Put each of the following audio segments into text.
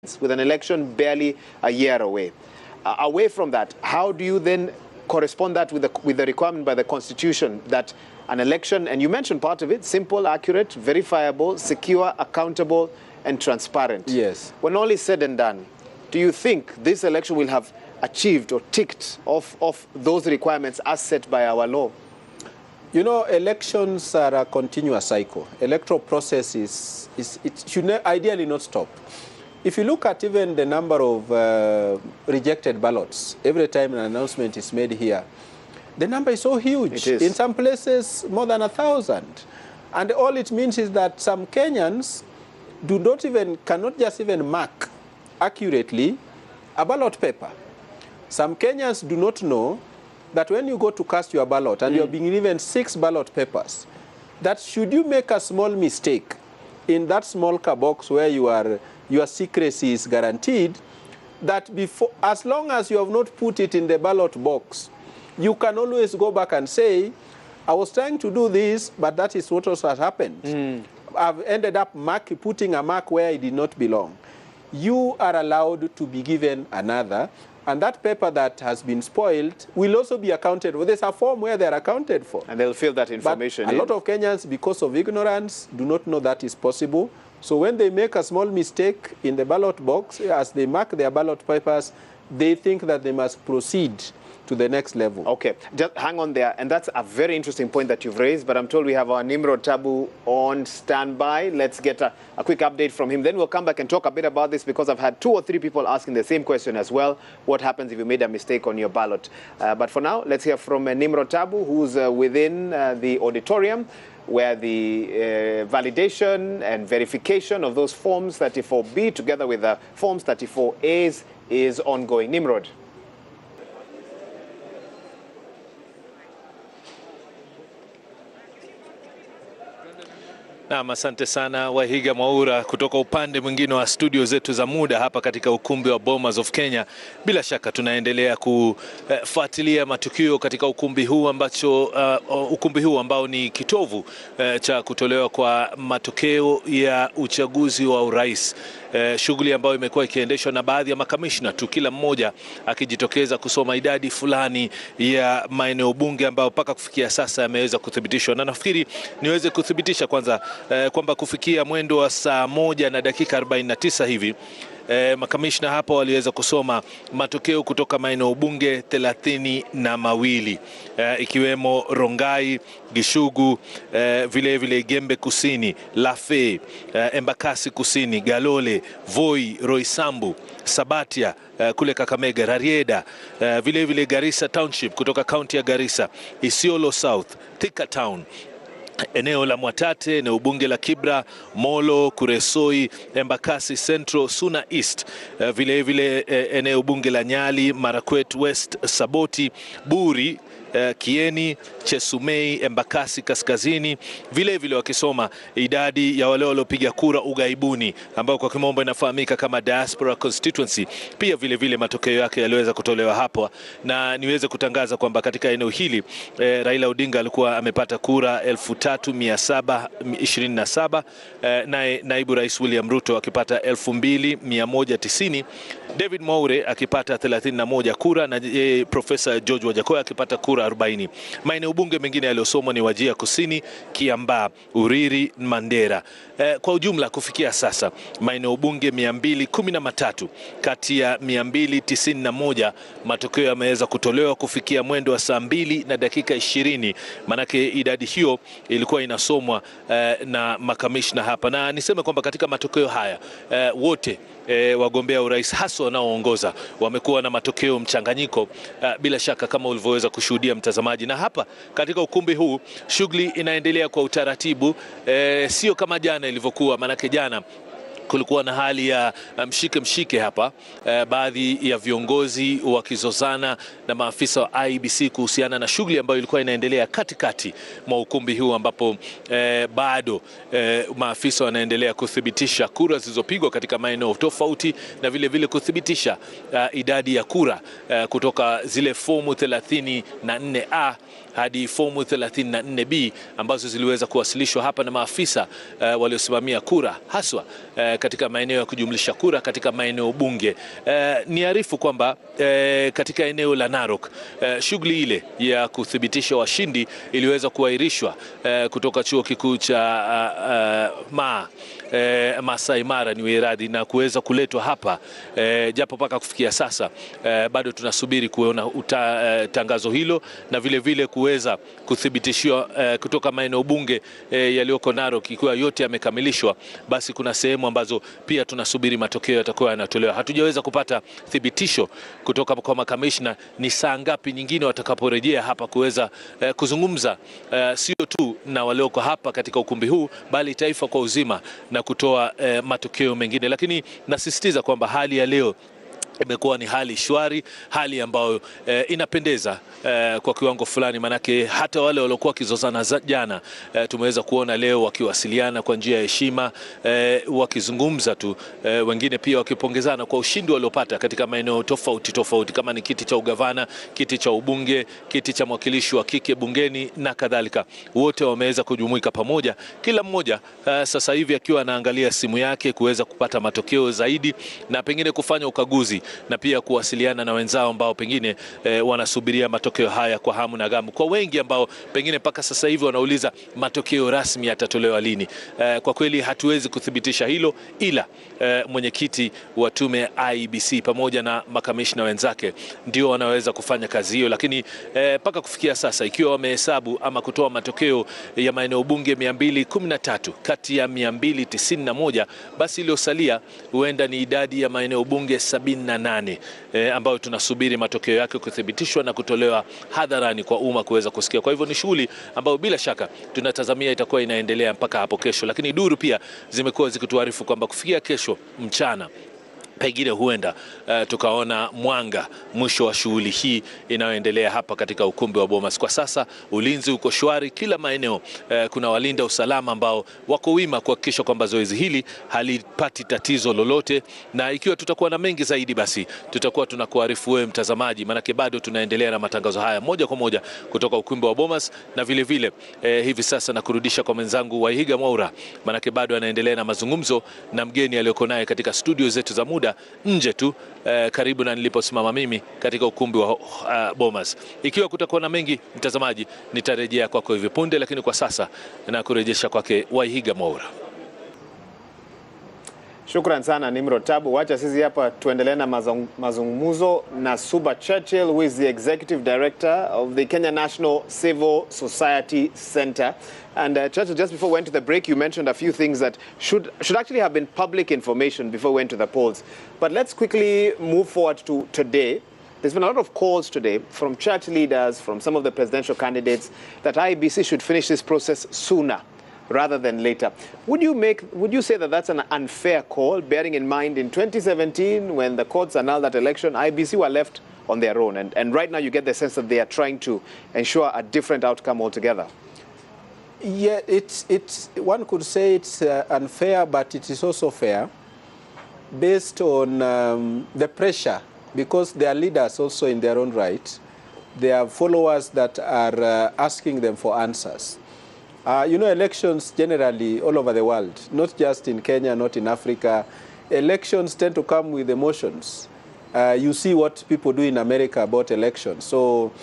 with an election barely a year away. Away from that, how do you then correspond that with the requirement by the Constitution that an election, and you mentioned part of it, simple, accurate, verifiable, secure, accountable, and transparent? Yes. When all is said and done, do you think this election will have achieved or ticked off those requirements as set by our law? You know, elections are a continuous cycle. Electoral process it should ideally not stop. If you look at even the number of rejected ballots, every time an announcement is made here, the number is so huge. It is. In some places, more than 1,000. And all it means is that some Kenyans cannot just even mark accurately a ballot paper. Some Kenyans do not know that when you go to cast your ballot and you're being given 6 ballot papers, that should you make a small mistake in that small box where your secrecy is guaranteed, that as long as you have not put it in the ballot box, you can always go back and say, I was trying to do this, but that is what also has happened. I've ended up putting a mark where it did not belong. You are allowed to be given another, and that paper that has been spoiled will also be accounted for. There's a form where they're accounted for. And they'll fill that information but a lot of Kenyans, because of ignorance, do not know that is possible. So when they make a small mistake in the ballot box, as they mark their ballot papers, they think that they must proceed to the next level. Okay, just hang on there. And that's a very interesting point that you've raised, but I'm told we have our Nimrod Tabu on standby. Let's get a quick update from him. Then we'll come back and talk a bit about this, because I've had 2 or 3 people asking the same question as well. What happens if you made a mistake on your ballot? But for now, let's hear from Nimrod Tabu, who's within the auditorium, where the validation and verification of those forms 34B together with the forms 34As is ongoing. Nimrod. Naam, asante sana Wahiga Mwaura kutoka upande mwingine wa studio zetu za muda hapa katika ukumbi wa Bomas of Kenya. Bila shaka tunaendelea kufuatilia matukio katika ukumbi huu ambao ni kitovu cha kutolewa kwa matokeo ya uchaguzi wa urais. Shughuli ambayo imekuwa ikiendeshwa na baadhi ya makamishna tu, kila mmoja akijitokeza kusoma idadi fulani ya maeneo bunge ambayo mpaka kufikia sasa yameweza kuthibitishwa. Na nafikiri niweze kuthibitisha kwanza kwamba kufikia mwendo wa saa 1:49 hivi makamishna hapa waliweza kusoma matokeo kutoka maeneo bunge 32, ikiwemo Rongai, Gishugu, vile vile Gembe Kusini, Lafe, Embakasi Kusini, Galole, Voi, Roysambu, Sabatia, kule Kakamega, Rarieda, vile vile Garissa Township kutoka county ya Garissa, Isiolo South, Thika Town, eneo la Mwatate, eneo bunge la Kibra, Molo, Kuresoi, Embakasi Central, Suna East, vile vile eneo bunge la Nyali, Marakwet West, Saboti, Buri, Kieni, Chesumei, Embakasi Kaskazini, vile vile wakisoma idadi ya wale waliopiga kura ugaibuni ambao kwa kimombo inafahamika kama diaspora constituency. Pia vile vile matokeo yake yaliweza kutolewa hapo, na niweze kutangaza kwamba katika eneo hili Raila Odinga alikuwa amepata kura 3727, naye naibu rais William Ruto akipata 2190, David Mwaure akipata 31 kura, na Profesa George Wajakoya akipata kura 40. Maeneo bunge mengine yaliyosomwa ni Wajia Kusini, Kiambaa, Uriri, Mandera. Kwa ujumla kufikia sasa maeneo bunge 213 kati ya 291 matokeo yameweza kutolewa kufikia mwendo wa saa 2:20. Manake idadi hiyo ilikuwa inasomwa na makamishna hapa, na niseme kwamba katika matokeo haya wote wagombea urais hasa wanaoongoza wamekuwa na matokeo mchanganyiko, bila shaka kama ulivyoweza kushuhudia mtazamaji. Na hapa katika ukumbi huu shughuli inaendelea kwa utaratibu, sio kama jana ilivyokuwa. Manake jana kulikuwa na hali ya mshike hapa, baadhi ya viongozi wakizozana na maafisa wa Iebc kuhusiana na shughuli ambayo ilikuwa inaendelea katikati mwa ukumbi huu, ambapo bado maafisa wanaendelea kuthibitisha kura zilizopigwa katika maeneo tofauti, na vile vile kuthibitisha idadi ya kura kutoka zile fomu 34A hadi fomu 34B ambazo ziliweza kuwasilishwa hapa na maafisa waliosimamia kura haswa katika maeneo ya kujumlisha kura katika maeneo bunge. Niarifu kwamba katika eneo la Narok shughuli ile ya kuthibitisha washindi iliweza kuahirishwa kutoka chuo kikuu cha Masai Mara ni na kuweza kuletwa hapa, japo mpaka kufikia sasa bado tunasubiri kuona tangazo hilo na vile vile kuweza kuthibitishiwa kutoka maeneo bunge yaliyoko Narok. Ikiwa yote yamekamilishwa, basi kuna sehemu ambazo pia tunasubiri matokeo yatakuwa yanatolewa. Hatujaweza kupata thibitisho kutoka kwa makamishna ni saa ngapi nyingine watakaporejea hapa kuweza kuzungumza sio tu na walioko hapa katika ukumbi huu, bali taifa kwa uzima na kutoa matokeo mengine. Lakini nasisitiza kwamba hali ya leo imekuwa ni hali shwari, hali ambayo inapendeza kwa kiwango fulani, manake hata wale waliokuwa kizozana jana tumeweza kuona leo wakiwasiliana kwa njia ya heshima, wakizungumza tu, wengine pia wakipongezana kwa ushindi waliopata katika maeneo tofauti tofauti, kama ni kiti cha ugavana, kiti cha ubunge, kiti cha mwakilishi wa kike bungeni na kadhalika. Wote wameweza kujumuika pamoja, kila mmoja sasa hivi akiwa anaangalia simu yake kuweza kupata matokeo zaidi na pengine kufanya ukaguzi na pia kuwasiliana na wenzao ambao pengine wanasubiria matokeo haya kwa hamu na gamu. Kwa wengi ambao pengine mpaka sasa hivi wanauliza matokeo rasmi yatatolewa lini, kwa kweli hatuwezi kuthibitisha hilo, ila mwenyekiti wa tume Iebc pamoja na makamishna wenzake ndio wanaweza kufanya kazi hiyo. Lakini mpaka kufikia sasa, ikiwa wamehesabu ama kutoa matokeo ya maeneo bunge 213 kati ya 291, basi iliyosalia huenda ni idadi ya maeneo bunge 78 ambayo tunasubiri matokeo yake kuthibitishwa na kutolewa hadharani kwa umma kuweza kusikia. Kwa hivyo ni shughuli ambayo bila shaka tunatazamia itakuwa inaendelea mpaka hapo kesho, lakini duru pia zimekuwa zikituarifu kwamba kufikia kesho mchana pengine huenda tukaona mwanga mwisho wa shughuli hii inayoendelea hapa katika ukumbi wa Bomas. Kwa sasa ulinzi uko shwari kila maeneo, kuna walinda usalama ambao wako wima kuhakikisha kwamba zoezi hili halipati tatizo lolote, na ikiwa tutakuwa na mengi zaidi basi tutakuwa tunakuarifu wewe mtazamaji, manake bado tunaendelea na matangazo haya moja kwa moja kutoka ukumbi wa Bomas. Na vile vile hivi sasa nakurudisha kwa mwenzangu Iebc, manake bado anaendelea na mazungumzo na mgeni aliyoko naye katika studio zetu za muda nje tu karibu na niliposimama mimi katika ukumbi wa Bomas. Ikiwa kutakuwa na mengi mtazamaji, nitarejea kwako hivi punde, lakini kwa sasa na kurejesha kwake Iebc. Shukran sana Nimrod Tabu. Wacha sisi hapa tuendelee na mazungumzo na Suba Churchill, who is the Executive Director of the Kenya National Civil Society Center. And Churchill, just before we went to the break, you mentioned a few things that should actually have been public information before we went to the polls. But let's quickly move forward to today. There's been a lot of calls today from church leaders, from some of the presidential candidates, that Iebc should finish this process sooner rather than later. Would you say that that's an unfair call, bearing in mind in 2017 when the courts annulled that election, Iebc were left on their own, and right now you get the sense that they are trying to ensure a different outcome altogether? Yeah, it's one could say it's unfair, but it is also fair based on the pressure, because they are leaders also in their own right. They have followers that are asking them for answers. You know, elections generally all over the world, not just in Kenya, not in Africa, elections tend to come with emotions. You see what people do in America about elections. So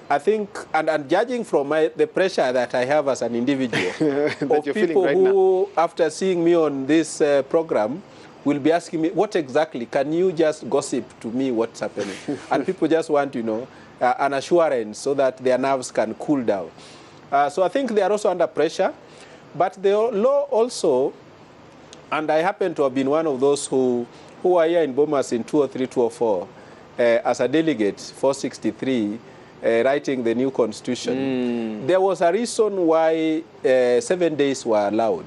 I think, and judging from the pressure that I have as an individual, of people right who, after seeing me on this program, will be asking me, what exactly, can you just gossip to me what's happening? And people just want, you know, an assurance so that their nerves can cool down. So I think they are also under pressure. But the law also, and I happen to have been one of those who are here in Bomas in 2003, 2004, as a delegate, 463, writing the new constitution. There was a reason why 7 days were allowed.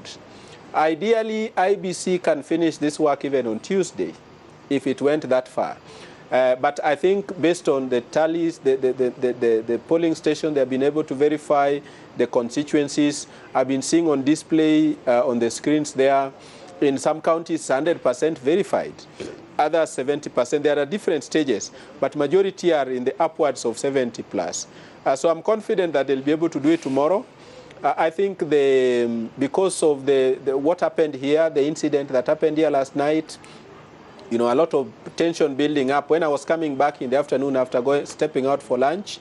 Ideally, Iebc can finish this work even on Tuesday, if it went that far. But I think based on the tallies, the polling station, they have been able to verify the constituencies. I've been seeing on display on the screens there, in some counties, 100% verified. Others 70%. There are different stages, but majority are in the upwards of 70+. So I'm confident that they'll be able to do it tomorrow. I think because of what happened here, the incident that happened here last night, you know, a lot of tension building up. When I was coming back in the afternoon after stepping out for lunch,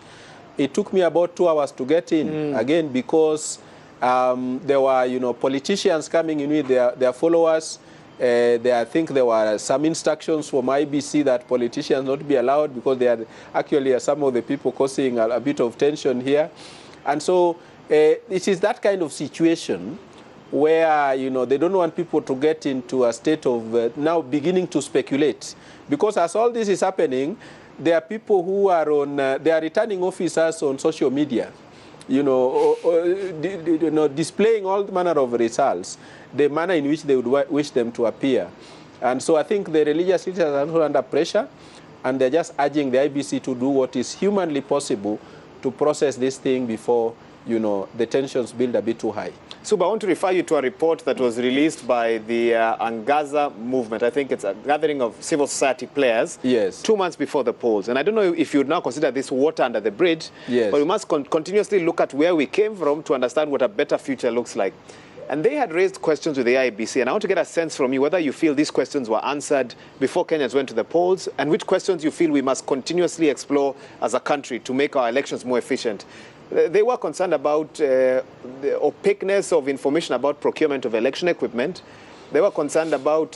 it took me about 2 hours to get in, again, because there were, you know, politicians coming in with their followers. I think there were some instructions from Iebc that politicians not be allowed because they are actually some of the people causing a bit of tension here. And so it is that kind of situation where, you know, they don't want people to get into a state of now beginning to speculate. Because as all this is happening, there are people who are they are returning officers on social media, you know, displaying all manner of results, the manner in which they would wish them to appear. And so I think the religious leaders are also under pressure, and they're just urging the Iebc to do what is humanly possible to process this thing before, you know, the tensions build a bit too high. Suba, I want to refer you to a report that was released by the Angaza movement. I think it's a gathering of civil society players. Yes. 2 months before the polls. And I don't know if you would now consider this water under the bridge. Yes. But we must continuously look at where we came from to understand what a better future looks like. And they had raised questions with the Iebc, and I want to get a sense from you whether you feel these questions were answered before Kenyans went to the polls, and which questions you feel we must continuously explore as a country to make our elections more efficient. They were concerned about the opaqueness of information about procurement of election equipment. They were concerned about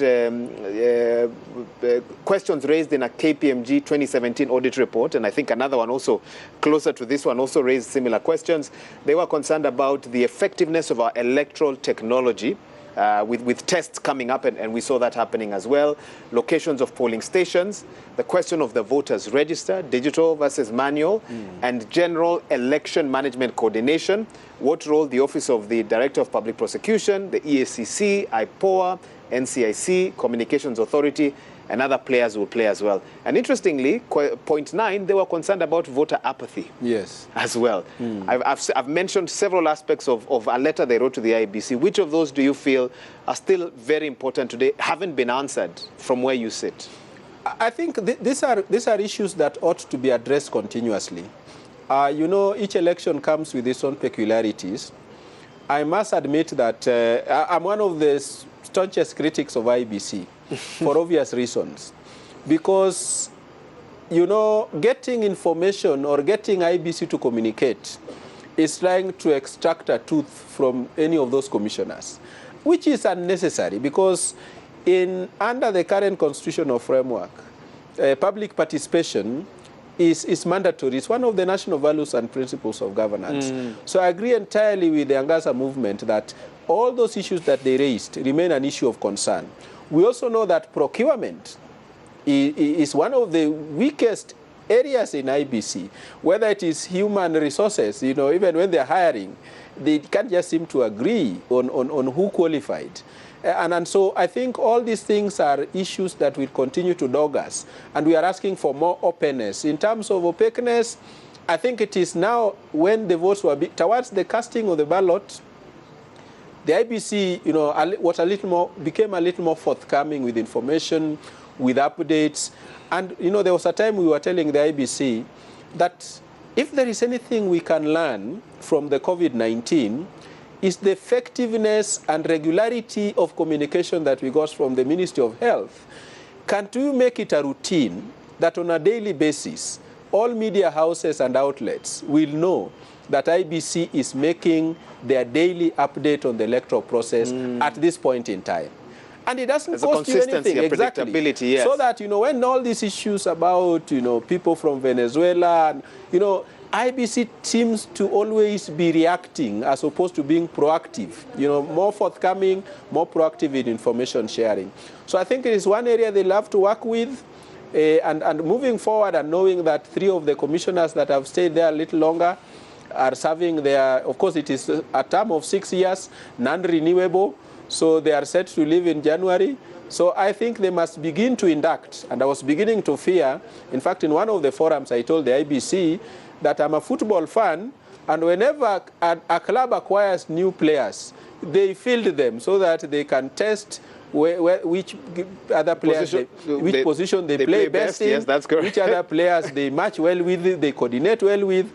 questions raised in a KPMG 2017 audit report, and I think another one also closer to this one also raised similar questions. They were concerned about the effectiveness of our electoral technology, with tests coming up, and we saw that happening as well. Locations of polling stations, the question of the voters register, digital versus manual, and general election management coordination. What role the Office of the Director of Public Prosecution, the EACC, IPOA, NCIC, Communications Authority, and other players will play as well. And interestingly, point 9, they were concerned about voter apathy. Yes. As well. I've mentioned several aspects of a letter they wrote to the Iebc. Which of those do you feel are still very important today, haven't been answered from where you sit? I think these are issues that ought to be addressed continuously. You know, each election comes with its own peculiarities. I must admit that I'm one of the staunchest critics of Iebc for obvious reasons. Because, you know, getting information or getting Iebc to communicate is trying to extract a tooth from any of those commissioners, which is unnecessary because under the current constitutional framework, public participation is mandatory. It's one of the national values and principles of governance. So I agree entirely with the Angaza movement that all those issues that they raised remain an issue of concern. We also know that procurement is one of the weakest areas in Iebc, whether it is human resources, you know, even when they're hiring, they can't just seem to agree on who qualified. And so I think all these things are issues that will continue to dog us, and we are asking for more openness. In terms of opaqueness, I think it is now when the votes were towards the casting of the ballot, the Iebc, you know, became a little more forthcoming with information, with updates. And, you know, there was a time we were telling the Iebc that if there is anything we can learn from the COVID-19, is the effectiveness and regularity of communication that we got from the Ministry of Health. Can't we make it a routine that on a daily basis, all media houses and outlets will know that Iebc is making their daily update on the electoral process at this point in time? And it doesn't cost you anything. Predictability, yes. So that, you know, when all these issues about, you know, people from Venezuela, and, you know, Iebc seems to always be reacting as opposed to being proactive, you know, more forthcoming, more proactive in information sharing. So I think it is one area they'll have to work with, and moving forward and knowing that 3 of the commissioners that have stayed there a little longer are serving their, of course it is a term of 6 years, non-renewable, so they are set to leave in January. So I think they must begin to induct, and I was beginning to fear, in fact in one of the forums I told the Iebc that I'm a football fan, and whenever a club acquires new players, they field them so that they can test which other players, which position they play best in, yes, that's correct. which other players they match well with, they coordinate well with.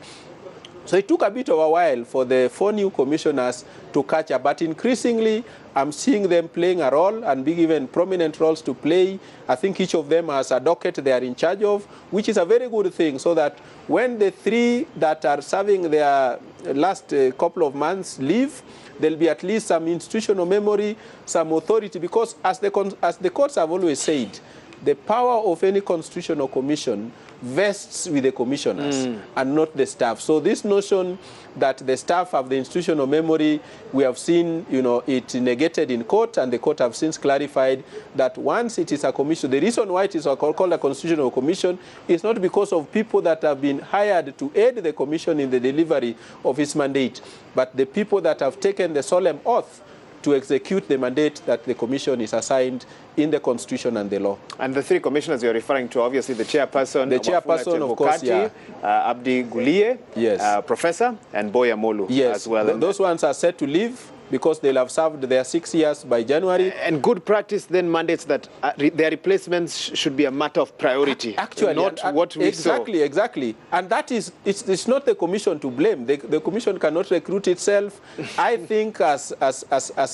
So it took a bit of a while for the 4 new commissioners to catch up, but increasingly I'm seeing them playing a role and being given prominent roles to play. I think each of them has a docket they are in charge of, which is a very good thing, so that when the 3 that are serving their last couple of months leave, there'll be at least some institutional memory, some authority, because as the courts have always said, the power of any constitutional commission vests with the commissioners and not the staff. So this notion that the staff have the institutional memory, we have seen, it negated in court, and the court have since clarified that once it is a commission, the reason why it is called a constitutional commission is not because of people that have been hired to aid the commission in the delivery of its mandate, but the people that have taken the solemn oath to execute the mandate that the commission is assigned in the constitution and the law. And the 3 commissioners you're referring to, obviously the chairperson, of course, yeah. Abdi Gulie, yes. Professor, and Boya Molu, yes. as well. Those ones are set to leave because they'll have served their 6 years by January. And good practice then mandates that their replacements should be a matter of priority. Actually, not what we saw. Exactly. And that is, it's not the commission to blame. The commission cannot recruit itself. I think as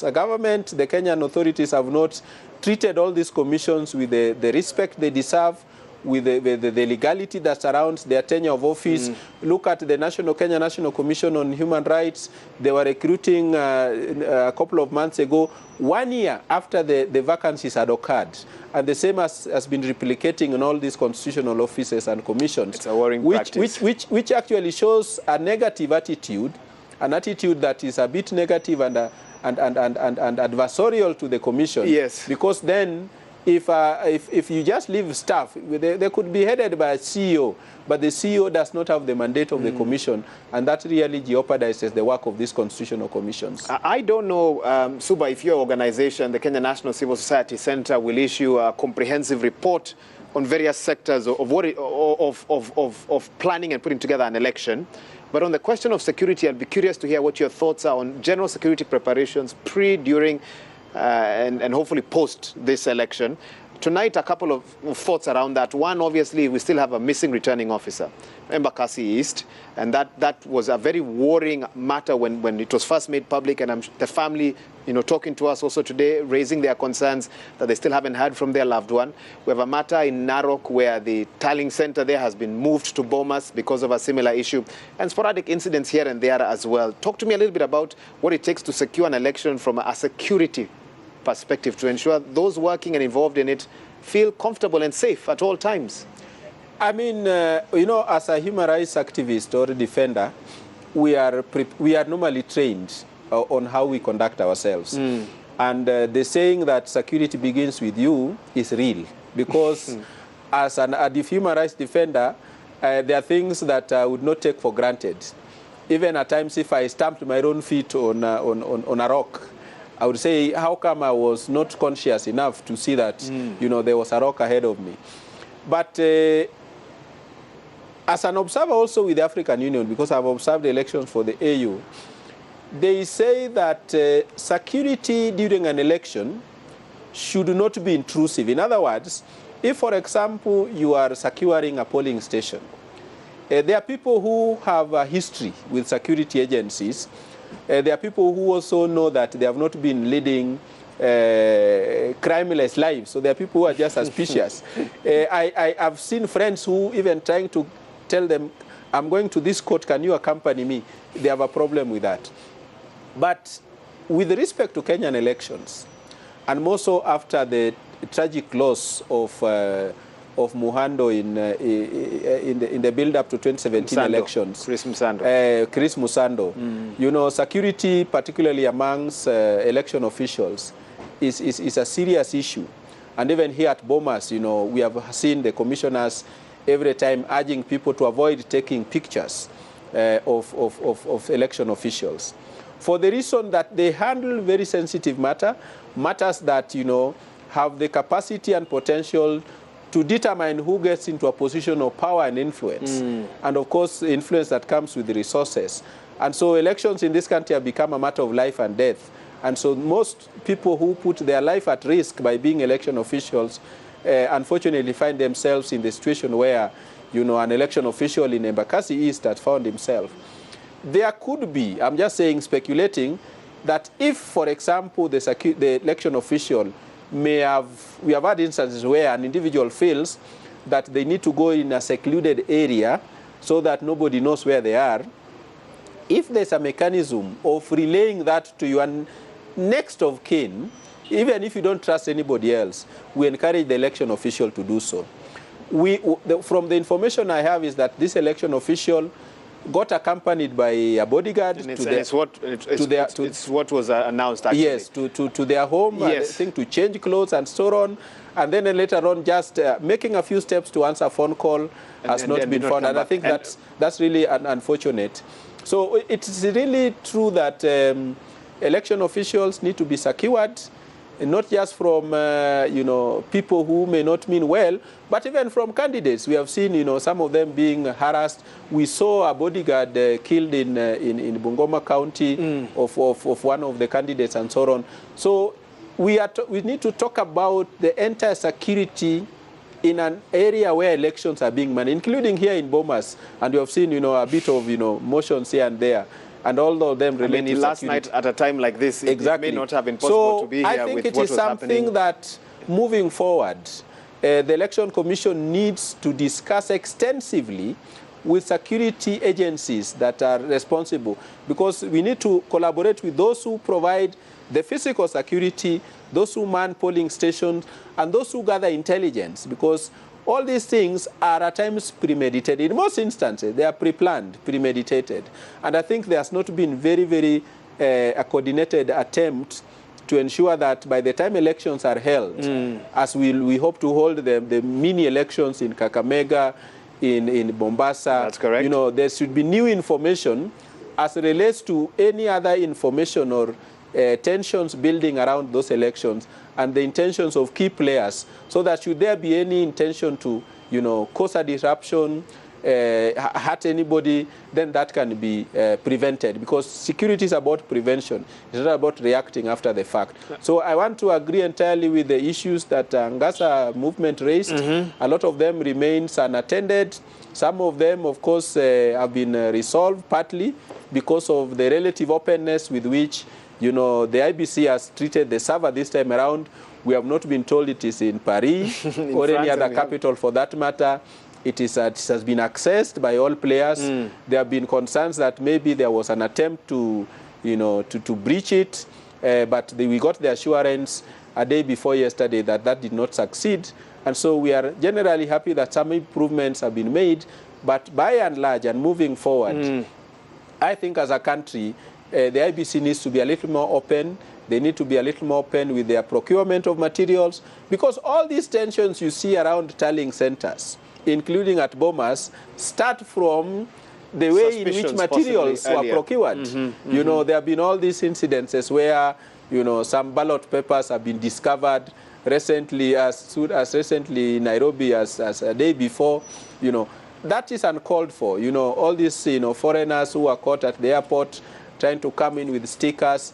a government, the Kenyan authorities have not treated all these commissions with the respect they deserve, with the legality that surrounds their tenure of office. Look at the Kenya National Commission on Human Rights. They were recruiting a couple of months ago, 1 year after the vacancies had occurred. And the same has been replicating in all these constitutional offices and commissions. It's a worrying practice. Which actually shows a negative attitude, an attitude that is a bit negative and adversarial to the commission. Yes. Because then, if you just leave staff, they could be headed by a CEO, but the CEO does not have the mandate of the commission, and that really jeopardizes the work of these constitutional commissions. I don't know, Suba, if your organization, the Kenya National Civil Society Center, will issue a comprehensive report on various sectors of planning and putting together an election. But on the question of security, I'd be curious to hear what your thoughts are on general security preparations pre, during, and hopefully post this election. Tonight, a couple of thoughts around that. One, obviously, we still have a missing returning officer, Embakasi East, and that was a very worrying matter when it was first made public, and the family, talking to us also today, raising their concerns that they still haven't heard from their loved one. We have a matter in Narok where the tallying center there has been moved to Bomas because of a similar issue, and sporadic incidents here and there as well. Talk to me a little bit about what it takes to secure an election from a security perspective to ensure those working and involved in it feel comfortable and safe at all times. I mean, as a human rights activist or defender, we are normally trained on how we conduct ourselves. And the saying that security begins with you is real, because as a human rights defender, there are things that I would not take for granted. Even at times, if I stamped my own feet on a rock, I would say, how come I was not conscious enough to see that, there was a rock ahead of me? But as an observer also with the African Union, because I've observed the elections for the AU, they say that security during an election should not be intrusive. In other words, if, for example, you are securing a polling station, there are people who have a history with security agencies. There are people who also know that they have not been leading crimeless lives. So there are people who are just suspicious. I have seen friends who even trying to tell them, I'm going to this court, can you accompany me? They have a problem with that. But with respect to Kenyan elections, and more so after the tragic loss of Muhando in the build-up to 2017 elections. Chris Musando. Security, particularly amongst election officials, is a serious issue. And even here at Bomas, we have seen the commissioners every time urging people to avoid taking pictures of election officials, for the reason that they handle very sensitive matters that, have the capacity and potential to determine who gets into a position of power and influence. And of course, the influence that comes with the resources. And so elections in this country have become a matter of life and death. And so most people who put their life at risk by being election officials, unfortunately find themselves in the situation where, an election official in Embakasi East had found himself. there could be, I'm just saying, speculating, that if, for example, the election official we have had instances where an individual feels that they need to go in a secluded area so that nobody knows where they are. If there's a mechanism of relaying that to your next of kin, even if you don't trust anybody else, we encourage the election official to do so. From the information I have is that this election official got accompanied by a bodyguard it's what was announced, actually. Yes, to their home, yes. I think, to change clothes and so on. And then later on, just making a few steps to answer a phone call has not been found. And I think that's really unfortunate. So it's really true that election officials need to be secured, not just from people who may not mean well, but even from candidates. We have seen some of them being harassed. We saw a bodyguard killed in Bungoma County of one of the candidates and so on. So we need to talk about the entire security in an area where elections are being managed, including here in Bomas, and you have seen a bit of motions here and there. And all of them relate to last night at a time like this, exactly. It may not have been possible to be here I think with it what is was happening. something that, moving forward, the Election Commission needs to discuss extensively with security agencies that are responsible, because we need to collaborate with those who provide the physical security, those who man polling stations, and those who gather intelligence, because all these things are at times premeditated. In most instances, they are pre-planned, premeditated. And I think there has not been very a coordinated attempt to ensure that by the time elections are held, as we hope to hold the mini elections in Kakamega, in Mombasa. That's correct. There should be new information as it relates to any other information or tensions building around those elections and the intentions of key players, so that should there be any intention to, cause a disruption, hurt anybody, then that can be prevented, because security is about prevention. It's not about reacting after the fact. So I want to agree entirely with the issues that Ngasa movement raised. A lot of them remains unattended. Some of them, of course, have been resolved partly because of the relative openness with which the IBC has treated the server this time around. We have not been told it is in Paris or any other capital for that matter. It has been accessed by all players. There have been concerns that maybe there was an attempt to breach it, but we got the assurance a day before yesterday that did not succeed. And so we are generally happy that some improvements have been made. But by and large, and moving forward, I think as a country, the IBC needs to be a little more open. They need to be a little more open with their procurement of materials, because all these tensions you see around tallying centers, including at Bomas, start from the way in which materials were procured. There have been all these incidences where, some ballot papers have been discovered recently, as recently in Nairobi as a day before. That is uncalled for. All these, foreigners who are caught at the airport trying to come in with stickers.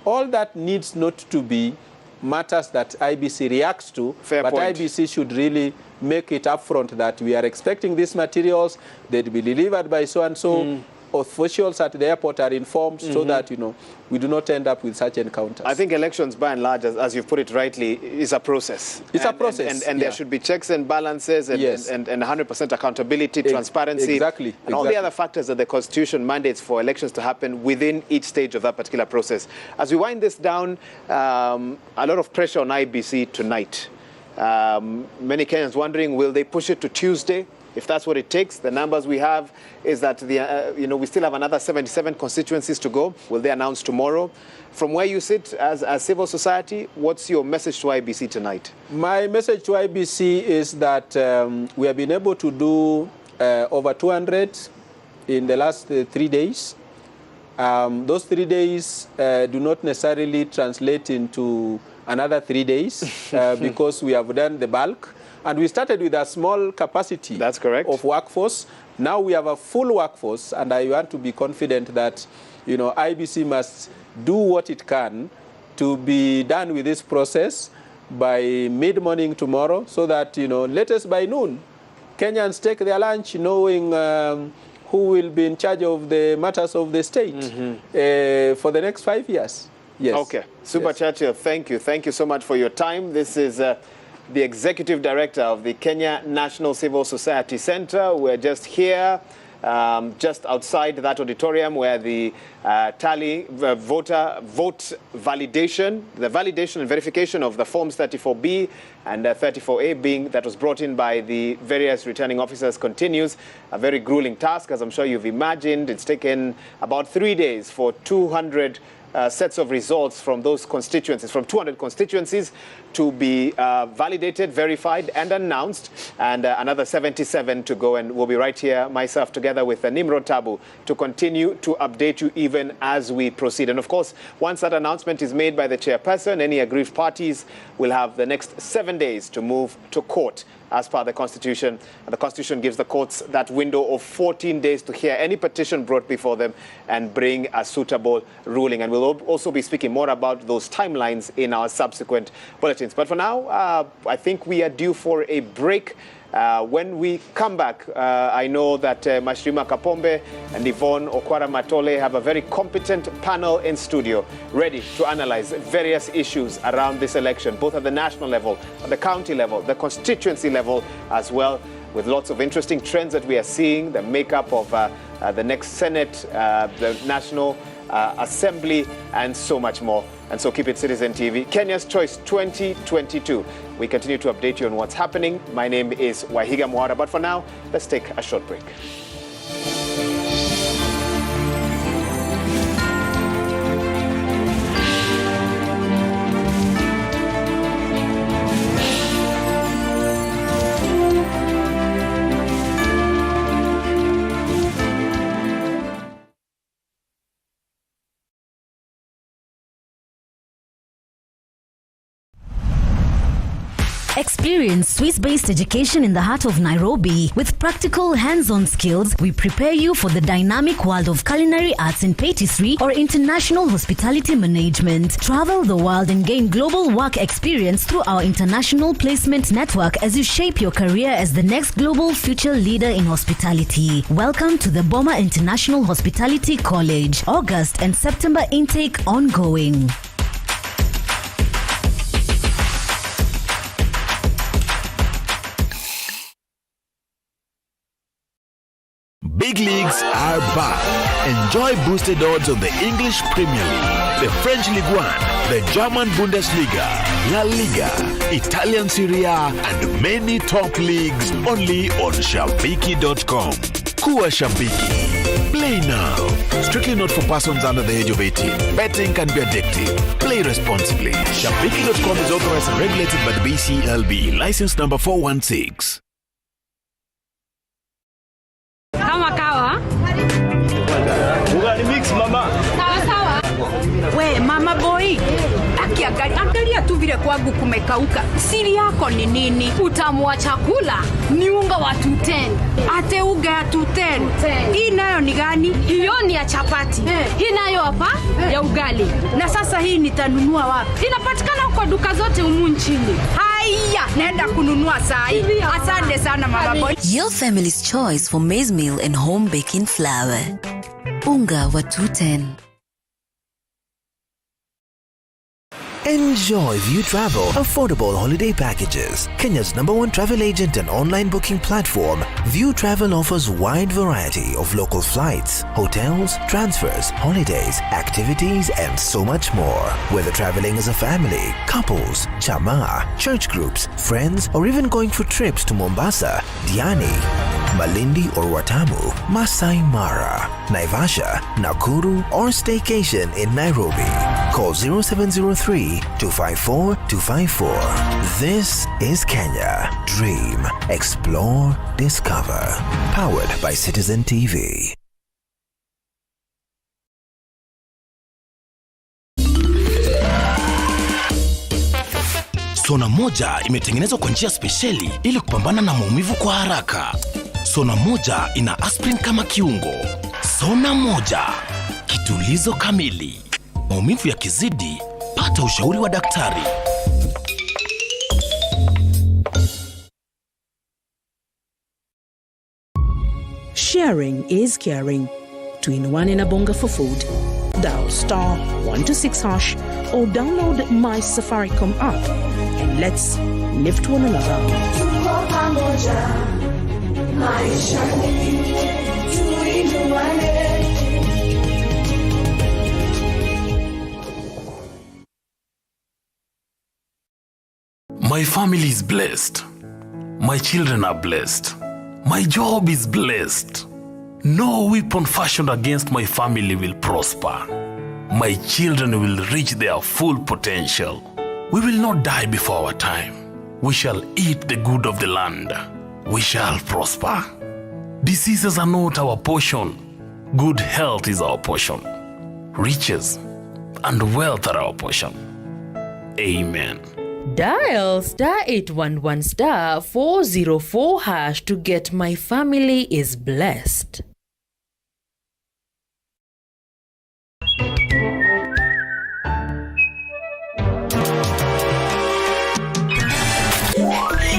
All that needs not to be matters that IBC reacts to, but IBC should really make it upfront that we are expecting these materials, they'll be delivered by so-and-so. Officials at the airport are informed so that, we do not end up with such encounters. I think elections, by and large, as you've put it rightly, is a process. It's a process. And there should be checks and balances and 100% accountability, transparency, and all the other factors that the Constitution mandates for elections to happen within each stage of that particular process. As we wind this down, a lot of pressure on IBC tonight. Many Kenyans wondering, will they push it to Tuesday? If that's what it takes, the numbers we have is that we still have another 77 constituencies to go. Will they announce tomorrow? From where you sit as civil society, what's your message to IBC tonight? My message to IBC is that we have been able to do over 200 in the last 3 days. Those 3 days do not necessarily translate into another 3 days because we have done the bulk. And we started with a small capacity of workforce. Now we have a full workforce, and I want to be confident that, IBC must do what it can to be done with this process by mid-morning tomorrow, so that, latest by noon, Kenyans take their lunch knowing who will be in charge of the matters of the state for the next 5 years. Yes. Okay. Super Yes. Churchill, thank you. Thank you so much for your time. This is the Executive Director of the Kenya National Civil Society Center. We're just here, just outside that auditorium where the vote validation, the validation and verification of the Forms 34B and 34A that was brought in by the various returning officers continues. A very grueling task, as I'm sure you've imagined. It's taken about 3 days for 200 sets of results from those constituencies, from 200 constituencies, to be validated, verified, and announced, and another 77 to go. And we'll be right here, myself, together with Nimrod Tabu, to continue to update you even as we proceed. And of course, once that announcement is made by the chairperson, any aggrieved parties will have the next 7 days to move to court as per the Constitution. The Constitution gives the courts that window of 14 days to hear any petition brought before them and bring a suitable ruling. And we'll also be speaking more about those timelines in our subsequent bulletins. But for now, I think we are due for a break. When we come back, I know that Mashrima Kapombe and Yvonne Okwara Matole have a very competent panel in studio ready to analyze various issues around this election, both at the national level, at the county level, the constituency level as well, with lots of interesting trends that we are seeing, the makeup of the next Senate, the National Assembly, and so much more. And so keep it Citizen TV, Kenya's Choice 2022. We continue to update you on what's happening. My name is Wahiga Mwara, but for now, let's take a short break. Experience Swiss-based education in the heart of Nairobi. With practical, hands-on skills, we prepare you for the dynamic world of culinary arts and patisserie or international hospitality management. Travel the world and gain global work experience through our international placement network as you shape your career as the next global future leader in hospitality. Welcome to the Bomas International Hospitality College. August and September intake ongoing. Big leagues are back. Enjoy boosted odds on the English Premier League, the French Ligue 1, the German Bundesliga, La Liga, Italian Serie A, and many top leagues only on Shabiki.com. Kuwa Shabiki. Play now. Strictly not for persons under the age of 18. Betting can be addictive. Play responsibly. Shabiki.com is authorized and regulated by the BCLB. License number 416. We mama boy, angalia tu vile kwangu kumekauka. Siri yako ni nini? Utamu wa chakula ni unga wa 210. Ate unga ya 210. Hii nayo ni gani? Hiyo ni ya chapati. Hii nayo hapa ya ugali. Na sasa hii nitanunua wapi? Inapatikana kwa duka zote humu nchini. Haya, naenda kununua saa hii. Asante sana mama boy. Your family's choice for maize meal and home baking flour. Unga wa 210. Enjoy View Travel affordable holiday packages. Kenya's #1 travel agent and online booking platform, View Travel offers wide variety of local flights, hotels, transfers, holidays, activities, and so much more. Whether traveling as a family, couples, chama, church groups, friends, or even going for trips to Mombasa, Diani, Malindi or Watamu, Masai Mara, Naivasha, Nakuru, or staycation in Nairobi. Call 0703-254-254. This is Kenya. Dream, explore, discover. Powered by Citizen TV. Sona moja imetengenezwa kwa njia spesheli ili kupambana na maumivu kwa haraka. Sona moja ina aspirin kama kiungo. Sona moja, kitulizo kamili. Maumivu yakizidi, pata ushauri wa daktari. Sharing is caring. 2-in-1 in a bonga for food. Dial *126# or download my Safaricom app and let's lift one another. My family is blessed. My children are blessed. My job is blessed. No weapon fashioned against my family will prosper. My children will reach their full potential. We will not die before our time. We shall eat the good of the land. We shall prosper. Diseases are not our portion. Good health is our portion. Riches and wealth are our portion. Amen. Dial *811*404# to get My Family is Blessed.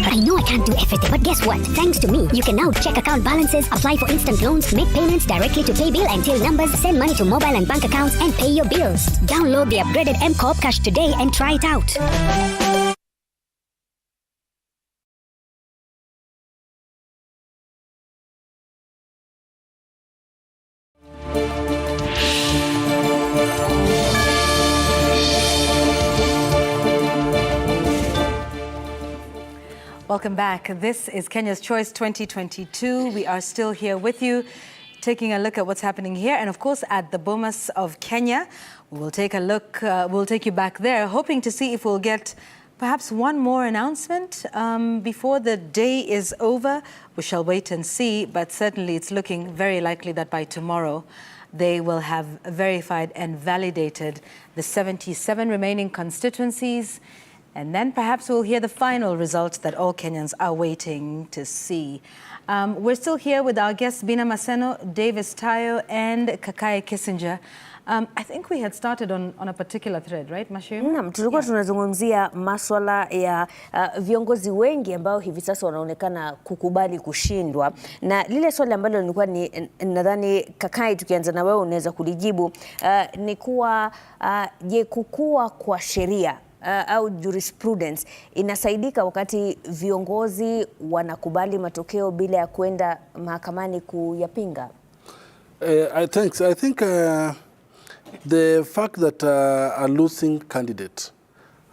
I know I can't do everything, but guess what? Thanks to me, you can now check account balances, apply for instant loans, make payments directly to paybill and till numbers, send money to mobile and bank accounts, and pay your bills. Download the upgraded M-Corp Cash today and try it out. Welcome back. This is Kenya's Choice 2022. We are still here with you, taking a look at what's happening here, and of course at the Bomas of Kenya. We'll take a look. We'll take you back there, hoping to see if we'll get perhaps one more announcement before the day is over. We shall wait and see, but certainly it's looking very likely that by tomorrow they will have verified and validated the 77 remaining constituencies. And then perhaps we'll hear the final results that all Kenyans are waiting to see. We're still here with our guests, Bina Maseno, Davis Tayo, and Kakai Kissinger. I think we had started on a particular thread, right, Mashir? Naam, tulikuwa tunazungumzia masuala ya viongozi wengi ambao hivi sasa wanaonekana kukubali kushindwa. Na lile swali ambalo nilikuwa nadhani Kakai, tukianza na wewe unaweza kulijibu, ni kuwa je, kukua kwa sheria au jurisprudence inasaidika wakati viongozi wanakubali matokeo bila ya kwenda mahakamani kuyapinga? I think the fact that a losing candidate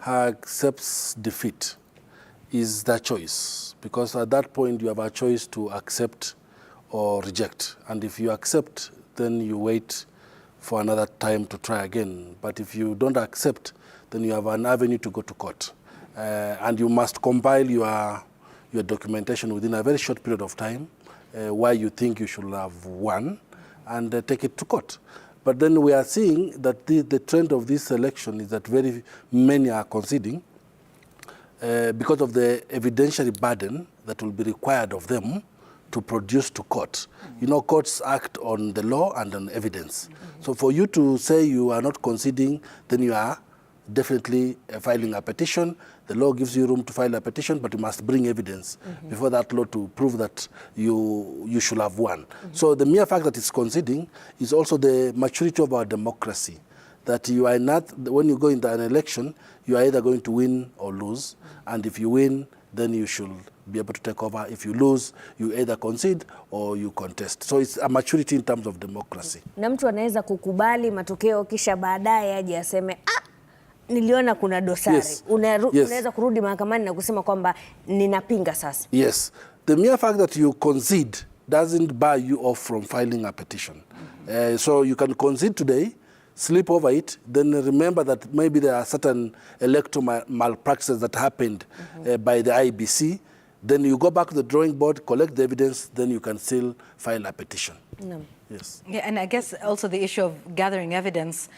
accepts defeat is their choice, because at that point you have a choice to accept or reject, and if you accept, then you wait for another time to try again. But if you don't accept, then you have an avenue to go to court, and you must compile your documentation within a very short period of time, why you think you should have won, and take it to court. But then we are seeing that the trend of this election is that very many are conceding because of the evidentiary burden that will be required of them to produce to court. You know, courts act on the law and on evidence. So for you to say you are not conceding, then you are definitely filing a petition. The law gives you room to file a petition, but you must bring evidence before that law to prove that you should have won. So the mere fact that it's conceding is also the maturity of our democracy, that you are not, when you go into an election, you are either going to win or lose, and if you win, then you should be able to take over. If you lose, you either concede or you contest. So it's a maturity in terms of democracy. Na mtu anaweza kukubali matokeo kisha baadaye aje aseme niliona kuna dosari. Yes. Unaweza kurudi mahakamani na kusema kwamba ninapinga sasa. Yes. The mere fact that you concede doesn't bar you off from filing a petition. So you can concede today, sleep over it, then remember that maybe there are certain electoral malpractices that happened by the Iebc. Then you go back to the drawing board, collect the evidence, then you can still file a petition. No. Yes. Yeah, and I guess also the issue of gathering evidence,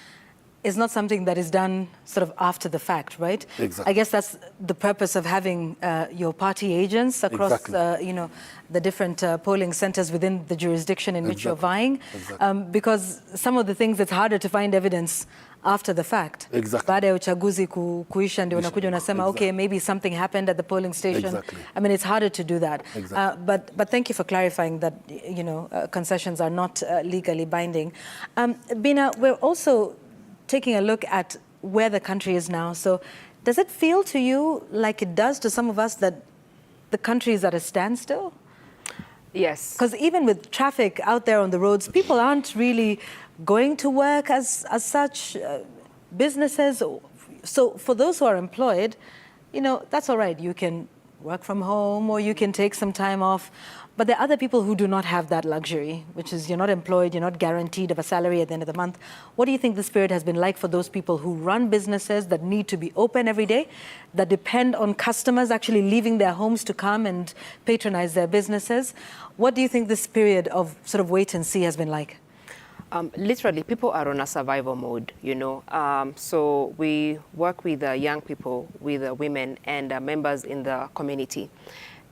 is not something that is done sort of after the fact, right? Exactly. I guess that's the purpose of having your party agents across, the different polling centers within the jurisdiction in which you're vying. Because some of the things, it's harder to find evidence after the fact. Baada ya uchaguzi kuisha ndio unakuja unasema, okay, maybe something happened at the polling station. I mean, it's harder to do that. But thank you for clarifying that, concessions are not legally binding. Bina, we're also taking a look at where the country is now. So does it feel to you like it does to some of us that the country is at a standstill? Yes. Because even with traffic out there on the roads, people aren't really going to work as such, businesses. So for those who are employed, that's all right. You can work from home or you can take some time off. But there are other people who do not have that luxury, which is you're not employed, you're not guaranteed of a salary at the end of the month. What do you think the spirit has been like for those people who run businesses that need to be open every day, that depend on customers actually leaving their homes to come and patronize their businesses? What do you think this period of sort of wait and see has been like? Literally, people are on a survival mode, So we work with young people, with women and members in the community.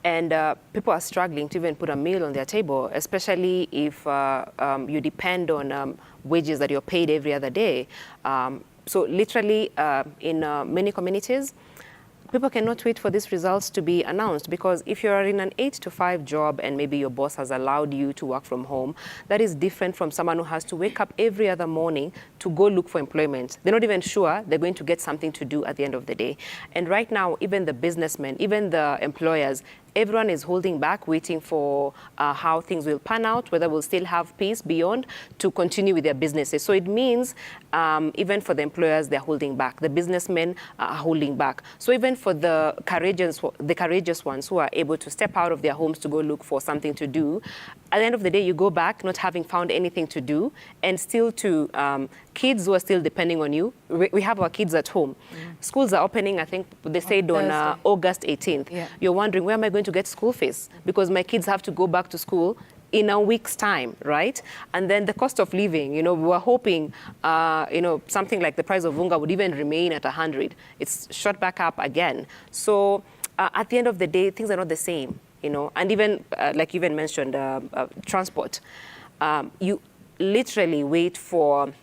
And people are struggling to even put a meal on their table, especially if you depend on wages that you're paid every other day. So literally, in many communities, people cannot wait for these results to be announced, because if you're in an 8 to 5 job and maybe your boss has allowed you to work from home, that is different from someone who has to wake up every other morning to go look for employment. They're not even sure they're going to get something to do at the end of the day. And right now, even the businessmen, even the employers, everyone is holding back, waiting for how things will pan out, whether we'll still have peace beyond to continue with their businesses. So it means even for the employers, they're holding back. The businessmen are holding back. So even for the courageous ones who are able to step out of their homes to go look for something to do, at the end of the day, you go back not having found anything to do, and still to kids who are still depending on you. We have our kids at home. Schools are opening, I think they said on August 18th. You're wondering, where am I going to get school fees? Because my kids have to go back to school in a week's time, right? And then the cost of living, we were hoping, something like the price of unga would even remain at 100. It's shot back up again. So at the end of the day, things are not the same, and even, like you even mentioned, transport. You literally wait for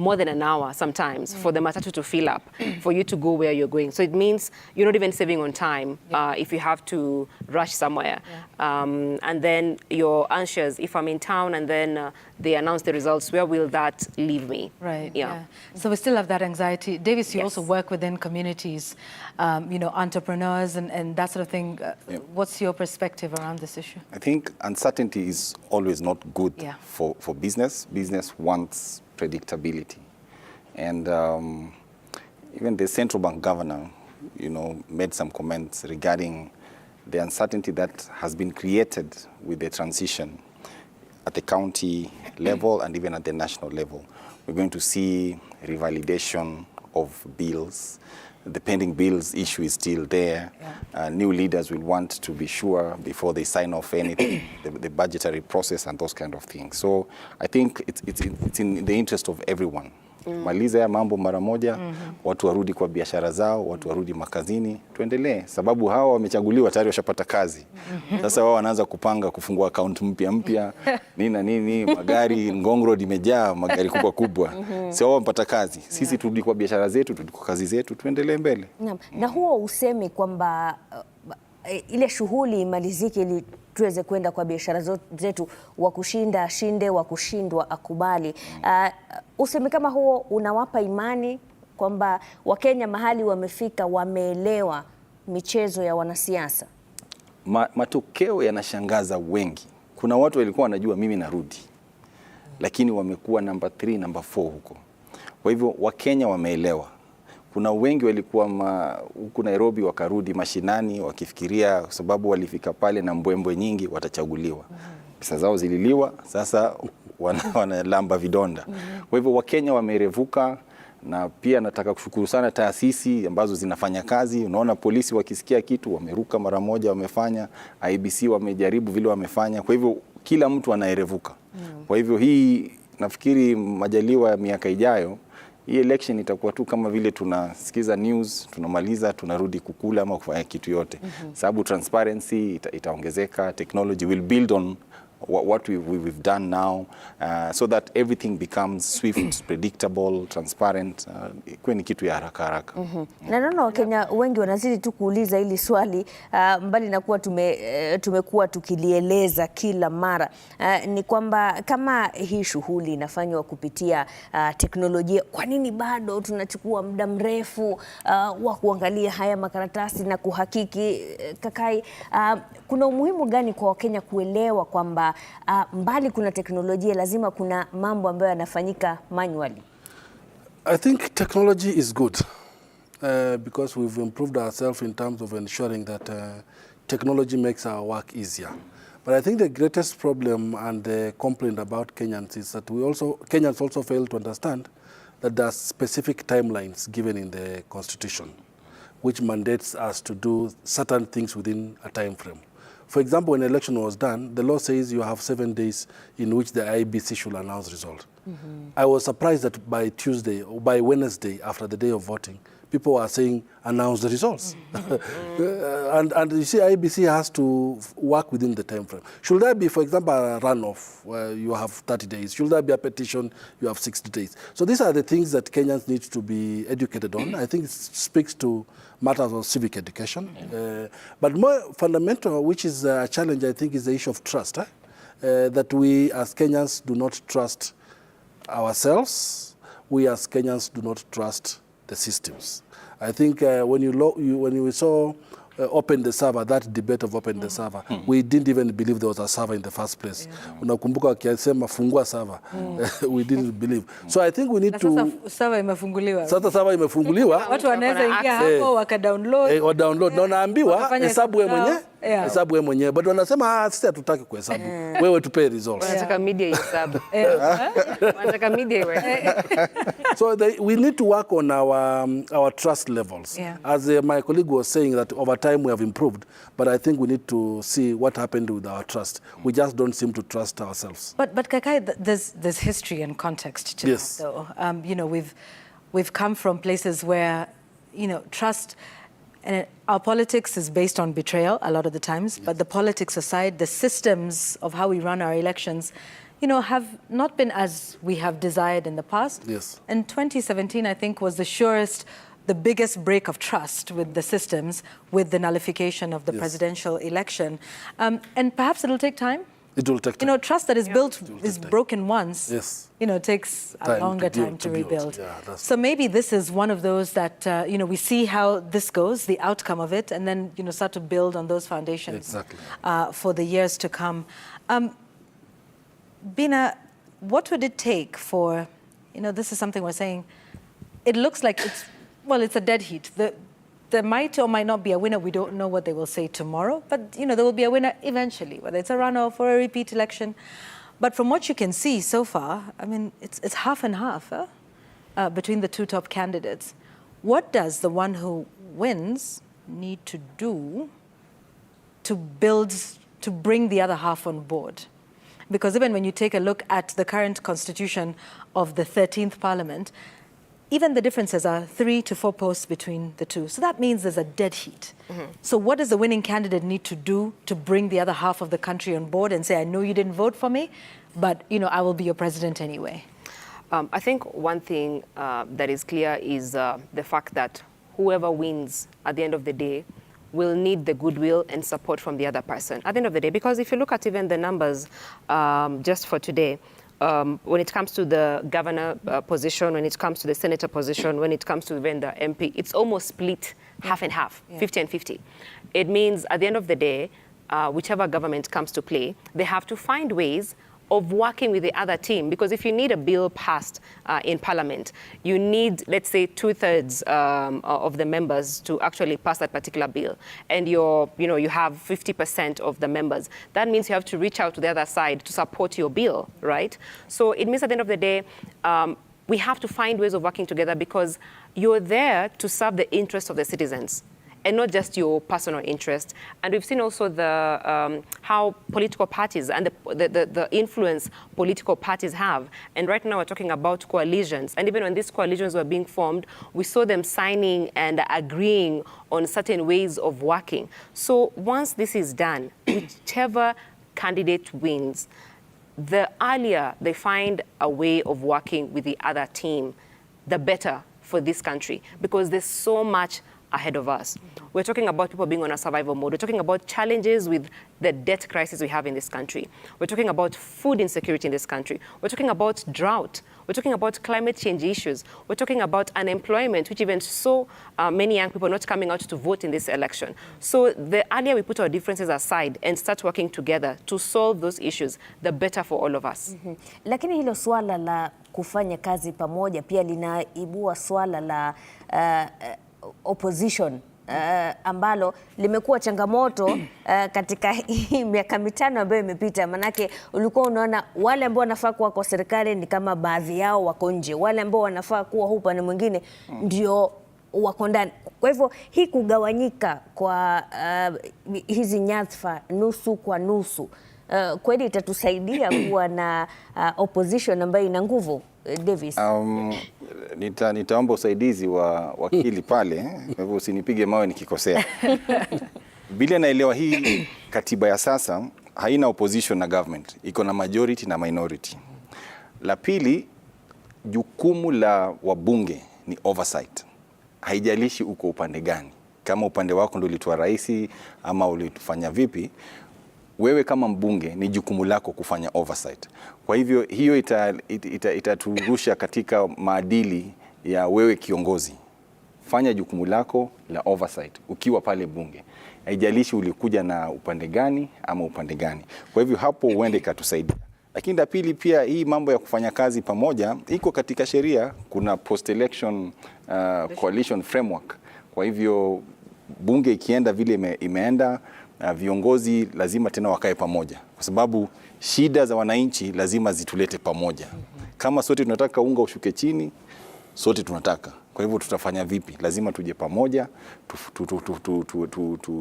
more than an hour sometimes for the matatu to fill up, for you to go where you're going. So it means you're not even saving on time if you have to rush somewhere. And then you're anxious, if I'm in town and then they announce the results, where will that leave me? Right, yeah. So we still have that anxiety. Davis, you also work within communities, entrepreneurs and that sort of thing. What's your perspective around this issue? I think uncertainty is always not good for business. Business wants predictability. And even the central bank governor, made some comments regarding the uncertainty that has been created with the transition at the county level and even at the national level. We're going to see revalidation of bills. The pending bills issue is still there. New leaders will want to be sure before they sign off anything, the budgetary process and those kind of things. So I think it's in the interest of everyone. Maliza ya mambo mara moja, watu warudi kwa biashara zao, watu warudi makazini, tuendelee. Sababu hawa wamechaguliwa tayari washapata kazi. Sasa wao wanaanza kupanga kufungua account mpya, nini, magari, Ngong Road imejaa, magari kubwa. Sio wao wamepata kazi. Sisi turudi kwa biashara zetu, turudi kwa kazi zetu, tuendelee mbele. Na huo usemi kwamba ile shughuli imalizike ili tuweze kwenda kwa biashara zetu, wa kushinda ashinde, wa kushindwa akubali. Usemi kama huo unawapa imani kwamba Wakenya mahali wamefika wameelewa michezo ya wanasiasa? Matokeo yanashangaza wengi. Kuna watu walikuwa wanajua mimi narudi, lakini wamekuwa number 3, number 4 huko. Kwa hivyo Wakenya wameelewa. Kuna wengi walikuwa huku Nairobi wakarudi mashinani wakifikiria kwa sababu walifika pale na mbwembwe nyingi watachaguliwa. Pesa zao zililiwa, sasa wanalamba vidonda. Kwa hivyo Wakenya wamerevuka, na pia nataka kushukuru sana taasisi ambazo zinafanya kazi. Unaona polisi wakisikia kitu wameruka mara moja wamefanya, Iebc wamejaribu vile wamefanya. Kwa hivyo kila mtu anaerevuka. Kwa hivyo hii nafikiri majaliwa ya miaka ijayo hii election itakuwa tu kama vile tunasikiza news, tunamaliza, tunarudi kukula ama kufanya kitu yote. Sababu transparency itaongezeka, technology will build on what we've done now, so that everything becomes swift, predictable, transparent, ikuwe ni kitu ya haraka. Na naona Wakenya wengi wanazidi tu kuuliza hili swali, mbali na kuwa tumekuwa tukilieleza kila mara, ni kwamba kama hii shughuli inafanywa kupitia teknolojia, kwa nini bado tunachukua muda mrefu wa kuangalia haya makaratasi na kuhakiki? Kakai, kuna umuhimu gani kwa Wakenya kuelewa kwamba mbali kuna teknolojia, lazima kuna mambo ambayo yanafanyika manually? I think technology is good because we've improved ourselves in terms of ensuring that technology makes our work easier. But I think the greatest problem and the complaint about Kenyans is that Kenyans also fail to understand that there are specific timelines given in the Constitution which mandates us to do certain things within a time frame. For example, when election was done, the law says you have 7 days in which the Iebc should announce result. I was surprised that by Tuesday or by Wednesday, after the day of voting, people are saying, announce the results. And you see, Iebc has to work within the time frame. Should there be, for example, a runoff where you have 30 days? Should there be a petition, you have 60 days? So these are the things that Kenyans need to be educated on. I think it speaks to matters of civic education. But more fundamental, which is a challenge, I think, is the issue of trust. That we as Kenyans do not trust ourselves. We as Kenyans do not trust the systems. I think when you saw open the server, that debate of open the server, we didn't even believe there was a server in the first place. Unakumbuka wakisema fungua server, we didn't believe. So I think we need to... Sasa server imefunguliwa. Sasa server imefunguliwa. Watu wanaweza ingia hapo wakadownload. Download. Na unaambiwa hesabu wewe mwenyewe. Hesabu wewe mwenyewe. But wanasema sisi hatutaki kuhesabu. Wewe tupe results. Wanataka media hesabu. Wanataka media wewe. So we need to work on our trust levels. As my colleague was saying, that over time we have improved, but I think we need to see what happened with our trust. We just don't seem to trust ourselves. But Kakai, there's history and context to that, though. You know, we've come from places where, you know, trust, and our politics is based on betrayal a lot of the times. But the politics aside, the systems of how we run our elections, you know, have not been as we have desired in the past. And 2017, I think, was the biggest break of trust with the systems, with the nullification of the presidential election. And perhaps it'll take time. It will take time. You know, trust that is built is broken once. You know, takes a longer time to rebuild. So maybe this is one of those that, you know, we see how this goes, the outcome of it, and then, you know, start to build on those foundations for the years to come. Bina, what would it take for, you know, this is something we're saying, it looks like it's a dead heat. There might or might not be a winner. We don't know what they will say tomorrow, but, you know, there will be a winner eventually, whether it's a runoff or a repeat election. But from what you can see so far, I mean, it's half and half between the two top candidates. What does the one who wins need to do to bring the other half on board? Because even when you take a look at the current constitution of the 13th Parliament, even the differences are 3 to 4 posts between the two. So that means there's a dead heat. So what does the winning candidate need to do to bring the other half of the country on board and say, I know you didn't vote for me, but, you know, I will be your president anyway? I think one thing that is clear is the fact that whoever wins at the end of the day will need the goodwill and support from the other person at the end of the day. Because if you look at even the numbers just for today, when it comes to the governor position, when it comes to the senator position, when it comes to even the MP, it's almost split half and half, 50 and 50. It means at the end of the day, whichever government comes to play, they have to find ways of working with the other team. Because if you need a bill passed in Parliament, you need, let's say, 2/3 of the members to actually pass that particular bill. And you have 50% of the members. That means you have to reach out to the other side to support your bill, right? So it means at the end of the day, we have to find ways of working together because you're there to serve the interests of the citizens. and not just your personal interest. And we've seen also the how political parties and the influence political parties have. And right now we're talking about coalitions. And even when these coalitions were being formed, we saw them signing and agreeing on certain ways of working. So once this is done, whichever candidate wins, the earlier they find a way of working with the other team, the better for this country, because there's so much ahead of us. We're talking about people being on a survival mode. We're talking about challenges with the debt crisis we have in this country. We're talking about food insecurity in this country. We're talking about drought. We're talking about climate change issues. We're talking about unemployment, which even so many young people are not coming out to vote in this election. So the earlier we put our differences aside and start working together to solve those issues, the better for all of us. Lakini hilo swala la kufanya kazi pamoja pia linaibua swala la opposition ambalo limekuwa changamoto katika hii miaka mitano ambayo imepita. Manake ulikuwa unaona wale ambao wanafaa kuwa kwa serikali ni kama baadhi yao wako nje, wale ambao wanafaa kuwa hupa ni mwingine ndio wako ndani. Kwa hivyo hii kugawanyika kwa hizi nyadhifa nusu kwa nusu kweli itatusaidia kuwa na opposition ambayo ina nguvu, Davis? Nitaomba usaidizi wa wakili pale, kwa hivyo usinipige mawe nikikosea. Bila naelewa hii katiba ya sasa haina opposition na government, iko na majority na minority. La pili, jukumu la wabunge ni oversight. Haijalishi uko upande gani. Kama upande wako ndio ulitoa rais ama ulitufanya vipi, wewe kama mbunge ni jukumu lako kufanya oversight. Kwa hivyo hiyo itaturusha katika maadili ya wewe kiongozi. Fanya jukumu lako la oversight ukiwa pale bunge. Haijalishi ulikuja na upande gani ama upande gani. Kwa hivyo hapo uende ikatusaidia. Lakini la pili pia hii mambo ya kufanya kazi pamoja iko katika sheria, kuna post election coalition framework. Kwa hivyo bunge ikienda vile imeenda, viongozi lazima tena wakae pamoja, kwa sababu shida za wananchi lazima zitulete pamoja. Kama sote tunataka unga ushuke chini, sote tunataka. Kwa hivyo tutafanya vipi? Lazima tuje pamoja,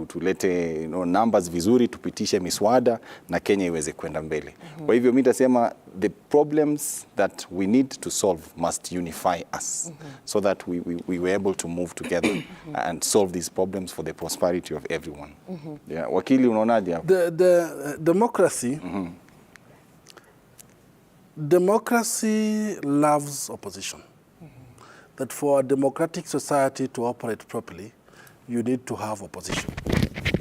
tulete numbers vizuri, tupitishe miswada na Kenya iweze kwenda mbele. Kwa hivyo mimi nitasema the problems that we need to solve must unify us so that we were able to move together and solve these problems for the prosperity of everyone. Yeah, wakili unaonaje? The democracy democracy loves opposition. That for a democratic society to operate properly, you need to have opposition.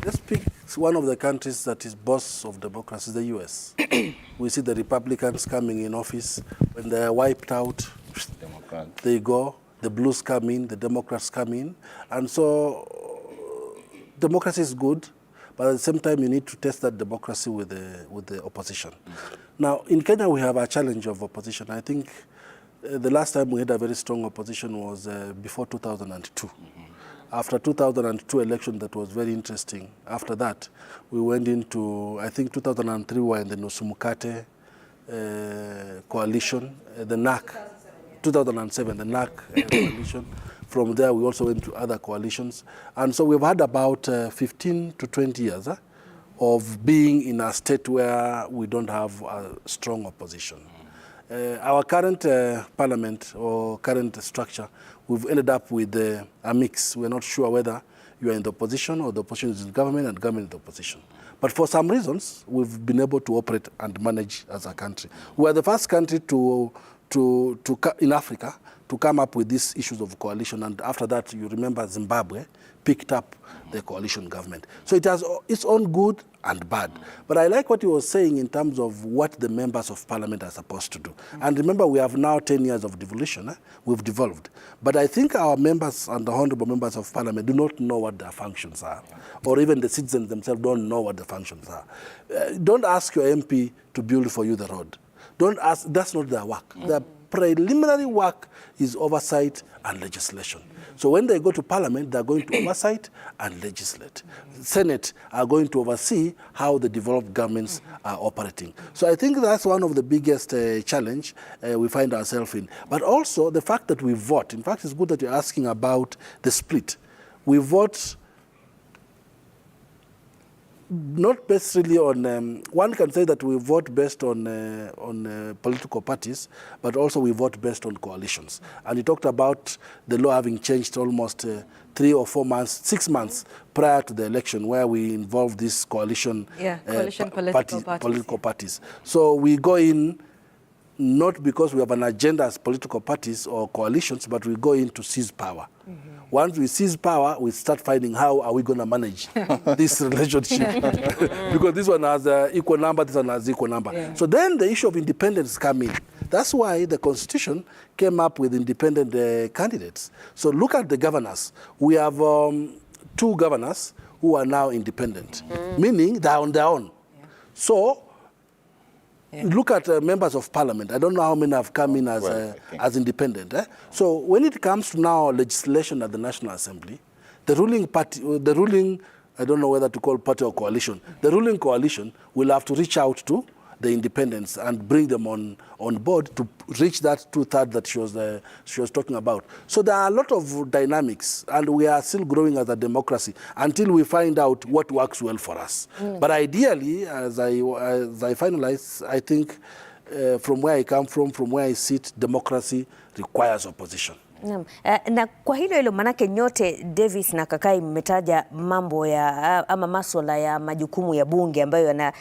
Let's pick one of the countries that is boss of democracy, the US. We see the Republicans coming in office. When they are wiped out, they go. The blues come in, the Democrats come in. And so democracy is good, but at the same time you need to test that democracy with the opposition. Now, in Kenya we have a challenge of opposition. I think the last time we had a very strong opposition was before 2002. After 2002 election, that was very interesting. After that, we went into, I think 2003, we were in the Nusumukate coalition, the NAC, 2007, the NAC coalition. From there, we also went to other coalitions. And so we've had about 15 to 20 years of being in a state where we don't have a strong opposition. Our current parliament or current structure, we've ended up with a mix. We're not sure whether you are in the opposition or the opposition is in government and government in the opposition. But for some reasons, we've been able to operate and manage as a country. We are the first country in Africa to come up with these issues of coalition, and after that, you remember Zimbabwe picked up the coalition government. So it has its own good and bad. But I like what you were saying in terms of what the members of parliament are supposed to do. And remember, we have now 10 years of devolution. We've devolved. But I think our members and the honorable members of parliament do not know what their functions are. Or even the citizens themselves don't know what the functions are. Don't ask your MP to build for you the road. Don't ask, that's not their work. Their preliminary work is oversight and legislation. So when they go to parliament, they're going to oversight and legislate. Senate are going to oversee how the devolved governments are operating. So I think that's one of the biggest challenge we find ourselves in. But also the fact that we vote. In fact, it's good that you're asking about the split. We vote not based really on, one can say that we vote based on political parties, but also we vote based on coalitions. And he talked about the law having changed almost 3 or 4 months, 6 months prior to the election, where we involved this coalition, political parties. So we go in not because we have an agenda as political parties or coalitions, but we go in to seize power. Once we seize power, we start finding how are we going to manage this relationship. Because this one has equal number, this one has equal number. Yeah. So then the issue of independence come in. That's why the Constitution came up with independent candidates. So look at the governors. We have 2 governors who are now independent, meaning they're on their own. Yeah. So look at members of parliament. I don't know how many have come in as independent. So when it comes to now legislation at the National Assembly, the ruling party, I don't know whether to call party or coalition, the ruling coalition will have to reach out to the independents and bring them on board to reach that 2/3 that she was talking about. So there are a lot of dynamics, and we are still growing as a democracy until we find out what works well for us. But ideally, as I finalize, I think from where I come from where I sit, democracy requires opposition. Na kwa hilo manake nyote Davis na Kakai mmetaja mambo ya ama masuala ya majukumu ya bunge ambayo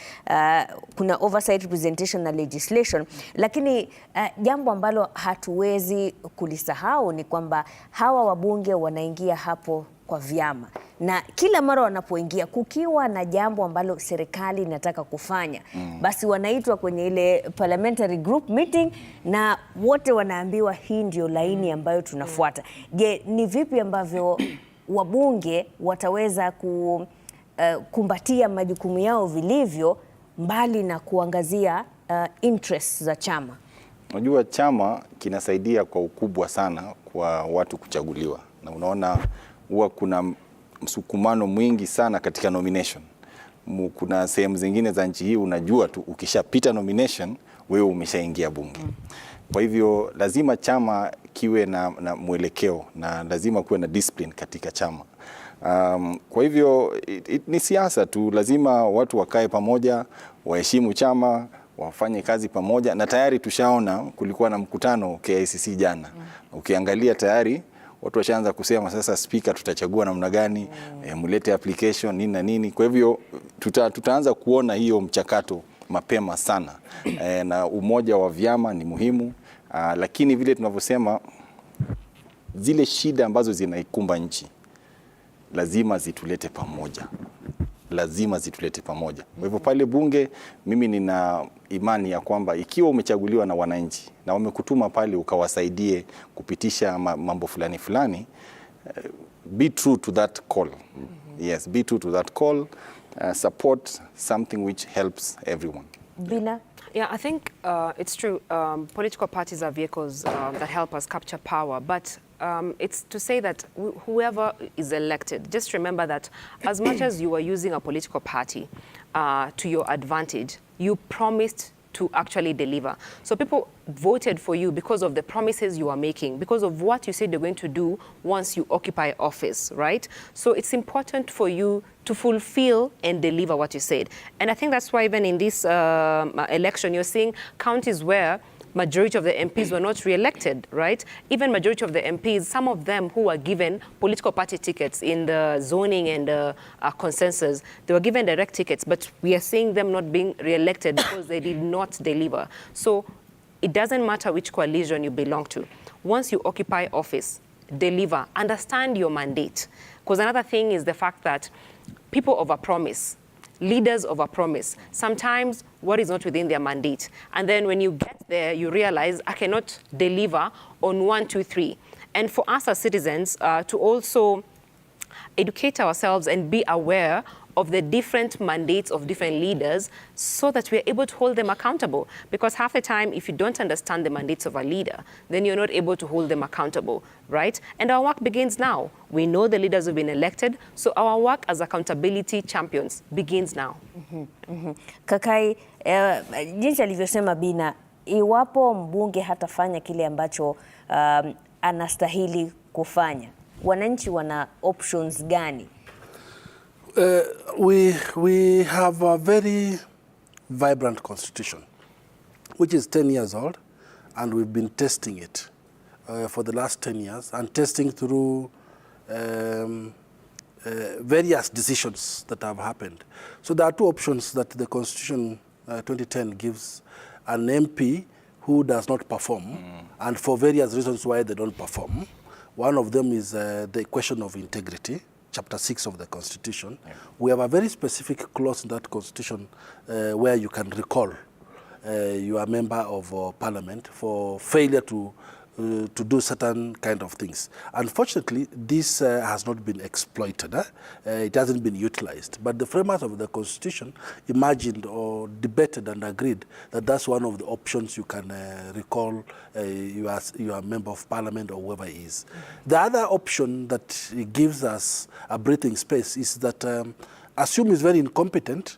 kuna oversight, representation na legislation, lakini jambo ambalo hatuwezi kulisahau ni kwamba hawa wabunge wanaingia hapo kwa vyama, na kila mara wanapoingia kukiwa na jambo ambalo serikali inataka kufanya, basi wanaitwa kwenye ile parliamentary group meeting na wote wanaambiwa hii ndio laini ambayo tunafuata. Je, ni vipi ambavyo wabunge wataweza kumbatia majukumu yao vilivyo mbali na kuangazia interests za chama? Unajua chama kinasaidia kwa ukubwa sana kwa watu kuchaguliwa, na unaona huwa kuna msukumano mwingi sana katika nomination. Kuna sehemu zingine za nchi hii unajua tu ukishapita nomination wewe umeshaingia bunge. Kwa hivyo lazima chama kiwe na mwelekeo, na lazima kuwe na discipline katika chama. Kwa hivyo ni siasa tu, lazima watu wakae pamoja, waheshimu chama, wafanye kazi pamoja, na tayari tushaona kulikuwa na mkutano KICC jana. Ukiangalia tayari watu washaanza kusema sasa speaker tutachagua namna gani, mulete application nini na nini. Kwa hivyo tutaanza kuona hiyo mchakato mapema sana. Na umoja wa vyama ni muhimu, lakini vile tunavyosema zile shida ambazo zinaikumba nchi lazima zitulete pamoja. Lazima zitulete pamoja. Kwa hivyo pale bunge mimi nina imani ya kwamba ikiwa umechaguliwa na wananchi na wamekutuma pale ukawasaidie kupitisha mambo fulani fulani, be true to that call. Yes, be true to that call. Support something which helps everyone. Bina? Yeah, I think it's true. Political parties are vehicles that help us capture power, but it's to say that whoever is elected, just remember that as much as you are using a political party to your advantage, you promised to actually deliver. So people voted for you because of the promises you are making, because of what you said you're going to do once you occupy office, right? So it's important for you to fulfill and deliver what you said. And I think that's why even in this election, you're seeing counties where majority of the MPs were not re-elected, right? Even majority of the MPs, some of them who were given political party tickets in the zoning and consensus, they were given direct tickets, but we are seeing them not being re-elected because they did not deliver. So it doesn't matter which coalition you belong to. Once you occupy office, deliver, understand your mandate. Because another thing is the fact that people overpromise. Leaders overpromise. Sometimes what is not within their mandate. And then when you get there, you realize I cannot deliver on 1, 2, 3. And for us as citizens to also educate ourselves and be aware of the different mandates of different leaders so that we are able to hold them accountable. Because half the time, if you don't understand the mandates of a leader, then you're not able to hold them accountable, right? And our work begins now. We know the leaders have been elected, so our work as accountability champions begins now. Kakai, jinsi alivyosema Bina, iwapo mbunge hatafanya kile ambacho anastahili kufanya, wananchi wana options gani? we have a very vibrant constitution, which is 10 years old, and we've been testing it for the last 10 years, and testing through various decisions that have happened. So there are two options that the Constitution 2010 gives an MP who does not perform, and for various reasons why they don't perform. One of them is the question of integrity, Chapter 6 of the Constitution. Yeah. We have a very specific clause in that Constitution where you can recall you are a member of Parliament for failure to do certain kind of things. Unfortunately, this has not been exploited. It hasn't been utilized. But the framers of the Constitution imagined or debated and agreed that that's one of the options you can recall you are a member of Parliament or whoever it is. The other option that gives us a breathing space is that assume he's very incompetent,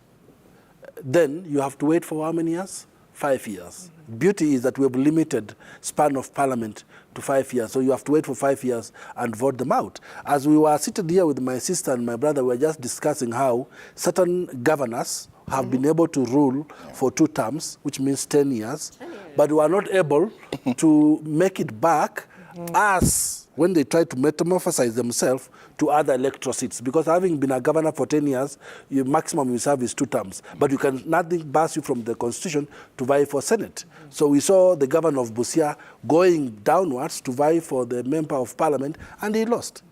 then you have to wait for how many years? 5 years. Beauty is that we have limited span of Parliament to 5 years, so you have to wait for 5 years and vote them out. As we were seated here with my sister and my brother, we were just discussing how certain governors have been able to rule for 2 terms, which means 10 years, but were not able to make it back as when they try to metamorphosize themselves to other electoral seats. Because having been a governor for 10 years, your maximum you serve is 2 terms. But you can nothing bars you from the Constitution to vie for Senate. So we saw the governor of Busia going downwards to vie for the member of Parliament, and he lost.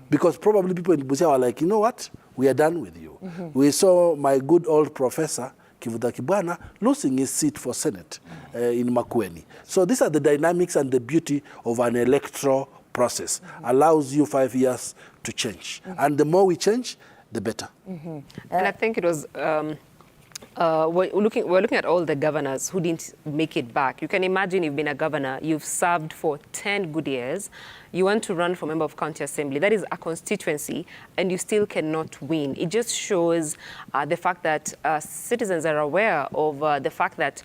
Because probably people in Busia were like, you know what, we are done with you. We saw my good old professor, Kivuda Kibwana, losing his seat for Senate in Makueni. So these are the dynamics and the beauty of an electoral process. Allows you 5 years to change. And the more we change, the better. And I think it was, we're looking at all the governors who didn't make it back. You can imagine you've been a governor, you've served for 10 good years, you want to run for member of county assembly. That is a constituency, and you still cannot win. It just shows the fact that citizens are aware of the fact that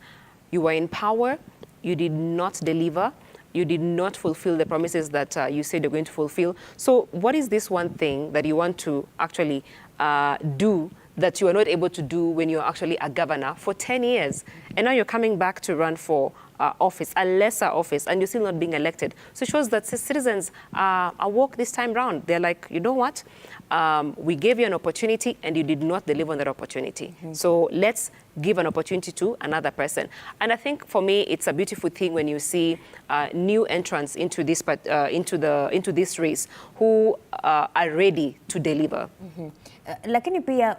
you were in power, you did not deliver, you did not fulfill the promises that you said you're going to fulfill. So what is this one thing that you want to actually do that you are not able to do when you're actually a governor for 10 years? And now you're coming back to run for office, a lesser office, and you're still not being elected. So it shows that citizens are woke this time round. They're like, you know what? We gave you an opportunity and you did not deliver on that opportunity. So let's give an opportunity to another person. And I think for me, it's a beautiful thing when you see new entrants into this into this race who are ready to deliver. Lakini pia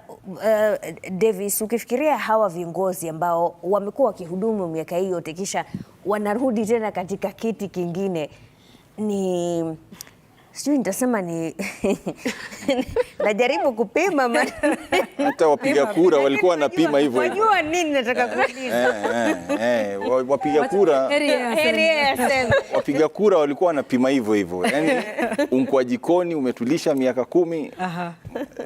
Davis, ukifikiria hawa viongozi ambao wamekuwa wakihudumu miaka hii yote kisha wanarudi tena katika kiti kingine, ni sijui nitasema ni najaribu kupima hata wapiga kura walikuwa wanapima hivyo. Unajua nini nataka kuuliza? Wapiga kura wapiga kura walikuwa wanapima hivyo. Yaani unkwa jikoni umetulisha miaka 10.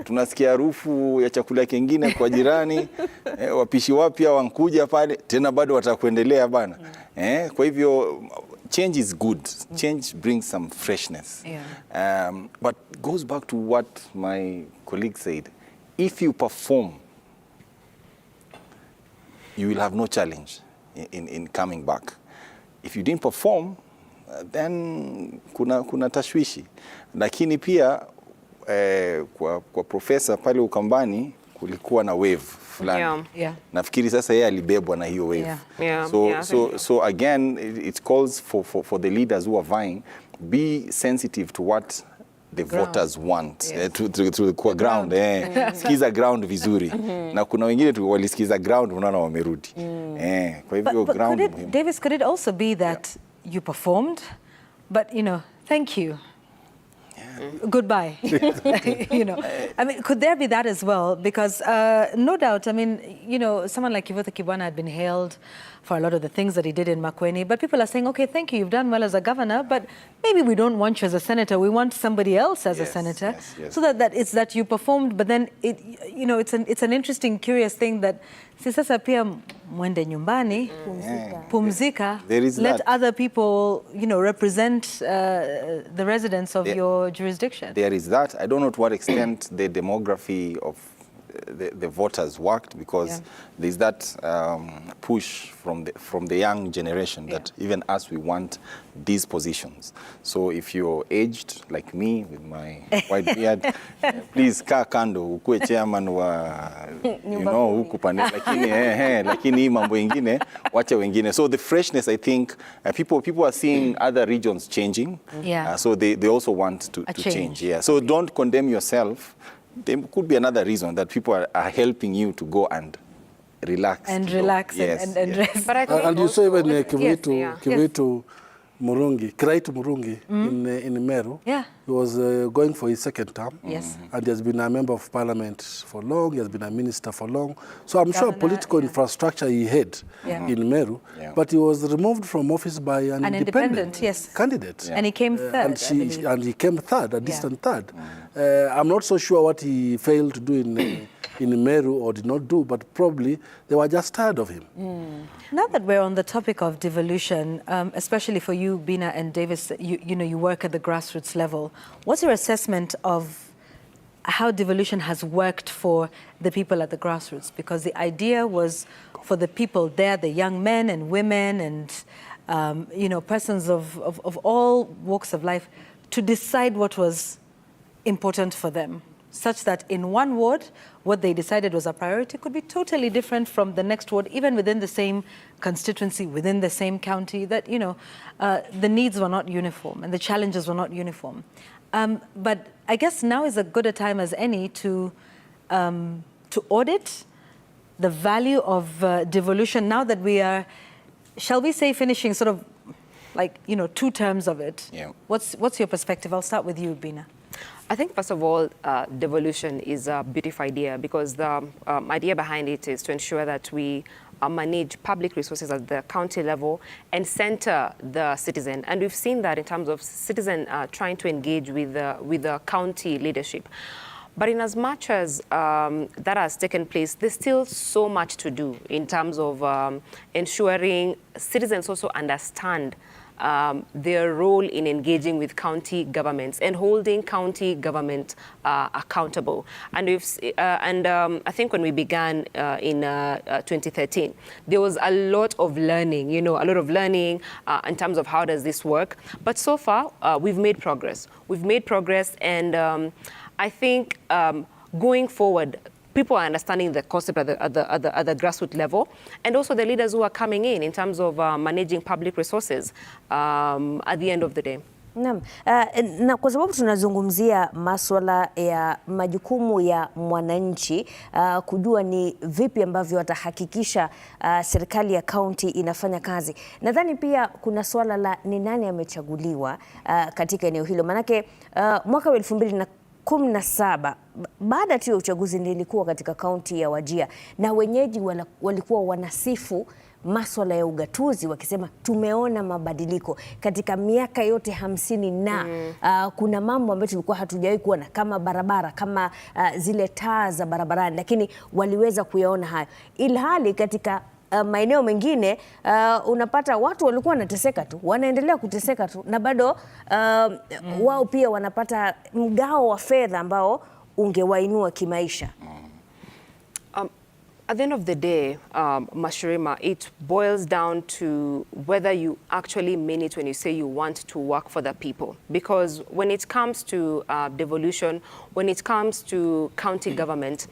Tunasikia harufu ya chakula kingine kwa jirani. Wapishi wapya wankuja pale tena bado watakuendelea bana. Kwa hivyo change is good. Change brings some freshness. But goes back to what my colleague said. If you perform, you will have no challenge in coming back. If you didn't perform, then kuna tashwishi. Lakini pia kwa profesa pale Ukambani kulikuwa na wave fulani. Nafikiri sasa yeye alibebwa na hiyo wave. So again, it calls for the leaders who are vying, be sensitive to what the voters want, to kwa ground. Sikiza ground vizuri. Na kuna wengine tu walisikiza ground unaona wamerudi. Kwa hivyo ground. Davis, could it also be that you performed, but thank you, goodbye? I mean, could there be that as well? Because no doubt, I mean, someone like Kivuta Kibwana had been hailed for a lot of the things that he did in Makueni, but people are saying, okay, thank you, you've done well as a governor, but maybe we don't want you as a senator, we want somebody else as a senator. So that it's that you performed, but then it's an interesting, curious thing that sasa pia mwende nyumbani, pumzika, let other people, represent the residents of your jurisdiction. There is that. I don't know to what extent the demography of the voters worked, because there's that push from the young generation that even us, we want these positions. So if you're aged like me with my white beard, please kaa kando ukue chairman wa huku pande, lakini mambo ingine wacha wengine. So the freshness, I think people are seeing other regions changing, so they also want to change. So don't condemn yourself. There could be another reason that people are helping you to go and relax. And relax and rest. But I think and you saw even Kiraitu Murungi in Meru. Yeah. He was going for his second term. Yes. And he has been a member of parliament for long. He has been a minister for long. So I'm sure political infrastructure he had in Meru. Yeah. But he was removed from office by an independent candidate. Yeah. And he came third. And he came third, a distant third. I'm not so sure what he failed to do in Meru or did not do, but probably they were just tired of him. Now that we're on the topic of devolution, especially for you, Bina and Davis, you work at the grassroots level. What's your assessment of how devolution has worked for the people at the grassroots? Because the idea was for the people there, the young men and women and persons of all walks of life, to decide what was important for them, such that in one ward, what they decided was a priority could be totally different from the next ward, even within the same constituency, within the same county, that, the needs were not uniform and the challenges were not uniform. But I guess now is as good a time as any to audit the value of devolution now that we are, shall we say, finishing sort of like, 2 terms of it. Yeah. What's your perspective? I'll start with you, Bina. I think, first of all, devolution is a beautiful idea, because the idea behind it is to ensure that we manage public resources at the county level and center the citizen. And we've seen that in terms of citizen trying to engage with the county leadership. But in as much as that has taken place, there's still so much to do in terms of ensuring citizens also understand their role in engaging with county governments and holding county government accountable. And I think when we began in 2013, there was a lot of learning, in terms of how does this work. But so far, we've made progress. And I think going forward, people are understanding the concept at the grassroots level, and also the leaders who are coming in terms of managing public resources at the end of the day. Naam, na kwa sababu tunazungumzia masuala ya majukumu ya mwananchi, kujua ni vipi ambavyo watahakikisha serikali ya kaunti inafanya kazi. Nadhani pia kuna swala la ni nani amechaguliwa katika eneo hilo. Manake mwaka wa 2017 baada tu ya uchaguzi nilikuwa katika kaunti ya Wajir, na wenyeji walikuwa wanasifu masuala ya ugatuzi wakisema tumeona mabadiliko katika miaka yote 50 na kuna mambo ambayo tulikuwa hatujawahi kuona kama barabara, kama zile taa za barabarani, lakini waliweza kuyaona hayo. Ilhali katika maeneo mengine unapata watu walikuwa wanateseka tu, wanaendelea kuteseka tu, na bado wao pia wanapata mgao wa fedha ambao ungewainua kimaisha. At the end of the day, Mashirima, it boils down to whether you actually mean it when you say you want to work for the people. Because when it comes to devolution, when it comes to county government,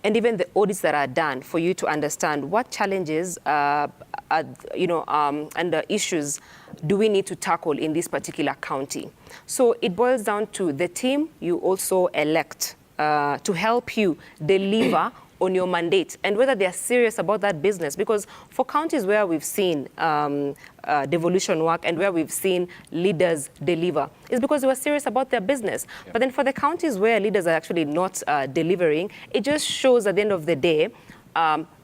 and even the audits that are done for you to understand what challenges, and the issues do we need to tackle in this particular county. So it boils down to the team you also elect to help you deliver on your mandate, and whether they are serious about that business. Because for counties where we've seen devolution work and where we've seen leaders deliver, it's because they were serious about their business. Yeah. But then for the counties where leaders are actually not delivering, it just shows at the end of the day,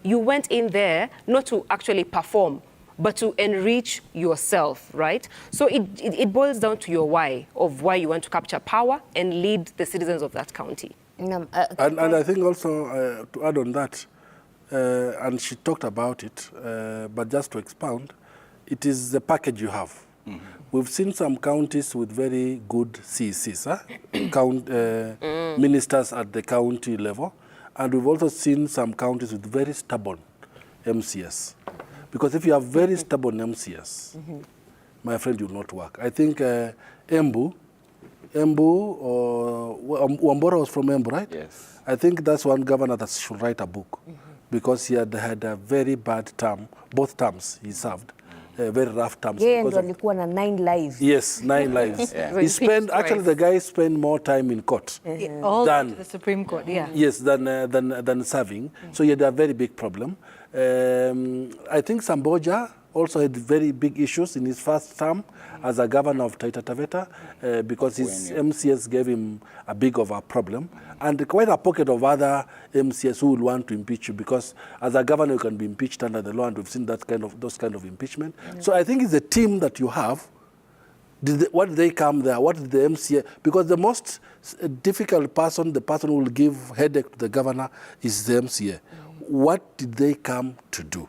you went in there not to actually perform, but to enrich yourself, right? So it boils down to your why, of why you want to capture power and lead the citizens of that county. And I think also to add on that, and she talked about it, but just to expound, it is the package you have. Mm-hmm. We've seen some counties with very good CECs, ministers at the county level, And we've also seen some counties with very stubborn MCS. Because if you have very stubborn MCS, my friend, you will not work. I think Embu or Wambora was from Embu, right? Yes. I think that's one governor that should write a book because he had a very bad term, both terms he served. Very rough terms. Yeah, and alikuwa na 9 lives. Yes, 9 lives. He spent, actually the guy spent more time in court than the Supreme Court, yeah. Yes, than serving. So he had a very big problem. I think Samboja also had very big issues in his first term as a governor of Taita Taveta because his MCS gave him a big of a problem. And quite a pocket of other MCS who will want to impeach you because as a governor you can be impeached under the law, and we've seen those kind of impeachment. So I think it's a team that you have. What did they come there? What did the MCA? Because the most difficult person, the person who will give headache to the governor, is the MCA. What did they come to do?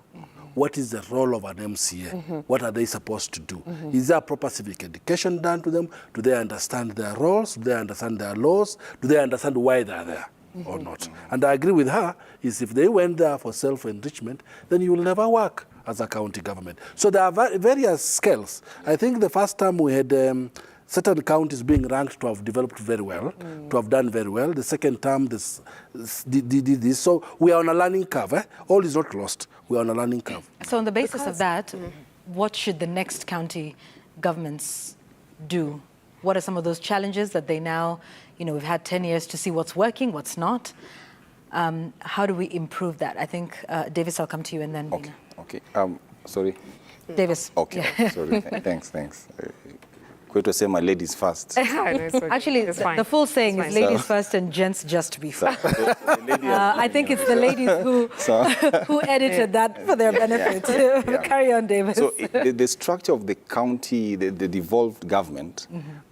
What is the role of an MCA? What are they supposed to do? Is there proper civic education done to them? Do they understand their roles? Do they understand their laws? Do they understand why they're there or not? And I agree with her, is if they went there for self-enrichment, then you will never work as a county government. So there are various scales. I think the first time we had certain counties being ranked to have developed very well, to have done very well. The second term, this. So we are on a learning curve. All is not lost. We are on a learning curve. So on the basis of that, what should the next county governments do? What are some of those challenges that they now, we've had 10 years to see what's working, what's not. How do we improve that? I think, Davis, I'll come to you and then... Okay. Sorry. Davis. Okay. Yeah. Sorry. Thanks. Going to say my ladies first. Actually, the full saying is ladies first and gents just before. I think it's the ladies who edited that for their benefit. Carry on, Davis. So the structure of the county, the devolved government,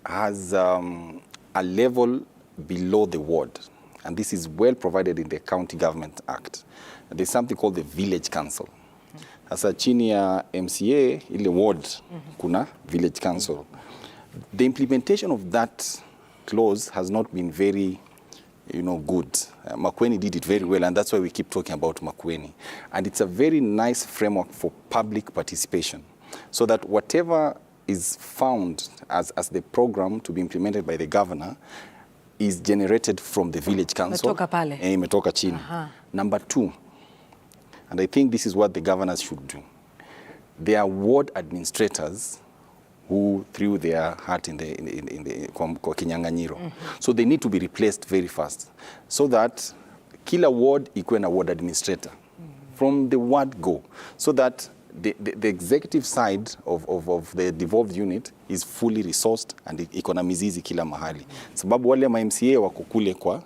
has a level below the ward. And this is well provided in the County Government Act. There's something called the Village Council. As a chini ya MCA, ile ward, kuna Village Council. The implementation of that clause has not been very, good. Makueni did it very well, and that's why we keep talking about Makueni. And it's a very nice framework for public participation, so that whatever is found as the program to be implemented by the governor is generated from the village council. Imetoka pale. Imetoka chini. Number 2, and I think this is what the governors should do. They are ward administrators who threw their heart in the kinyang'anyiro. So they need to be replaced very fast, so that kila ward ikuwe na ward administrator from the word go, so that the executive side of the devolved unit is fully resourced and iko na mizizi kila mahali, sababu wale ma MCA wako kule kwa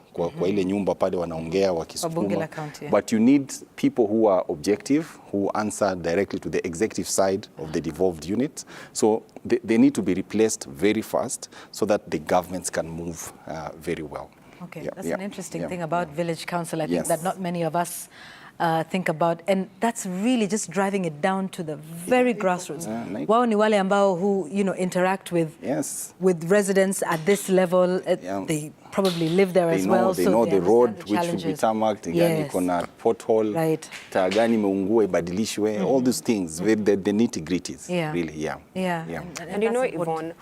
ile nyumba pale wanaongea wakisukuma, but you need people who are objective, who answer directly to the executive side of the devolved unit. So they need to be replaced very fast so that the governments can move very well. Okay, that's an interesting thing about village council. I think that not many of us think about, and that's really just driving it down to the very grassroots. Wao ni wale ambao who interact with residents at this level. They probably live there as well. They know the road which should be tarmacked. Gani kuna pothole. Taa gani imeungua ibadilishwe. All these things, the nitty-gritties. Really, And Yvonne,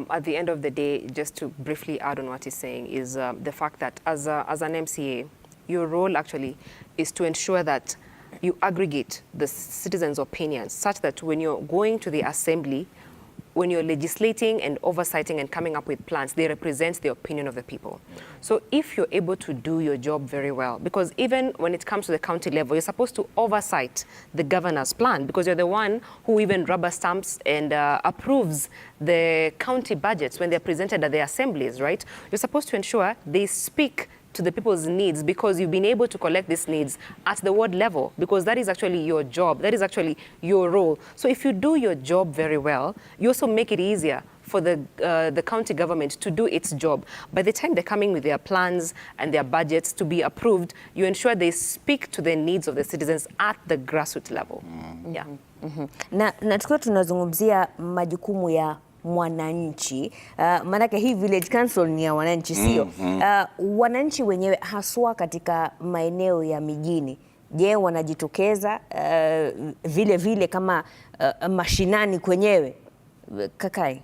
at the end of the day, just to briefly add on what he's saying, is the fact that as an MCA, your role actually is to ensure that you aggregate the citizens' opinions such that when you're going to the assembly, when you're legislating and oversighting and coming up with plans, they represent the opinion of the people. So if you're able to do your job very well, because even when it comes to the county level, you're supposed to oversight the governor's plan, because you're the one who even rubber stamps and approves the county budgets when they're presented at the assemblies, right? You're supposed to ensure they speak to the people's needs, because you've been able to collect these needs at the ward level, because that is actually your job, that is actually your role. So if you do your job very well, you also make it easier for the county government to do its job. By the time they're coming with their plans and their budgets to be approved, you ensure they speak to the needs of the citizens at the grassroots level. Na tukiwa tunazungumzia majukumu ya mwananchi, maanake hii village council ni ya wananchi, sio? Wananchi wenyewe haswa katika maeneo ya mijini, je, wanajitokeza vile vile kama mashinani kwenyewe? Kakai,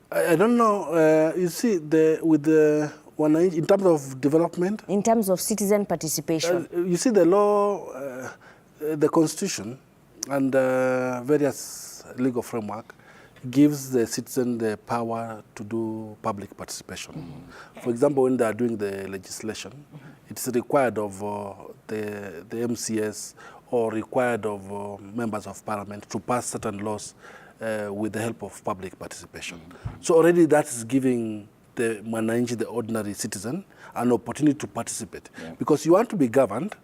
I don't know. You see, in terms of development, in terms of citizen participation, you see the law, the constitution, and various legal framework gives the citizen the power to do public participation. For example, when they are doing the legislation, it's required of the MCS or required of members of parliament to pass certain laws with the help of public participation. So already that is giving the mwananchi, the ordinary citizen, an opportunity to participate. Because you want to be governed,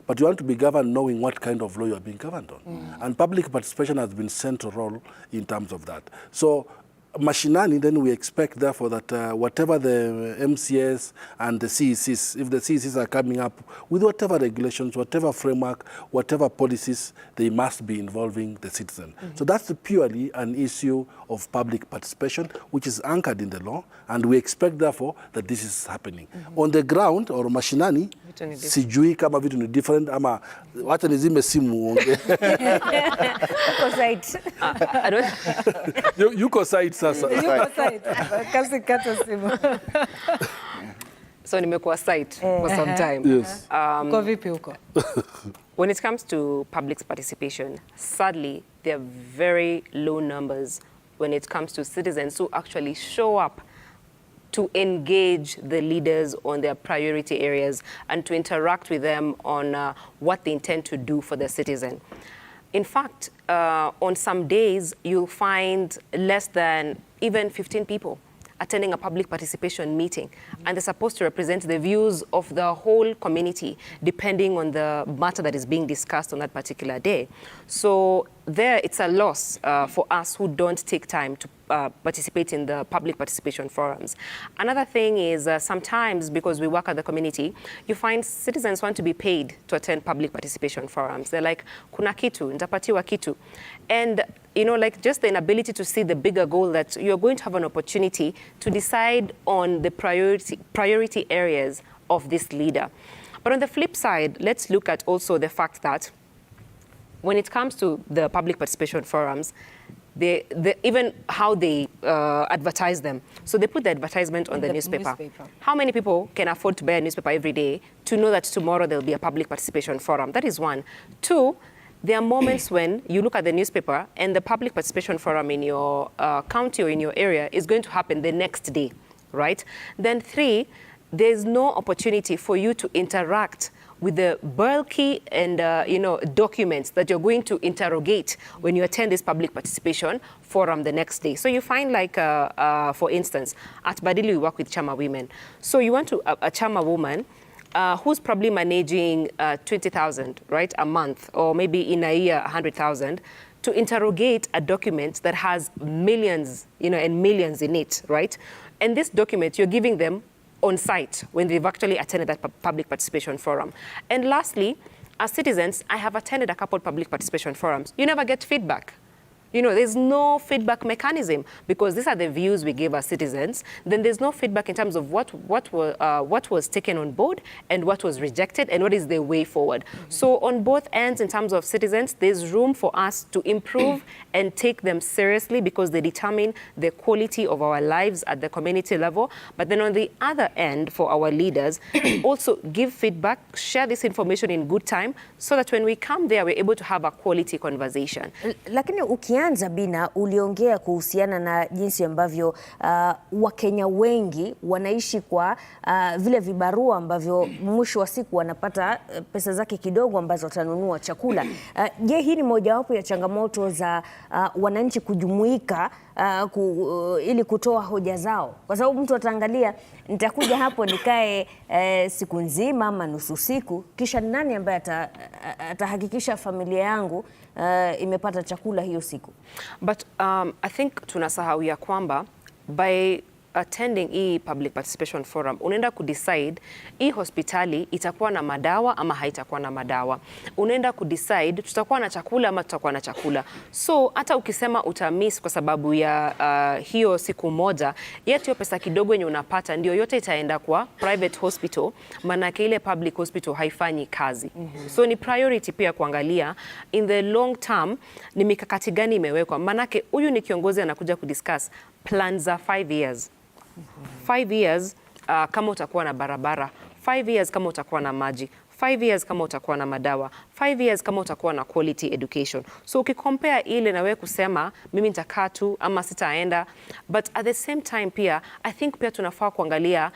but you want to be governed knowing what kind of law you are being governed on. And public participation has been central role in terms of that. So mashinani, then we expect therefore that whatever the MCS and the CECs, if the CECs are coming up with whatever regulations, whatever framework, whatever policies, they must be involving the citizen. So that's purely an issue of public participation, which is anchored in the law, and we expect therefore that this is happening. On the ground, or mashinani, sijui kama vitu ni different, ama wacha nizime simu uonge. Uko site. Yuko site sasa. Yuko site. Kasi kata simu. So nimekuwa site for some time. Yes. Uko vipi huko? When it comes to public participation, sadly, there are very low numbers when it comes to citizens who actually show up to engage the leaders on their priority areas and to interact with them on what they intend to do for the citizen. In fact, on some days, you'll find less than even 15 people attending a public participation meeting, and they're supposed to represent the views of the whole community, depending on the matter that is being discussed on that particular day. So there, it's a loss for us who don't take time to participate in the public participation forums. Another thing is sometimes, because we work at the community, you find citizens want to be paid to attend public participation forums. They're like, kuna kitu, nitapatiwa kitu. And you know, like just the inability to see the bigger goal that you're going to have an opportunity to decide on the priority areas of this leader. But on the flip side, let's look at also the fact that when it comes to the public participation forums, even how they advertise them. So they put the advertisement on the newspaper. How many people can afford to buy a newspaper every day to know that tomorrow there'll be a public participation forum? That is one. Two, there are moments when you look at the newspaper and the public participation forum in your county or in your area is going to happen the next day, right? Then three, there's no opportunity for you to interact with the bulky and documents that you're going to interrogate when you attend this public participation forum the next day. So you find like, for instance, at Badili we work with Chama women. So you want to a Chama woman who's probably managing 20,000, right, a month, or maybe in a year 100,000, to interrogate a document that has millions, and millions in it, right? And this document you're giving them on site when they've actually attended that public participation forum. And lastly, as citizens, I have attended a couple of public participation forums. You never get feedback. There's no feedback mechanism because these are the views we give as citizens. Then there's no feedback in terms of what was taken on board and what was rejected and what is the way forward. So on both ends, in terms of citizens, there's room for us to improve and take them seriously because they determine the quality of our lives at the community level. But then on the other end, for our leaders, also give feedback, share this information in good time so that when we come there, we're able to have a quality conversation. Lakini ukianza Bina, uliongea kuhusiana na jinsi ambavyo Wakenya wengi wanaishi kwa vile vibarua ambavyo mwisho wa siku wanapata pesa zake kidogo ambazo watanunua chakula. Je, hii ni mojawapo ya changamoto za wananchi kujumuika ili kutoa hoja zao? Kwa sababu mtu ataangalia, nitakuja hapo nikae siku nzima ama nusu siku, kisha nani ambaye atahakikisha familia yangu imepata chakula hiyo siku? But I think tunasahau ya kwamba by attending hii public participation forum, unaenda kudecide hii hospitali itakuwa na madawa ama haitakuwa na madawa. Unaenda kudecide tutakuwa na chakula ama tutakuwa na chakula. So hata ukisema utamiss kwa sababu ya hiyo siku moja, yet hiyo pesa kidogo yenye unapata ndio yote itaenda kwa private hospital, maana ile public hospital haifanyi kazi. So ni priority pia kuangalia in the long term ni mikakati gani imewekwa. Manake huyu ni kiongozi anakuja kudiscuss plans za 5 years. 5 years kama utakuwa na barabara, 5 years kama utakuwa na maji, 5 years kama utakuwa na madawa, 5 years kama utakuwa na quality education. So ukicompare ile na wewe kusema mimi nitakaa tu ama sitaenda, but at the same time pia I think pia tunafaa kuangalia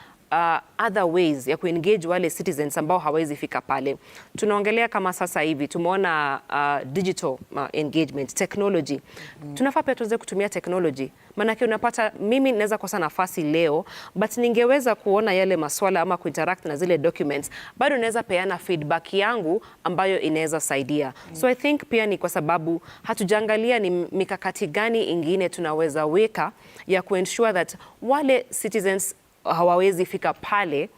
other ways ya kuengage wale citizens ambao hawezi fika pale. Tunaongelea kama sasa hivi tumeona digital engagement, technology. Tunafaa pia tuweze kutumia technology. Maana unapata mimi naweza kosa nafasi leo, but ningeweza kuona yale maswala ama kuinteract na zile documents. Bado naweza peana feedback yangu ambayo inaweza saidia. So I think pia ni kwa sababu hatujaangalia ni mikakati gani ingine tunaweza weka ya kuensure that wale citizens hawawezi fika pale,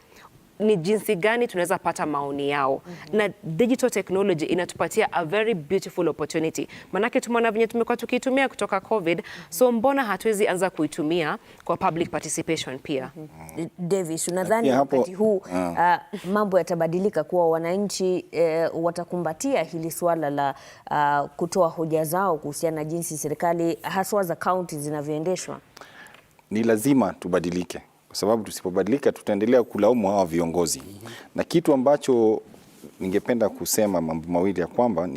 ni jinsi gani tunaweza pata maoni yao. Na digital technology inatupatia a very beautiful opportunity. Manake tumeona venye tumekuwa tukiitumia kutoka COVID, so mbona hatuwezi anza kuitumia kwa public participation pia? Davis, unadhani wakati huu mambo yatabadilika kuwa wananchi watakumbatia hili swala la kutoa hoja zao kuhusiana na jinsi serikali haswa za county zinavyoendeshwa? Ni lazima tubadilike. Kwa sababu tusipobadilika tutaendelea kulaumu hawa viongozi. Na kitu ambacho ningependa kusema mambo mawili ya kwamba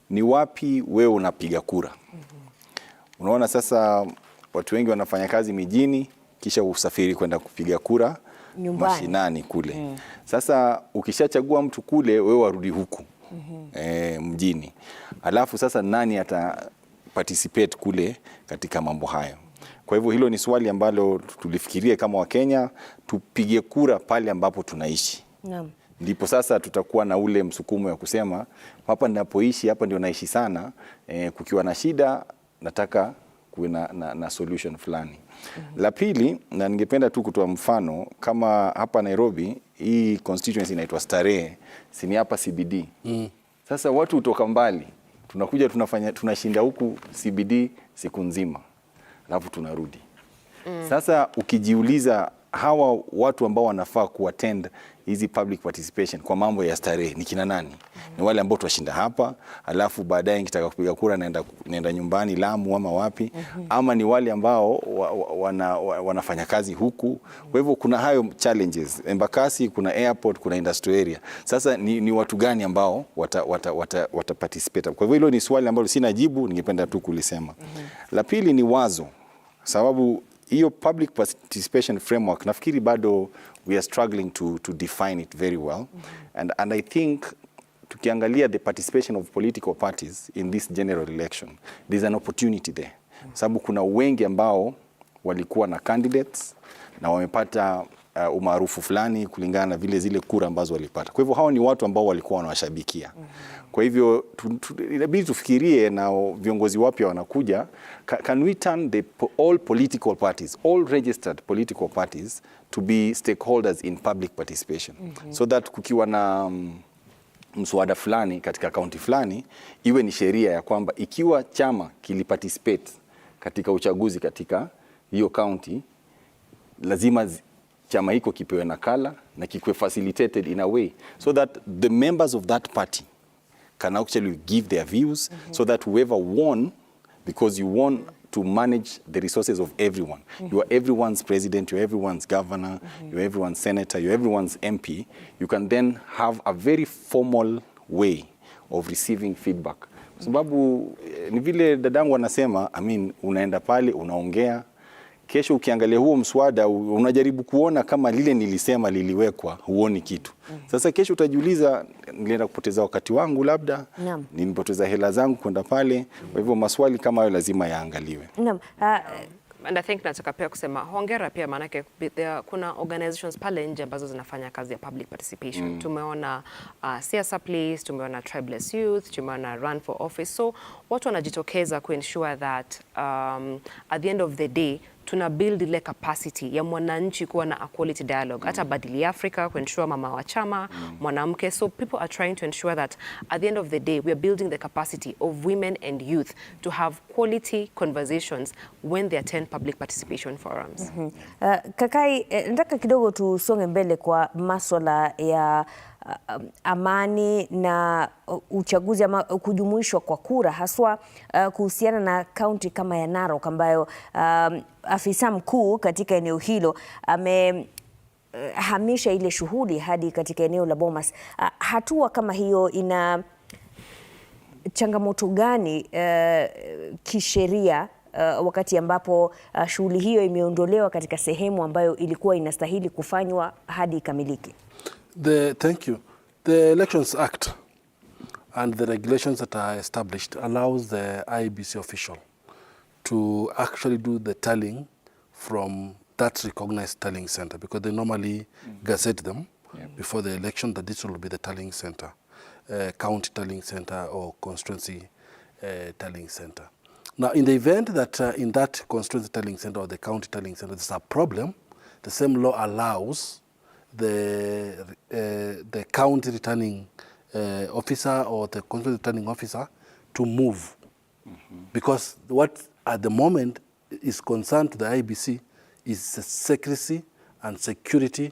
ni wapi wewe unapiga kura. Unaona sasa watu wengi wanafanya kazi mijini kisha usafiri kwenda kupiga kura nyumbani, mashinani kule. Sasa ukishachagua mtu kule wewe warudi huku mjini. Alafu sasa nani ata participate kule katika mambo hayo? Kwa hivyo hilo ni swali ambalo tulifikirie kama Wakenya, tupige kura pale ambapo tunaishi. Ndipo sasa tutakuwa na ule msukumo ya kusema hapa ninapoishi, hapa ndio naishi sana, kukiwa na shida nataka kuwe na solution fulani. La pili, na ningependa tu kutoa mfano kama hapa Nairobi, hii constituency inaitwa Starehe, si ni hapa CBD. Sasa watu kutoka mbali tunakuja tunashinda huku CBD siku nzima. Alafu tunarudi. Sasa ukijiuliza hawa watu ambao wanafaa kuattend hizi public participation kwa mambo ya starehe ni kina nani? Ni wale ambao tuwashinda hapa, alafu baadaye nikitaka kupiga kura naenda nyumbani Lamu ama wapi, ama ni wale ambao wanafanya kazi huku. Kwa hivyo kuna hayo challenges. Embakasi kuna airport, kuna industrial area. Sasa ni watu gani ambao wata participate? Kwa hivyo hilo ni swali ambalo sina jibu, ningependa tu kulisema. La pili ni wazo. Sababu hiyo public participation framework nafikiri bado we are struggling to define it very well. And I think tukiangalia the participation of political parties in this general election, there's an opportunity there. Sababu kuna wengi ambao walikuwa na candidates na wamepata umaarufu fulani kulingana na vile zile kura ambazo walipata. Kwa hivyo hao ni watu ambao walikuwa wanawashabikia. Kwa hivyo inabidi tufikirie na viongozi wapya wanakuja, can we turn all political parties, all registered political parties to be stakeholders in public participation, so that kukiwa na mswada fulani katika kaunti fulani iwe ni sheria ya kwamba ikiwa chama kiliparticipate katika uchaguzi katika hiyo kaunti, lazima chama hiko kipewe nakala na kikwe facilitated in a way so that the members of that party can actually give their views, so that whoever won, because you won to manage the resources of everyone. You are everyone's president, you are everyone's governor, you are everyone's senator, you are everyone's MP. You can then have a very formal way of receiving feedback. Sababu ni vile dadangu anasema, unaenda pale, unaongea, kesho ukiangalia huo mswada unajaribu kuona kama lile nilisema liliwekwa, huoni kitu. Sasa kesho utajiuliza, nilienda kupoteza wakati wangu labda, nimepoteza hela zangu kwenda pale. Kwa hivyo maswali kama hayo lazima yaangaliwe. And I think nataka pia kusema hongera pia, manake kuna organizations pale nje ambazo zinafanya kazi ya public participation. Tumeona Siasa Place, tumeona Tribeless Youth, tumeona Run for Office. So watu wanajitokeza ku ensure that at the end of the day tuna build ile capacity ya mwananchi kuwa na a quality dialogue. Hata Badili Africa, kuensure mama wa chama, mwanamke. So people are trying to ensure that at the end of the day, we are building the capacity of women and youth to have quality conversations when they attend public participation forums. Kakai, nataka kidogo tusonge mbele kwa masuala ya amani na uchaguzi ama kujumuishwa kwa kura, haswa kuhusiana na kaunti kama ya Narok ambayo afisa mkuu katika eneo hilo amehamisha ile shughuli hadi katika eneo la Bomas. Hatua kama hiyo ina changamoto gani kisheria wakati ambapo shughuli hiyo imeondolewa katika sehemu ambayo ilikuwa inastahili kufanywa hadi ikamiliki? Thank you. The Elections Act and the regulations that are established allows the Iebc official to actually do the tallying from that recognized tallying center, because they normally gazette them before the election that this will be the tallying center, county tallying center or constituency tallying center. Now, in the event that in that constituency tallying center or the county tallying center there's a problem, the same law allows the county returning officer or the constituency returning officer to move. Because what at the moment is concerned to the Iebc is the secrecy and security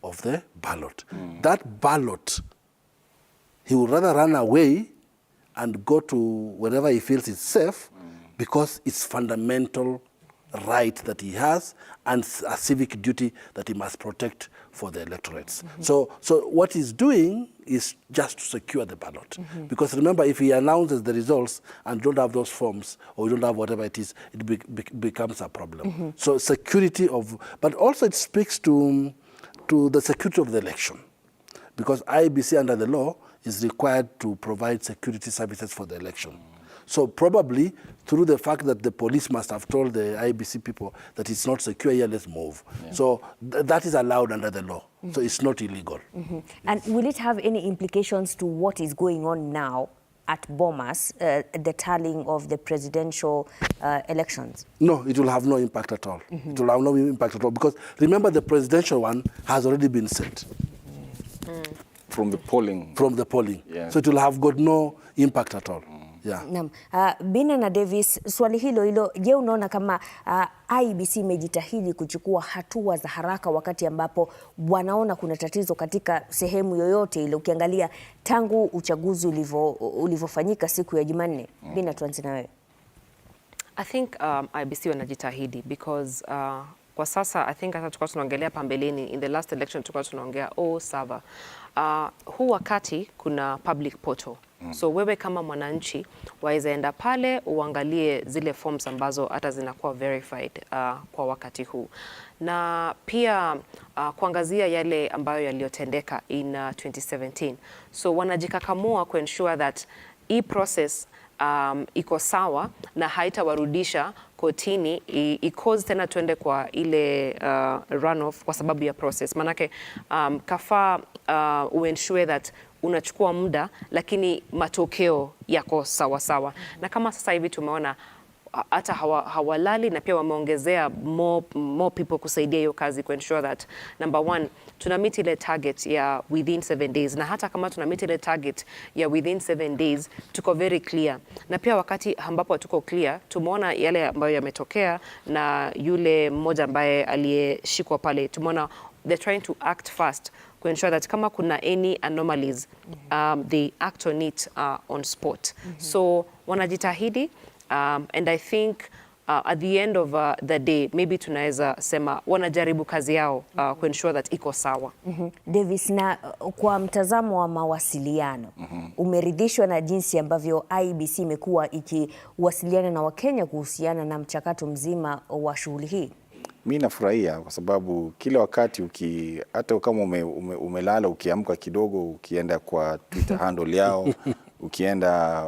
of the ballot. That ballot, he would rather run away and go to wherever he feels is safe, because it's fundamental right that he has and a civic duty that he must protect for the electorates. So what he's doing is just to secure the ballot. Because remember, if he announces the results and don't have those forms or you don't have whatever it is, it becomes a problem. So security of, but also it speaks to the security of the election. Because Iebc under the law is required to provide security services for the election. So probably through the fact that the police must have told the Iebc people that it's not secure here, let's move. So that is allowed under the law. So it's not illegal. And will it have any implications to what is going on now at Bomas, the tallying of the presidential elections? No, it will have no impact at all. It will have no impact at all, because remember, the presidential one has already been set. From the polling. From the polling. So it will have got no impact at all. Naam. Bina na Davis, swali hilo, je, unaona kama Iebc imejitahidi kuchukua hatua za haraka wakati ambapo wanaona kuna tatizo katika sehemu yoyote ile, ukiangalia tangu uchaguzi ulivyofanyika siku ya Jumanne? Bina, tuanze na wewe. I think Iebc wanajitahidi because kwa sasa I think hata tulikuwa tunaongelea pambeleni, in the last election tulikuwa tunaongea server. Huu wakati kuna public portal. So wewe kama mwananchi waweza enda pale uangalie zile forms ambazo hata zinakuwa verified kwa wakati huu. Na pia kuangazia yale ambayo yaliyotendeka in 2017. So wanajikakamua kuensure that hii process iko sawa na haitawarudisha kotini i-cause tena tuende kwa ile runoff kwa sababu ya process. Manake kafaa uensure that unachukua muda lakini matokeo yako sawa sawa. Na kama sasa hivi tumeona hata hawalali na pia wameongezea more people kusaidia hiyo kazi kuensure that number one, tuna meet ile target ya within 7 days, na hata kama tuna meet ile target ya within 7 days tuko very clear. Na pia wakati ambapo tuko clear, tumeona yale ambayo yametokea na yule mmoja ambaye aliyeshikwa pale, tumeona they're trying to act fast to ensure that kama kuna any anomalies they act on it on spot. So wanajitahidi and I think at the end of the day maybe tunaweza sema wanajaribu kazi yao to ensure that iko sawa. Davis, na kwa mtazamo wa mawasiliano umeridhishwa na jinsi ambavyo Iebc imekuwa ikiwasiliana na Wakenya kuhusiana na mchakato mzima wa shughuli hii? Mimi nafurahia kwa sababu kila wakati hata kama umelala ukiamka kidogo ukienda kwa Twitter handle yao ukienda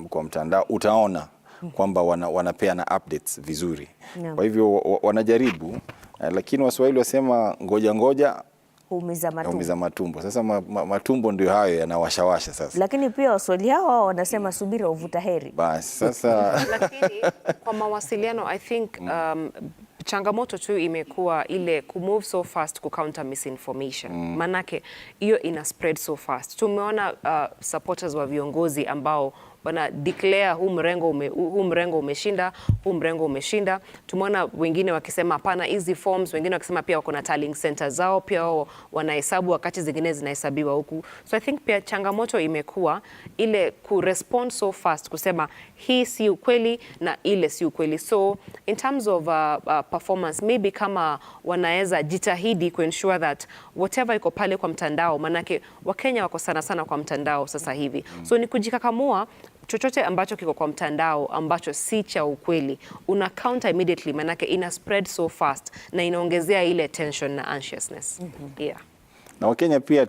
kwa mtandao utaona kwamba wanapeana updates vizuri. Kwa hivyo wanajaribu, lakini Waswahili wasema ngoja huumiza matumbo. Sasa matumbo ndio hayo yanawashawasha sasa. Lakini pia Waswahili hao wanasema subira uvuta heri. Basi sasa lakini kwa mawasiliano I think changamoto tu imekuwa ile kumove so fast ku counter misinformation. Manake hiyo ina spread so fast. Tumeona supporters wa viongozi ambao wana declare huu mrengo umeshinda. Tumeona wengine wakisema hapana hizi forms, wengine wakisema pia wako na tallying center zao, pia wao wanahesabu wakati zingine zinahesabiwa huku. So I think pia changamoto imekuwa ile ku respond so fast kusema hii si ukweli na ile si ukweli. So in terms of performance, maybe kama wanaweza jitahidi ku ensure that whatever iko pale kwa mtandao, manake Wakenya wako sana kwa mtandao sasa hivi. So ni kujikakamua chochote ambacho kiko kwa mtandao ambacho si cha ukweli una counter immediately, manake ina spread so fast na inaongezea ile tension na anxiousness. Yeah. Na Wakenya pia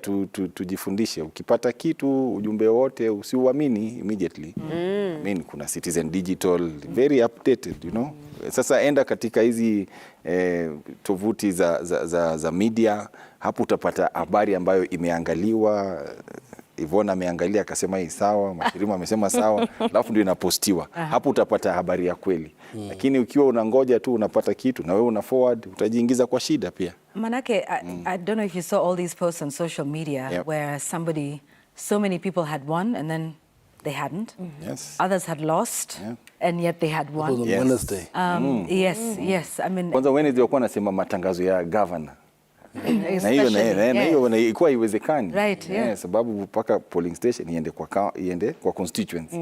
tujifundishe, ukipata kitu ujumbe wote usiuamini immediately. I mean, kuna Citizen Digital very updated, you know. Sasa enda katika hizi tovuti za media, hapo utapata habari ambayo imeangaliwa. Ivona ameangalia akasema hii sawa, Mashirima amesema sawa, alafu ndio inapostiwa. Hapo utapata habari ya kweli. Lakini ukiwa unangoja tu unapata kitu na wewe una forward, utajiingiza kwa shida pia. Manake, I don't know if you saw all these posts on social media where so many people had won and then they hadn't. Yes. Others had lost and yet they had won. On Wednesday. Yes. I mean, kwanza Wednesday walikuwa nasema matangazo ya governor. Na hiyo ilikuwa haiwezekani. Sababu mpaka polling station iende kwa constituency.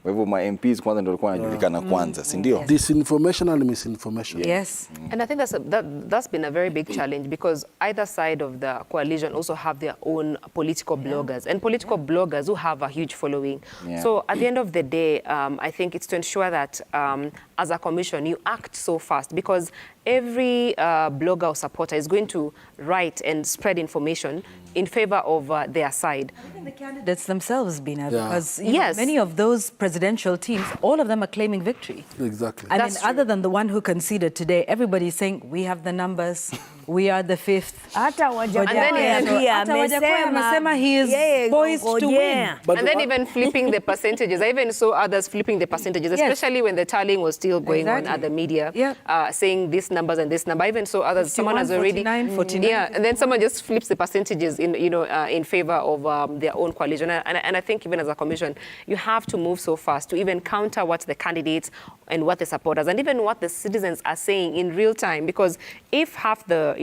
Kwa hivyo ma MPs kwanza ndio walikuwa wanajulikana kwanza, si ndio? Disinformation and misinformation. Yes. And I think that's been a very big challenge because either side of the coalition also have their own political bloggers and political bloggers who have a huge following. So at the end of the day, I think it's to ensure that as a commission you act so fast because every blogger or supporter is going to write and spread information in favor of their side. Even the candidates themselves, Bina, because many of those presidential teams, all of them are claiming victory. Exactly. I mean, other than the one who conceded today, everybody is saying, we have the numbers, we are the fifth. Hata Wajakoya amesema he is poised to win. And then even flipping the percentages. I even saw others flipping the percentages, especially when the tallying was still going on at the media, saying this numbers and this number. I even saw others, 51, someone has already 49. And then someone just flips the percentages in favor of their own coalition. And I think even as a commission, you have to move so fast to even counter what the candidates and what the supporters and even what the citizens are saying in real time. Because if half the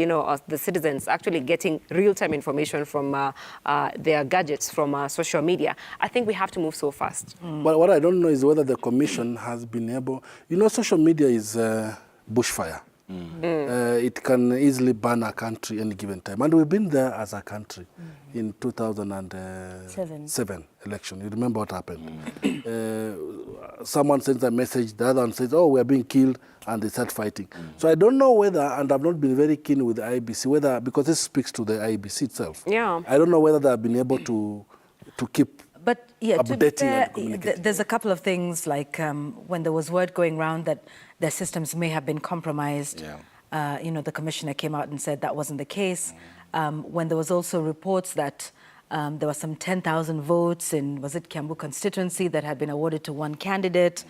citizens actually getting real-time information from their gadgets from social media, I think we have to move so fast. But what I don't know is whether the commission has been able, social media is bushfire. It can easily burn a country any given time. And we've been there as a country in 2007 election. You remember what happened? Someone sends a message, the other one says, oh, we are being killed, and they start fighting. So I don't know whether, and I've not been very keen with the Iebc, whether, because this speaks to the Iebc itself. I don't know whether they have been able to keep updating and communicating. There's a couple of things, like when there was word going around that their systems may have been compromised. The commissioner came out and said that wasn't the case. When there was also reports that there were some 10,000 votes in, was it Kiambu constituency, that had been awarded to one candidate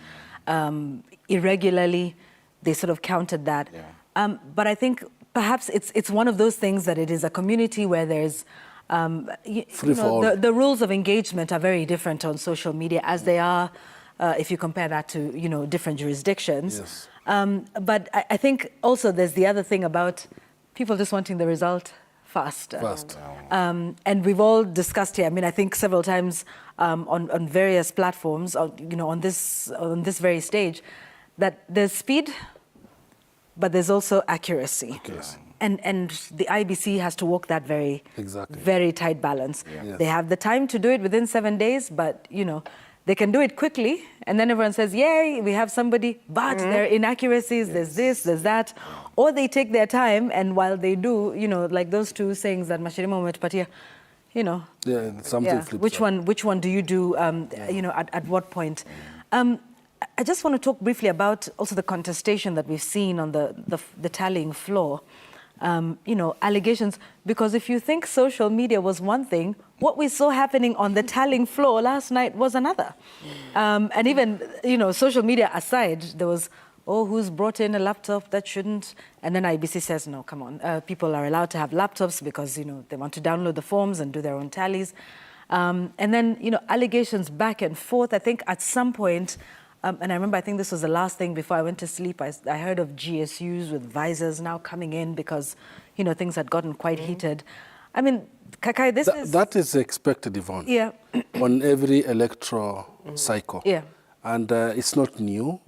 irregularly. They sort of counted that. But I think perhaps it's one of those things that it is a community where there's the rules of engagement are very different on social media as they are if you compare that to different jurisdictions. But I think also there's the other thing about people just wanting the result fast. And we've all discussed here, I mean, I think several times on various platforms, on this very stage, that there's speed, but there's also accuracy. And the Iebc has to walk that very tight balance. They have the time to do it within 7 days, but they can do it quickly, and then everyone says, yay, we have somebody, but there are inaccuracies, there's this, there's that. Or they take their time, and while they do, like those two sayings that Mashirima umetupatia, which one do you do, at what point? I just want to talk briefly about also the contestation that we've seen on the tallying floor. Allegations, because if you think social media was one thing, what we saw happening on the tallying floor last night was another. And even, social media aside, there was oh, who's brought in a laptop that shouldn't? And then Iebc says, no, come on, people are allowed to have laptops because, you know, they want to download the forms and do their own tallies. And then, you know, allegations back and forth. I think at some point, and I remember, I think this was the last thing before I went to sleep, I heard of GSUs with visors now coming in because, you know, things had gotten quite heated. I mean, Kakai, That is expected, Yvonne. Yeah. On every electoral cycle. Yeah. And it's not new.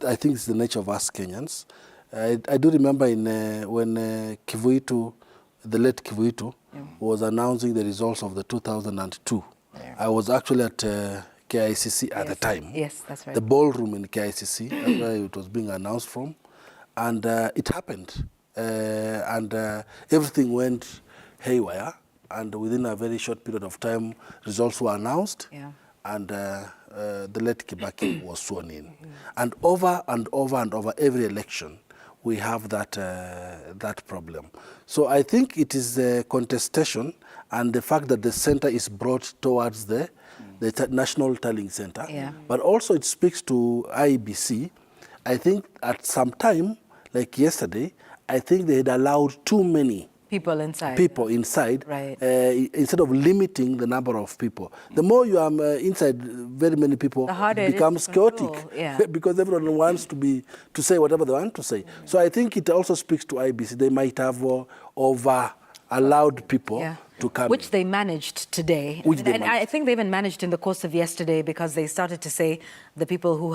I think it's the nature of us Kenyans. I do remember when Kivuitu, the late Kivuitu, was announcing the results of the 2002. Yeah. I was actually at KICC at the time. Yes, that's right. The ballroom in KICC, that's where it was being announced from. And it happened. And everything went haywire. And within a very short period of time, results were announced. Yeah. And the late Kibaki was sworn in. And over and over and over every election, we have that problem. So I think it is the contestation and the fact that the center is brought towards the National Tallying Center. Yeah. But also it speaks to Iebc. I think at some time, like yesterday, I think they had allowed too many people inside. Right. Instead of limiting the number of people. The more you are inside very many people, it becomes chaotic. Yeah. Because everyone wants to say whatever they want to say. So I think it also speaks to Iebc. They might have allowed people to come. Which they managed today. I think they even managed in the course of yesterday because they started to say the people who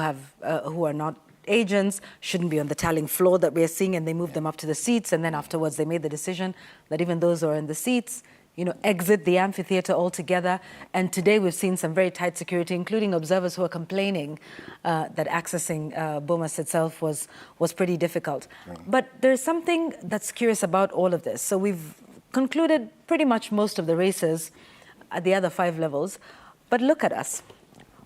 are not agents shouldn't be on the tallying floor that we're seeing, and they moved them up to the seats, and then afterwards they made the decision that even those who are in the seats, you know, exit the amphitheater altogether. And today we've seen some very tight security, including observers who are complaining that accessing Bomas itself was pretty difficult. But there's something that's curious about all of this. So we've concluded pretty much most of the races at the other 5 levels, but look at us.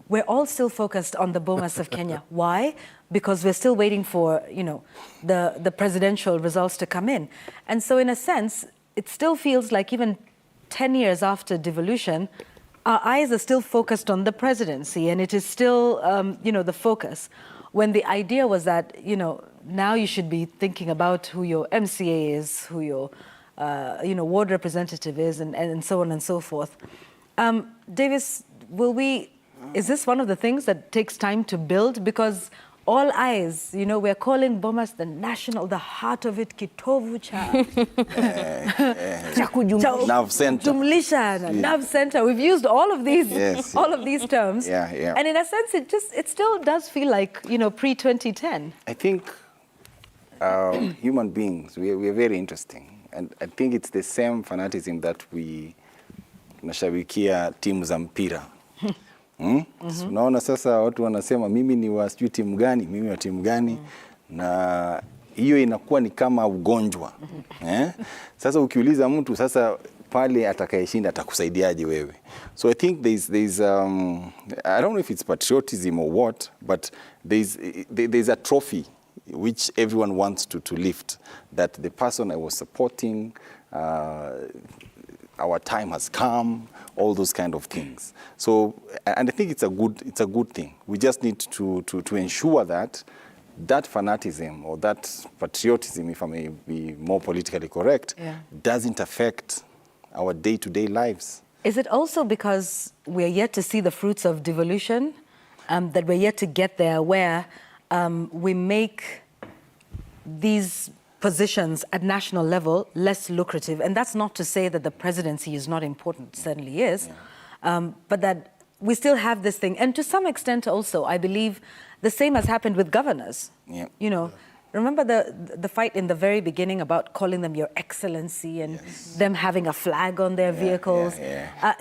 We're all still focused on the Bomas of Kenya. Why? Because we're still waiting for, you know, the presidential results to come in. And so in a sense, it still feels like even 10 years after devolution, our eyes are still focused on the presidency, and it is still, you know, the focus. When the idea was that, you know, now you should be thinking about who your MCA is, who your, you know, ward representative is, and so on and so forth. Davis, is this one of the things that takes time to build? Because all eyes, you know, we're calling Bomas the heart of it, kitovu cha nerve center. Nerve center. We've used all of these, all of these terms. And in a sense, it still does feel like, you know, pre-2010. I think human beings, we are very interesting. And I think it's the same fanatism that we nashabikia timu za mpira. Unaona sasa watu wanasema mimi ni wa sijui timu gani, mimi wa timu gani, na hiyo inakuwa ni kama ugonjwa. Sasa ukiuliza mtu sasa pale atakayeshinda atakusaidiaje wewe? So I think there's I don't know if it's patriotism or what, but there's a trophy which everyone wants to lift, that the person I was supporting, our time has come, all those kind of things. So, and I think it's a good thing. We just need to ensure that fanatism or that patriotism, if I may be more politically correct, doesn't affect our day-to-day lives. Is it also because we're yet to see the fruits of devolution, that we're yet to get there where we make these positions at national level less lucrative? And that's not to say that the presidency is not important, it certainly is, but that we still have this thing. And to some extent also, I believe the same has happened with governors. You know, remember the fight in the very beginning about calling them Your Excellency and them having a flag on their vehicles?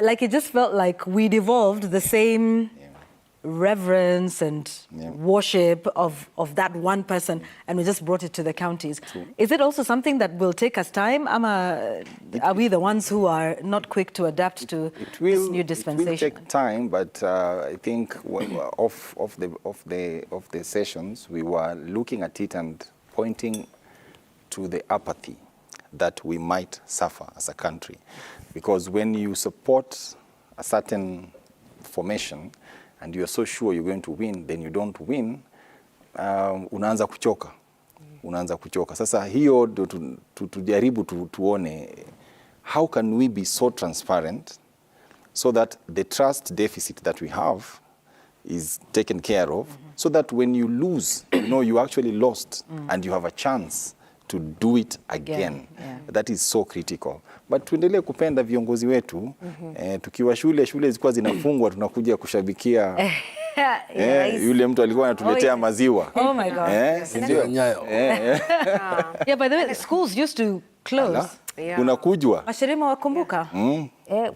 Like it just felt like we'd evolved the same reverence and worship of that one person, and we just brought it to the counties. Is it also something that will take us time? Are we the ones who are not quick to adapt to this new dispensation? It will take time, but I think of the sessions, we were looking at it and pointing to the apathy that we might suffer as a country. Because when you support a certain formation, and you're so sure you're going to win, then you don't win, unaanza kuchoka. Unaanza kuchoka. Sasa hiyo tujaribu tuone how can we be so transparent so that the trust deficit that we have is taken care of, so that when you lose, you actually lost and you have a chance to do it again. That is so critical. But tuendelee kupenda viongozi wetu. Tukiwa shule zilikuwa zinafungwa, tunakuja kushabikia yule mtu alikuwa anatuletea maziwa. Oh my God. Yeah, by the way, the schools used to close. Unakujwa. Mashirima wakumbuka?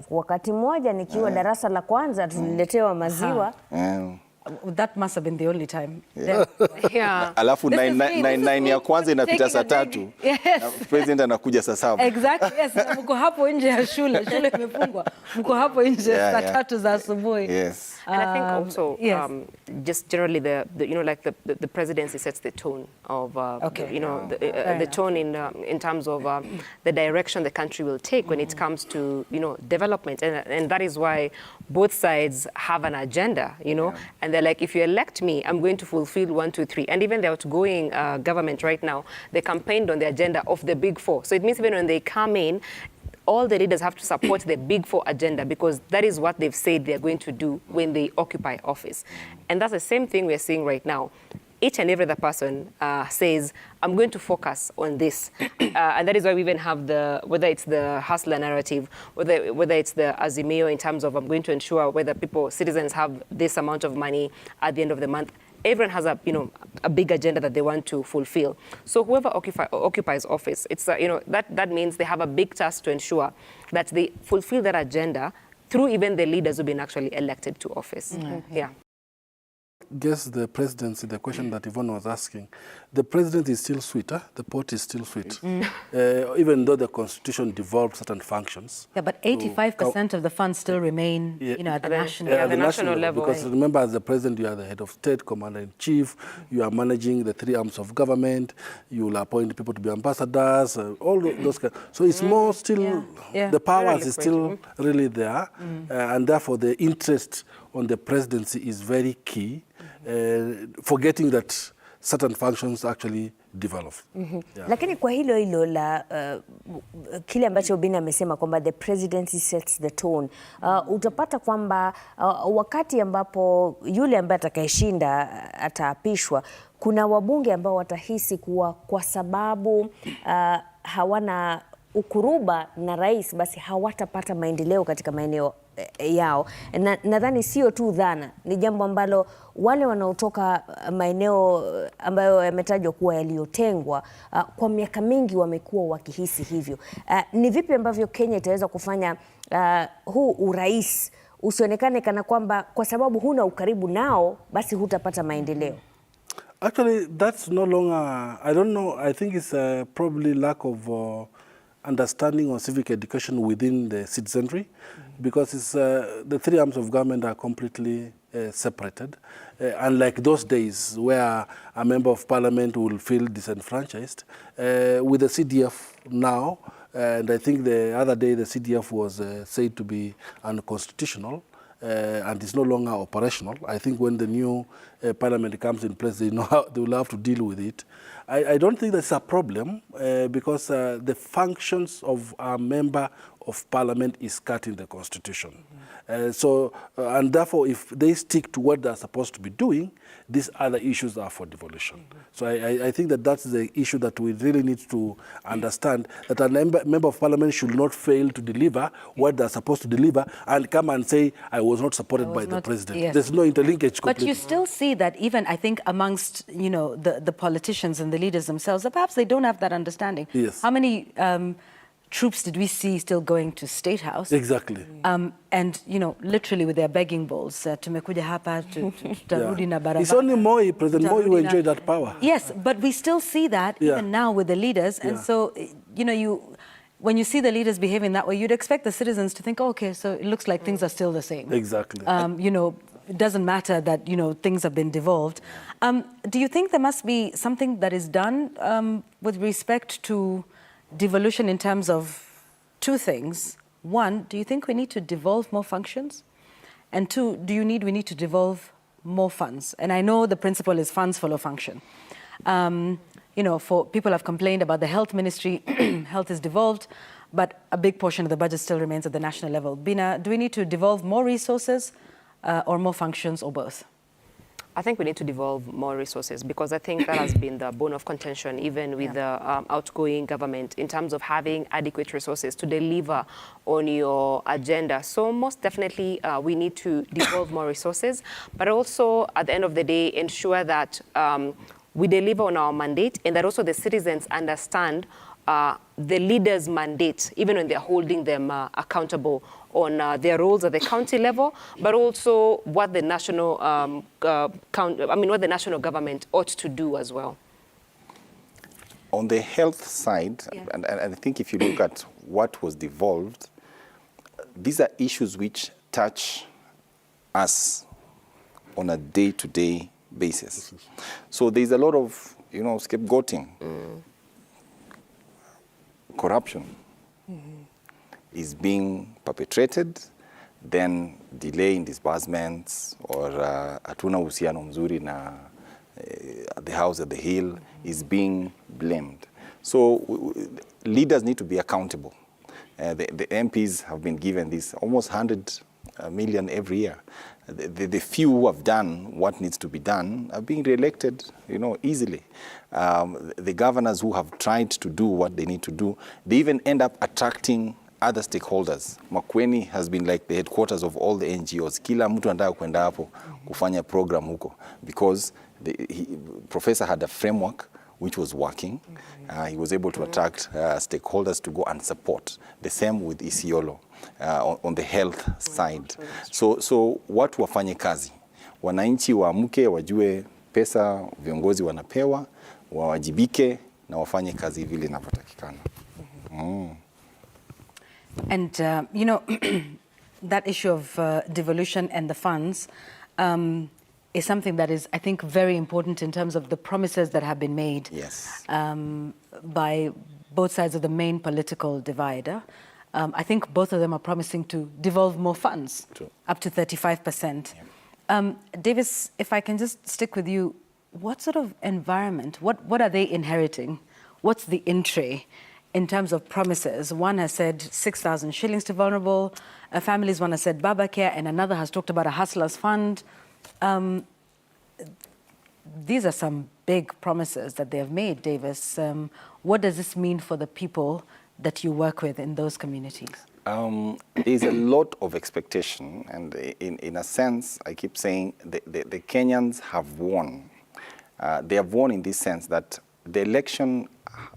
Wakati mmoja nikiwa darasa la kwanza tuliletewa maziwa. That must have been the only time. Alafu 9 ya kwanza inapita saa 3. President anakuja saa 7. Exactly, yes. Mko hapo nje ya shule imefungwa. Mko hapo nje saa 3 za asubuhi. Yes. And I think also, just generally, the presidency sets the tone of, the tone in terms of the direction the country will take when it comes to, development, and that is why both sides have an agenda, and they're like, if you elect me, I'm going to fulfill 1, 2, 3, and even the outgoing government right now, they campaigned on the agenda of the Big Four. So it means even when they come in, all the leaders have to support the Big Four agenda, because that is what they've said they're going to do when they occupy office. And that's the same thing we're seeing right now. Each and every other person says, I'm going to focus on this. And that is why we even have whether it's the hustler narrative, whether it's the Azimio in terms of I'm going to ensure whether citizens have this amount of money at the end of the month. Everyone has a big agenda that they want to fulfill. So whoever occupies office, it's that means they have a big task to ensure that they fulfill that agenda through even the leaders who've been actually elected to office. Yeah. Guess the presidency, the question that Yvonne was asking, the president is still sweet, the pot is still sweet, even though the constitution devolved certain functions. Yeah, but 85% of the funds still remain, at the national level. Because remember, as the president, you are the head of state, commander-in-chief, you are managing the 3 arms of government, you will appoint people to be ambassadors, all those kinds. So it's more still, the powers is still really there, and therefore the interest on the presidency is very key, forgetting that certain functions actually develop. Lakini kwa hilo la kile ambacho Bina amesema kwamba the presidency sets the tone, utapata kwamba wakati ambapo yule ambaye atakayeshinda ataapishwa, kuna wabunge ambao watahisi kuwa kwa sababu hawana ukuruba na rais, basi hawatapata maendeleo katika maeneo yao. Nadhani sio tu dhana, ni jambo ambalo wale wanaotoka maeneo ambayo yametajwa kuwa yaliyotengwa kwa miaka mingi wamekuwa wakihisi hivyo. Ni vipi ambavyo Kenya itaweza kufanya huu urais usionekane kana kwamba kwa sababu huna ukaribu nao basi hutapata maendeleo? Actually, that's no longer, I don't know, I think it's probably lack of understanding or civic education within the citizenry, because it's, the 3 arms of government are completely separated. Unlike those days where a member of parliament will feel disenfranchised, with the CDF now, and I think the other day the CDF was said to be unconstitutional, and is no longer operational. I think when the new parliament comes in place, they know how they will have to deal with it. I don't think that's a problem, because the functions of a member of parliament is cut in the constitution. And therefore, if they stick to what they're supposed to be doing, these other issues are for devolution. So I think that that's the issue that we really need to understand, that a member of parliament should not fail to deliver what they're supposed to deliver and come and say, I was not supported by the president. Yes. There's no interlinkage completely. But you still see that even, I think, amongst, the politicians and the leaders themselves, perhaps they don't have that understanding. Yes. How many troops did we see still going to State House? Exactly. And, literally with their begging bowls, tumekuja hapa, tutarudi na barabara. It's only Moi, President Moi, who enjoyed that power. Yes, but we still see that even now with the leaders. And so, when you see the leaders behaving that way, you'd expect the citizens to think, oh, okay, so it looks like things are still the same. Exactly. It doesn't matter that, things have been devolved. Do you think there must be something that is done with respect to devolution in terms of 2 things? 1, do you think we need to devolve more functions? And 2, we need to devolve more funds. And I know the principle is funds follow function. You know, for people have complained about the health ministry, health is devolved, but a big portion of the budget still remains at the national level. Bina, do we need to devolve more resources or more functions or both? I think we need to devolve more resources because I think that has been the bone of contention even with the outgoing government in terms of having adequate resources to deliver on your agenda. So most definitely we need to devolve more resources, but also at the end of the day ensure that we deliver on our mandate and that also the citizens understand the leaders' mandate, even when they're holding them accountable on their roles at the county level, but also what the national what the national government ought to do as well. On the health side, and I think if you look at what was devolved, these are issues which touch us on a day-to-day basis. So there's a lot of, you know, scapegoating, corruption is being perpetrated, then delay in disbursements or hatuna uhusiano mzuri na the house at the hill is being blamed. So leaders need to be accountable. The MPs have been given this almost 100 million every year. The few who have done what needs to be done are being re-elected, you know, easily. The governors who have tried to do what they need to do, they even end up attracting other stakeholders. Makueni has been like the headquarters of all the NGOs. Kila mtu anataka kwenda hapo kufanya program huko because Professor had a framework which was working. He was able to attract stakeholders to go and support. The same with Isiolo on the health side. So watu wafanye kazi. Wananchi waamke wajue pesa viongozi wanapewa, wawajibike na wafanye kazi vile inavyotakikana. And, you know, that issue of devolution and the funds is something that is, I think, very important in terms of the promises that have been made by both sides of the main political divide. I think both of them are promising to devolve more funds, up to 35%. Davis, if I can just stick with you, what sort of environment, what are they inheriting? What's the in-tray in terms of promises? One has said 6,000 shillings to vulnerable families, one has said Baba Care, and another has talked about a hustlers fund. These are some big promises that they have made, Davis. What does this mean for the people that you work with in those communities? There's a lot of expectation, and in a sense, I keep saying the Kenyans have won. They have won in this sense that the election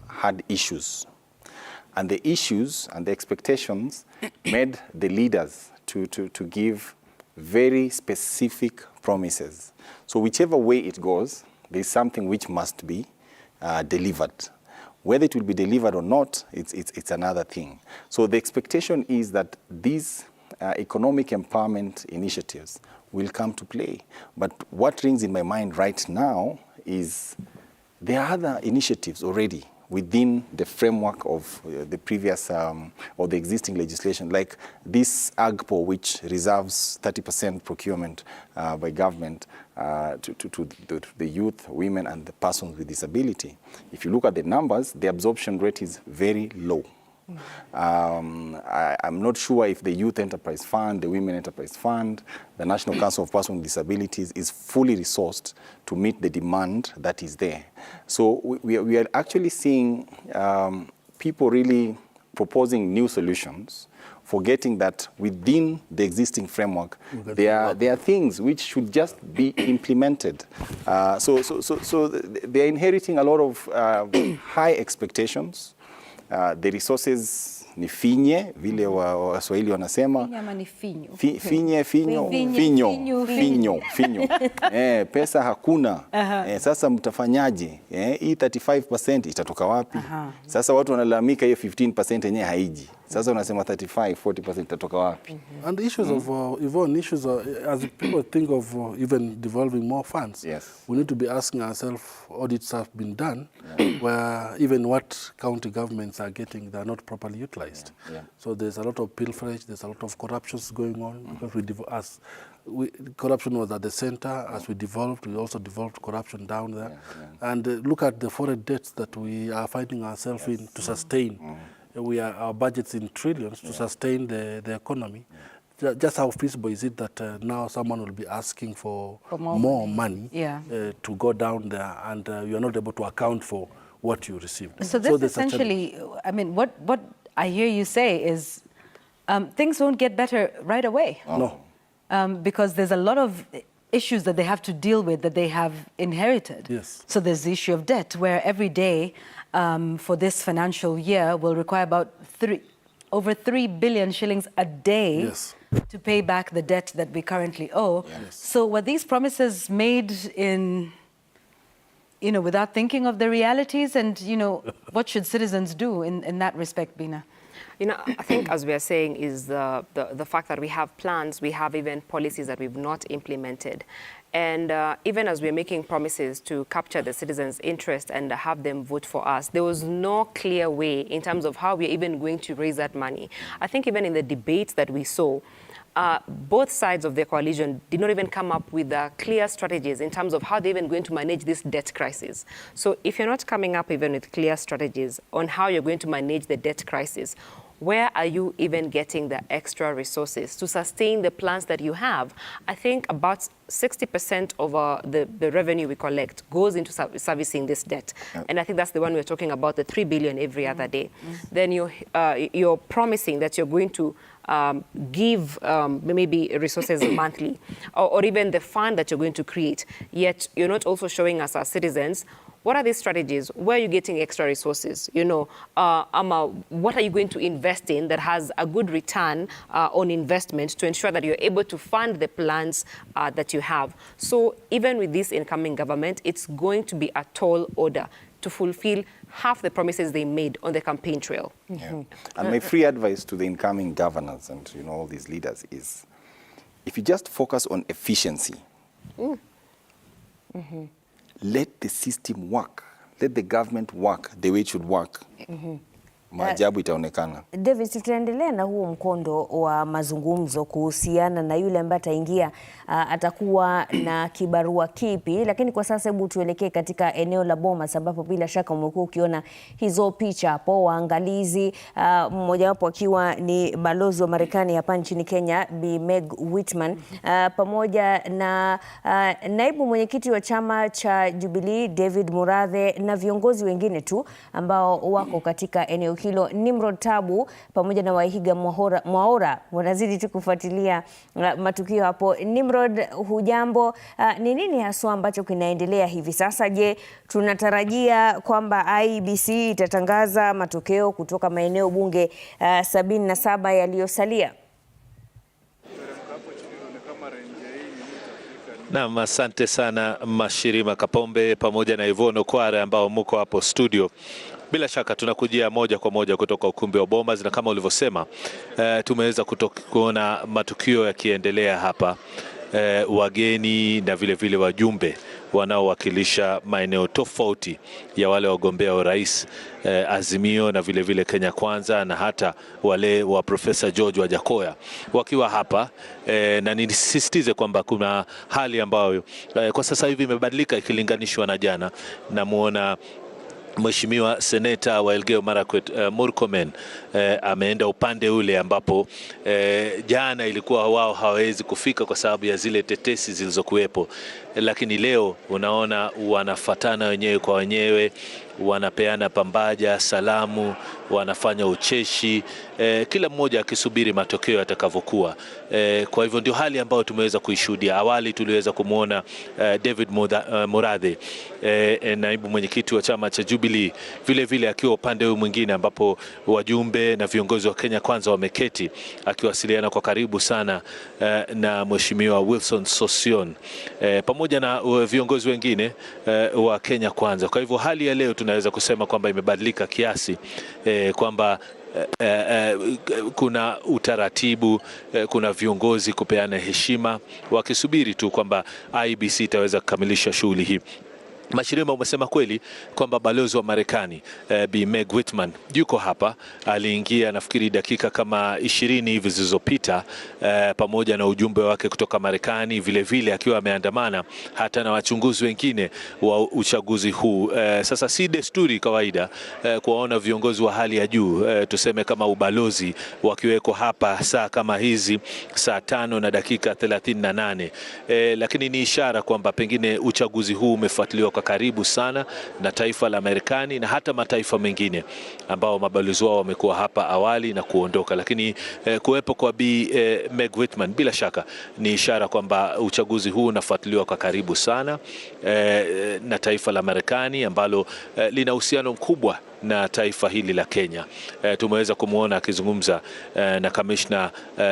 had issues, and the issues and the expectations made the leaders to give very specific promises. So whichever way it goes, there's something which must be delivered. Whether it will be delivered or not, it's another thing. So the expectation is that these economic empowerment initiatives will come to play. But what rings in my mind right now is there are other initiatives already within the framework of the previous or the existing legislation, like this AGPO, which reserves 30% procurement by government to the youth, women, and the persons with disability. If you look at the numbers, the absorption rate is very low. I'm not sure if the Youth Enterprise Fund, the Women Enterprise Fund, the National Council of Persons with Disabilities is fully resourced to meet the demand that is there. So we are actually seeing people really proposing new solutions, forgetting that within the existing framework, there are things which should just be implemented. So they're inheriting a lot of high expectations. The resources ni finye, vile Waswahili wanasema. Finyo. Pesa hakuna. Sasa mtafanyaje? Hii 35% itatoka wapi? Sasa watu wanalalamika hiyo 15% yenyewe haiji. Sasa unasema 35-40% itatoka wapi? And the issues of Yvonne, issues as people think of even devolving more funds, we need to be asking ourselves, audits have been done, where even what county governments are getting, they're not properly utilized. So there's a lot of pilferage, there's a lot of corruptions going on, because corruption was at the center. As we devolved, we also devolved corruption down there. And look at the foreign debts that we are finding ourselves in to sustain. Our budget's in trillions to sustain the economy. Just how feasible is it that now someone will be asking for more money to go down there, and you are not able to account for what you received? So this essentially, I mean, what I hear you say is things won't get better right away. No. Because there's a lot of issues that they have to deal with that they have inherited. Yes. So there's the issue of debt, where every day for this financial year will require about over 3 billion shillings a day to pay back the debt that we currently owe. Yes. So were these promises made in, without thinking of the realities? And, what should citizens do in that respect, Bina? I think, as we are saying, is the fact that we have plans, we have even policies that we've not implemented. And even as we're making promises to capture the citizens' interest and have them vote for us, there was no clear way in terms of how we're even going to raise that money. I think even in the debates that we saw, both sides of the coalition did not even come up with clear strategies in terms of how they're even going to manage this debt crisis. So if you're not coming up even with clear strategies on how you're going to manage the debt crisis, where are you even getting the extra resources to sustain the plans that you have? I think about 60% of the revenue we collect goes into servicing this debt. And I think that's the one we're talking about, the 3 billion every other day. Then you're promising that you're going to give maybe resources monthly, or even the fund that you're going to create, yet you're not also showing us, our citizens, what are these strategies? Where are you getting extra resources? What are you going to invest in that has a good return on investment to ensure that you're able to fund the plans that you have? So even with this incoming government, it's going to be a tall order to fulfill half the promises they made on the campaign trail. And my free advice to the incoming governors and all these leaders is, if you just focus on efficiency, let the system work. Let the government work the way it should work. Maajabu itaonekana. David, tutaendelea na huo mkondo wa mazungumzo kuhusiana na yule ambaye ataingia atakuwa na kibarua kipi, lakini kwa sasa hebu tuelekee katika eneo la Bomas, ambapo bila shaka umekuwa ukiona hizo picha hapo, waangalizi mmoja wapo akiwa ni balozi wa Marekani hapa nchini Kenya, Bi Meg Whitman, pamoja na naibu mwenyekiti wa chama cha Jubilee David Murathe na viongozi wengine tu ambao wako katika eneo hilo. Nimrod Tabu pamoja na Wahiga Mwaora wanazidi tu kufuatilia matukio hapo. Nimrod, hujambo? Ni nini haswa ambacho kinaendelea hivi sasa? Je, tunatarajia kwamba Iebc itatangaza matokeo kutoka maeneo bunge 77 yaliyosalia? Naam, asante sana Mashirima Kapombe pamoja na Ivono Kware ambao mko hapo studio. Bila shaka tunakujia moja kwa moja kutoka ukumbi wa Bomas, na kama ulivyosema tumeweza kuona matukio yakiendelea hapa, wageni na vile vile wajumbe wanaowakilisha maeneo tofauti ya wale wagombea urais, Azimio na vile vile Kenya Kwanza, na hata wale wa Profesa George Wajakoya wakiwa hapa, na nisisitize kwamba kuna hali ambayo kwa sasa hivi imebadilika ikilinganishwa na jana. Namuona Mheshimiwa Seneta wa Elgeyo Marakwet Murkomen ameenda upande ule ambapo jana ilikuwa wao hawezi kufika kwa sababu ya zile tetesi zilizokuwepo, lakini leo unaona wanafatana wenyewe kwa wenyewe, wanapeana pambaja, salamu, wanafanya ucheshi, kila mmoja akisubiri matokeo yatakavyokuwa. Kwa hivyo ndio hali ambayo tumeweza kuishuhudia. Awali tuliweza kumuona David Murathe, naibu mwenyekiti wa chama cha Jubilee, vile vile akiwa upande huu mwingine ambapo wajumbe na viongozi wa Kenya Kwanza wameketi, akiwasiliana kwa karibu sana na Mheshimiwa Wilson Sossion, pamoja na viongozi wengine wa Kenya Kwanza. Kwa hivyo hali ya leo tunaweza kusema kwamba imebadilika kiasi, kwamba kuna utaratibu, kuna viongozi kupeana heshima wakisubiri tu kwamba Iebc itaweza kukamilisha shughuli hii. Mashirima umesema kweli kwamba balozi wa Marekani Bi Meg Whitman yuko hapa. Aliingia nafikiri dakika kama 20 hivi zilizopita, pamoja na ujumbe wake kutoka Marekani, vile vile akiwa ameandamana hata na wachunguzi wengine wa uchaguzi huu. Sasa si desturi kawaida kuwaona viongozi wa hali ya juu, tuseme kama ubalozi, wakiweko hapa saa kama hizi, saa 5 na dakika 38, lakini ni ishara kwamba pengine uchaguzi huu umefuatiliwa kwa karibu sana na taifa la Marekani na hata mataifa mengine ambao mabalozi wao wamekuwa hapa awali na kuondoka. Lakini kuwepo kwa Bi Meg Whitman bila shaka ni ishara kwamba uchaguzi huu unafuatiliwa kwa karibu sana na taifa la Marekani ambalo lina uhusiano mkubwa na taifa hili la Kenya. Tumeweza kumuona akizungumza na Kamishna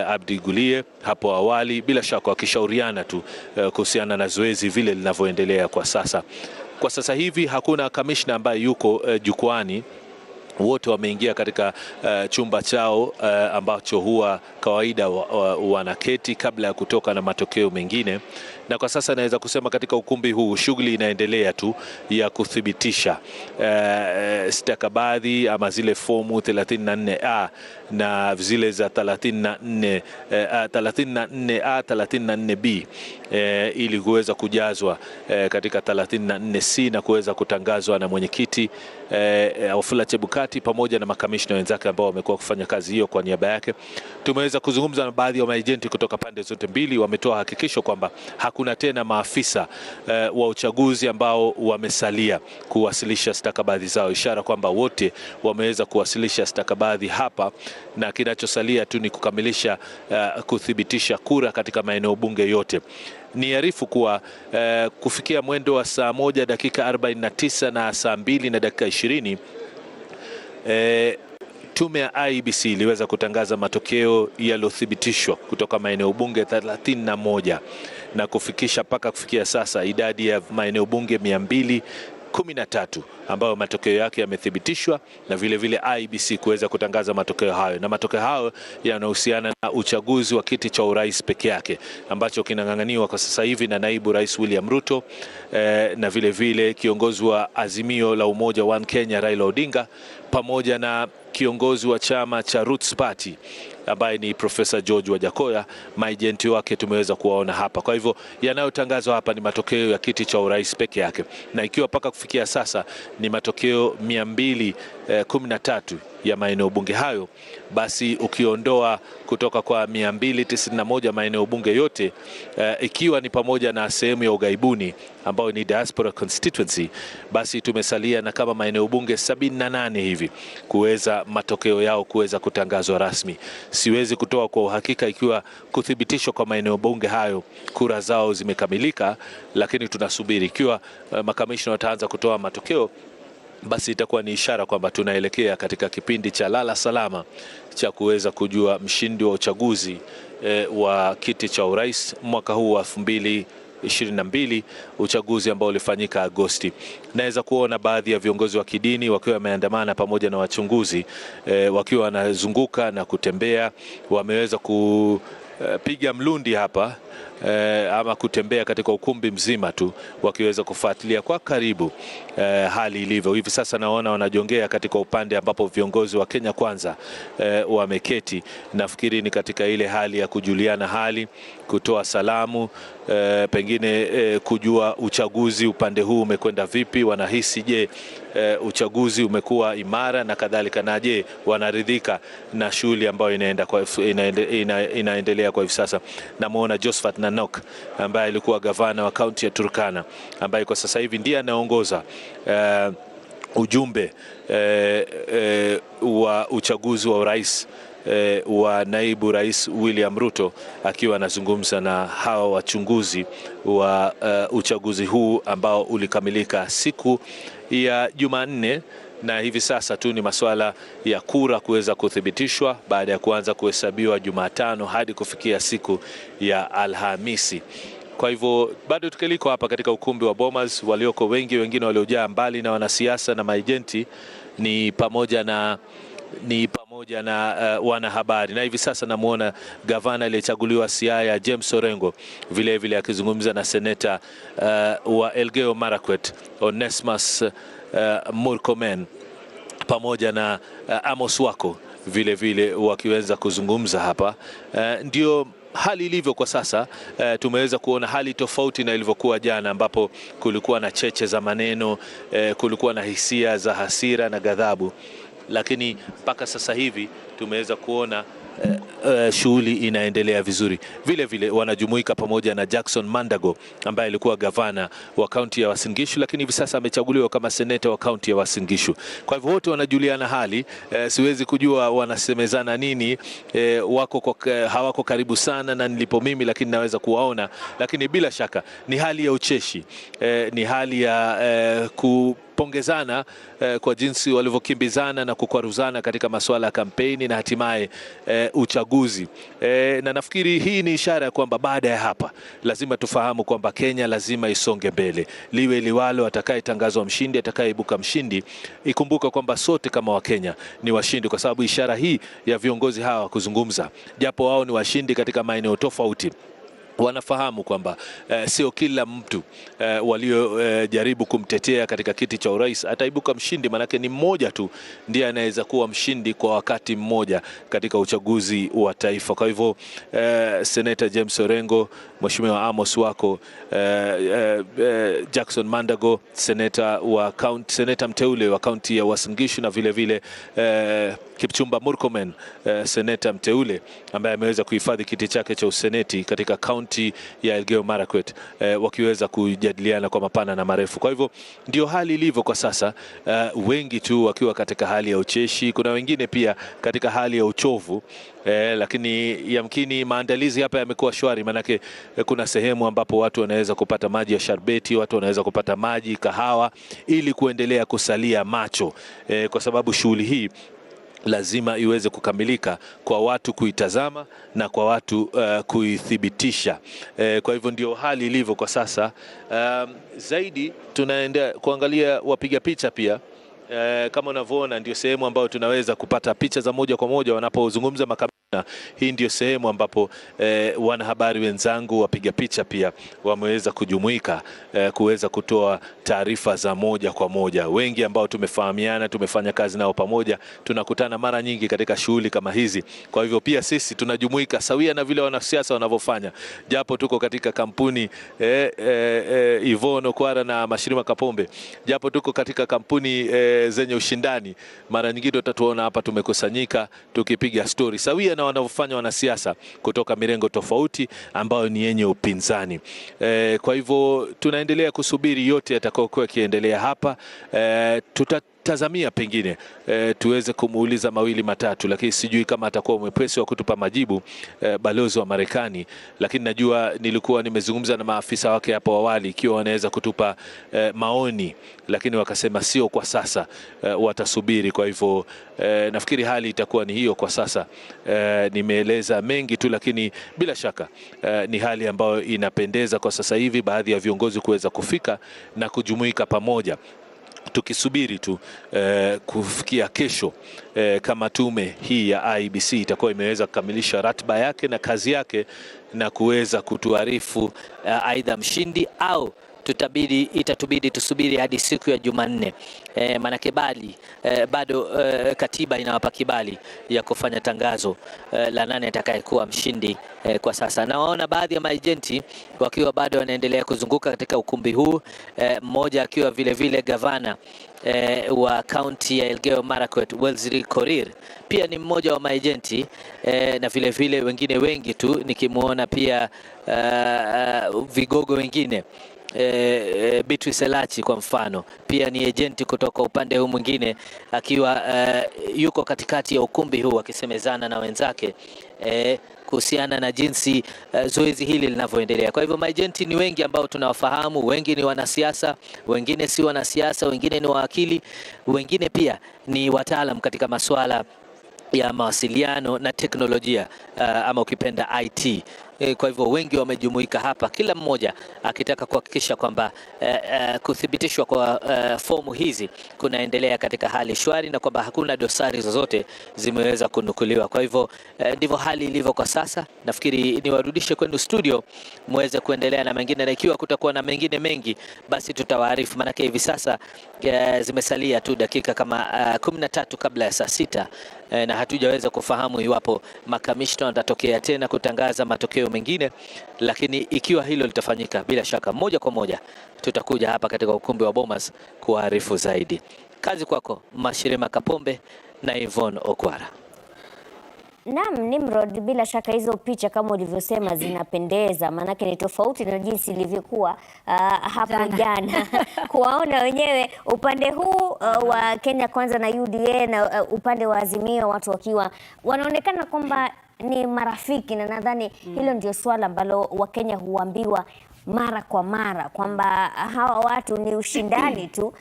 Abdi Gulie hapo awali, bila shaka wakishauriana tu kuhusiana na zoezi vile linavyoendelea kwa sasa. Kwa sasa hivi hakuna kamishna ambaye yuko jukwani. Wote wameingia katika chumba chao ambacho huwa kawaida wanaketi kabla ya kutoka na matokeo mengine. Na kwa sasa naweza kusema katika ukumbi huu shughuli inaendelea tu ya kuthibitisha stakabadhi ama zile fomu 34A na zile za 34A 34B ili kuweza kujazwa katika 34C na kuweza kutangazwa na mwenyekiti Wafula Chebukati pamoja na makamishna wenzake ambao wamekuwa kufanya kazi hiyo kwa niaba yake. Tumeweza kuzungumza na baadhi ya maejenti kutoka pande zote mbili, wametoa hakikisho kwamba hakuna tena maafisa wa uchaguzi ambao wamesalia kuwasilisha stakabadhi zao, ishara kwamba wote wameweza kuwasilisha stakabadhi hapa na kinachosalia tu ni kukamilisha kuthibitisha kura katika maeneo bunge yote. Niarifu kuwa kufikia mwendo wa saa 1 dakika 49 na saa 2 na dakika 20 tume ya Iebc iliweza kutangaza matokeo yaliyothibitishwa kutoka maeneo bunge 31 na kufikisha mpaka kufikia sasa idadi ya maeneo bunge 213 ambayo matokeo yake yamethibitishwa, na vile vile Iebc kuweza kutangaza matokeo hayo, na matokeo hayo yanahusiana na uchaguzi wa kiti cha urais peke yake ambacho kinang'ang'aniwa kwa sasa hivi na naibu rais William Ruto na vile vile kiongozi wa Azimio la Umoja One Kenya Raila Odinga pamoja na kiongozi wa chama cha Roots Party ambaye ni Profesa George Wajakoya. Maejenti wake tumeweza kuwaona hapa. Kwa hivyo yanayotangazwa hapa ni matokeo ya kiti cha urais peke yake, na ikiwa paka kufikia sasa ni matokeo 213 ya maeneo bunge hayo, basi ukiondoa kutoka kwa 291 maeneo bunge yote ikiwa ni pamoja na sehemu ya ugaibuni ambayo ni diaspora constituency, basi tumesalia na kama maeneo bunge 78 hivi kuweza matokeo yao kuweza kutangazwa rasmi. Siwezi kutoa kwa uhakika ikiwa kuthibitishwa kwa maeneo bunge hayo kura zao zimekamilika, lakini tunasubiri ikiwa makamishna wataanza kutoa matokeo, basi itakuwa ni ishara kwamba tunaelekea katika kipindi cha lala salama cha kuweza kujua mshindi wa uchaguzi wa kiti cha urais mwaka huu wa 2022, uchaguzi ambao ulifanyika Agosti. Naweza kuona baadhi ya viongozi wa kidini wakiwa wameandamana pamoja na wachunguzi wakiwa wanazunguka na kutembea, wameweza kupiga mlundi hapa ama kutembea katika ukumbi mzima tu wakiweza kufuatilia kwa karibu hali ilivyo. Hivi sasa naona wanajongea katika upande ambapo viongozi wa Kenya Kwanza wameketi. Nafikiri ni katika ile hali ya kujuliana hali, kutoa salamu, pengine kujua uchaguzi upande huu umekwenda vipi, wanahisi je uchaguzi umekuwa imara na kadhalika, na je wanaridhika na shughuli ambayo inaendelea kwa hivi sasa. Namuona Josephat Nanok ambaye alikuwa gavana wa kaunti ya Turkana, ambaye kwa sasa hivi ndiye anaongoza ujumbe wa uchaguzi wa urais wa naibu rais William Ruto, akiwa anazungumza na hawa wachunguzi wa uchaguzi huu ambao ulikamilika siku ya Jumanne, na hivi sasa tu ni masuala ya kura kuweza kuthibitishwa baada ya kuanza kuhesabiwa Jumatano hadi kufikia siku ya Alhamisi. Kwa hivyo bado tukiliko hapa katika ukumbi wa Bomas, walioko wengi, wengine waliojaa mbali na wanasiasa na maejenti ni pamoja pamoja na wanahabari, na hivi sasa namuona gavana aliyechaguliwa Siaya James Orengo vile vile akizungumza na seneta wa Elgeyo Marakwet Onesmus Murkomen pamoja na Amos Wako vile vile wakiweza kuzungumza hapa. Ndio hali ilivyo kwa sasa. Tumeweza kuona hali tofauti na ilivyokuwa jana, ambapo kulikuwa na cheche za maneno, kulikuwa na hisia za hasira na ghadhabu, lakini mpaka sasa hivi tumeweza kuona shughuli inaendelea vizuri. Vile vile wanajumuika pamoja na Jackson Mandago ambaye alikuwa gavana wa kaunti ya Uasin Gishu, lakini hivi sasa amechaguliwa kama seneta wa kaunti ya Uasin Gishu. Kwa hivyo wote wanajuliana hali. Siwezi kujua wanasemezana nini, hawako karibu sana na nilipo mimi, lakini naweza kuwaona. Lakini bila shaka ni hali ya ucheshi, ni hali ya kupongezana kwa jinsi walivyokimbizana na kukwaruzana katika masuala ya kampeni na hatimaye uchaguzi. Na nafikiri hii ni ishara ya kwamba baada ya hapa lazima tufahamu kwamba Kenya lazima isonge mbele. Liwe liwalo, atakayetangazwa mshindi, atakayeibuka mshindi, ikumbuka kwamba sote kama Wakenya ni washindi, kwa sababu ishara hii ya viongozi hawa kuzungumza, japo wao ni washindi katika maeneo tofauti, wanafahamu kwamba sio kila mtu waliojaribu kumtetea katika kiti cha urais ataibuka mshindi, manake ni mmoja tu ndiye anaweza kuwa mshindi kwa wakati mmoja katika uchaguzi wa taifa. Kwa hivyo Senator James Orengo, Mheshimiwa Amos Wako, Jackson Mandago, seneta mteule wa kaunti ya Uasin Gishu, na vile vile Kipchumba Murkomen, seneta mteule ambaye ameweza kuhifadhi kiti chake cha useneti katika kaunti ya Elgeyo Marakwet, wakiweza kujadiliana kwa mapana na marefu. Kwa hivyo ndio hali ilivyo kwa sasa, wengi tu wakiwa katika hali ya ucheshi, kuna wengine pia katika hali ya uchovu, lakini yamkini maandalizi hapa yamekuwa shwari, manake kuna sehemu ambapo watu wanaweza kupata maji ya sharbeti, watu wanaweza kupata maji, kahawa, ili kuendelea kusalia macho, kwa sababu shughuli hii lazima iweze kukamilika kwa watu kuitazama na kwa watu kuithibitisha. Kwa hivyo ndio hali ilivyo kwa sasa. Zaidi tunaenda kuangalia wapiga picha pia. Kama unavyoona ndio sehemu ambayo tunaweza kupata picha za moja kwa moja wanapozungumza makamina. Hii ndio sehemu ambapo wanahabari wenzangu wapiga picha pia wameweza kujumuika kuweza kutoa taarifa za moja kwa moja. Wengi ambao tumefahamiana, tumefanya kazi nao pamoja, tunakutana mara nyingi katika shughuli kama hizi. Kwa hivyo pia sisi tunajumuika sawia na vile wanasiasa wanavyofanya, japo tuko katika kampuni Yvonne Okwara na Mashirima Kapombe, japo tuko katika kampuni zenye ushindani, mara nyingine utatuona hapa tumekusanyika tukipiga story sawia na wanavyofanya wanasiasa kutoka mirengo tofauti ambayo ni yenye upinzani. Kwa hivyo tunaendelea kusubiri yote yatakayokuwa yakiendelea hapa. Tutatazamia pengine tuweze kumuuliza mawili matatu, lakini sijui kama atakuwa mwepesi wa kutupa majibu balozi wa Marekani, lakini najua nilikuwa nimezungumza na maafisa wake hapo awali ikiwa wanaweza kutupa maoni, lakini wakasema sio kwa sasa, watasubiri. Kwa hivyo nafikiri hali itakuwa ni hiyo kwa sasa. Nimeeleza mengi tu, lakini bila shaka ni hali ambayo inapendeza kwa sasa hivi, baadhi ya viongozi kuweza kufika na kujumuika pamoja, tukisubiri tu kufikia kesho kama tume hii ya Iebc itakuwa imeweza kukamilisha ratiba yake na kazi yake na kuweza kutuarifu aidha mshindi au itatubidi tusubiri hadi siku ya Jumanne, manake bado katiba inawapa kibali ya kufanya tangazo la nani atakayekuwa mshindi. Kwa sasa nawaona baadhi ya maejenti wakiwa bado wanaendelea kuzunguka katika ukumbi huu, mmoja akiwa vile vile gavana wa kaunti ya Elgeyo Marakwet Wellesley Korir pia ni mmoja wa maejenti, na vile vile wengine wengi tu nikimuona pia vigogo wengine. Beatrice Elachi kwa mfano pia ni agenti kutoka upande huu mwingine, akiwa yuko katikati ya ukumbi huu akisemezana na wenzake kuhusiana na jinsi zoezi hili linavyoendelea. Kwa hivyo maagenti ni wengi ambao tunawafahamu, wengi ni wanasiasa, wengine si wanasiasa, wengine ni waakili, wengine pia ni wataalam katika masuala ya mawasiliano na teknolojia ama ukipenda IT. Kwa hivyo wengi wamejumuika hapa, kila mmoja akitaka kuhakikisha kwamba kuthibitishwa kwa fomu hizi kunaendelea katika hali shwari na kwamba hakuna dosari zozote zimeweza kunukuliwa. Kwa hivyo ndivyo hali ilivyo kwa sasa. Nafikiri niwarudishe kwenu studio muweze kuendelea na mengine, na ikiwa kutakuwa na mengine mengi basi tutawaarifu, maana hivi sasa zimesalia tu dakika kama 13 kabla ya saa 6 na hatujaweza kufahamu iwapo makamishna watatokea tena kutangaza matokeo mengine, lakini ikiwa hilo litafanyika, bila shaka moja kwa moja tutakuja hapa katika ukumbi wa Bomas kuarifu zaidi. Kazi kwako Mashirima Kapombe na Yvonne Okwara. Naam, Nimrod, bila shaka hizo picha kama ulivyosema zinapendeza, maanake ni tofauti na jinsi ilivyokuwa hapo jana. Kuwaona wenyewe upande huu wa Kenya Kwanza na UDA na upande wa Azimio, watu wakiwa wanaonekana kwamba ni marafiki, na nadhani hilo ndio swala ambalo Wakenya huambiwa mara kwa mara kwamba hawa watu ni ushindani tu,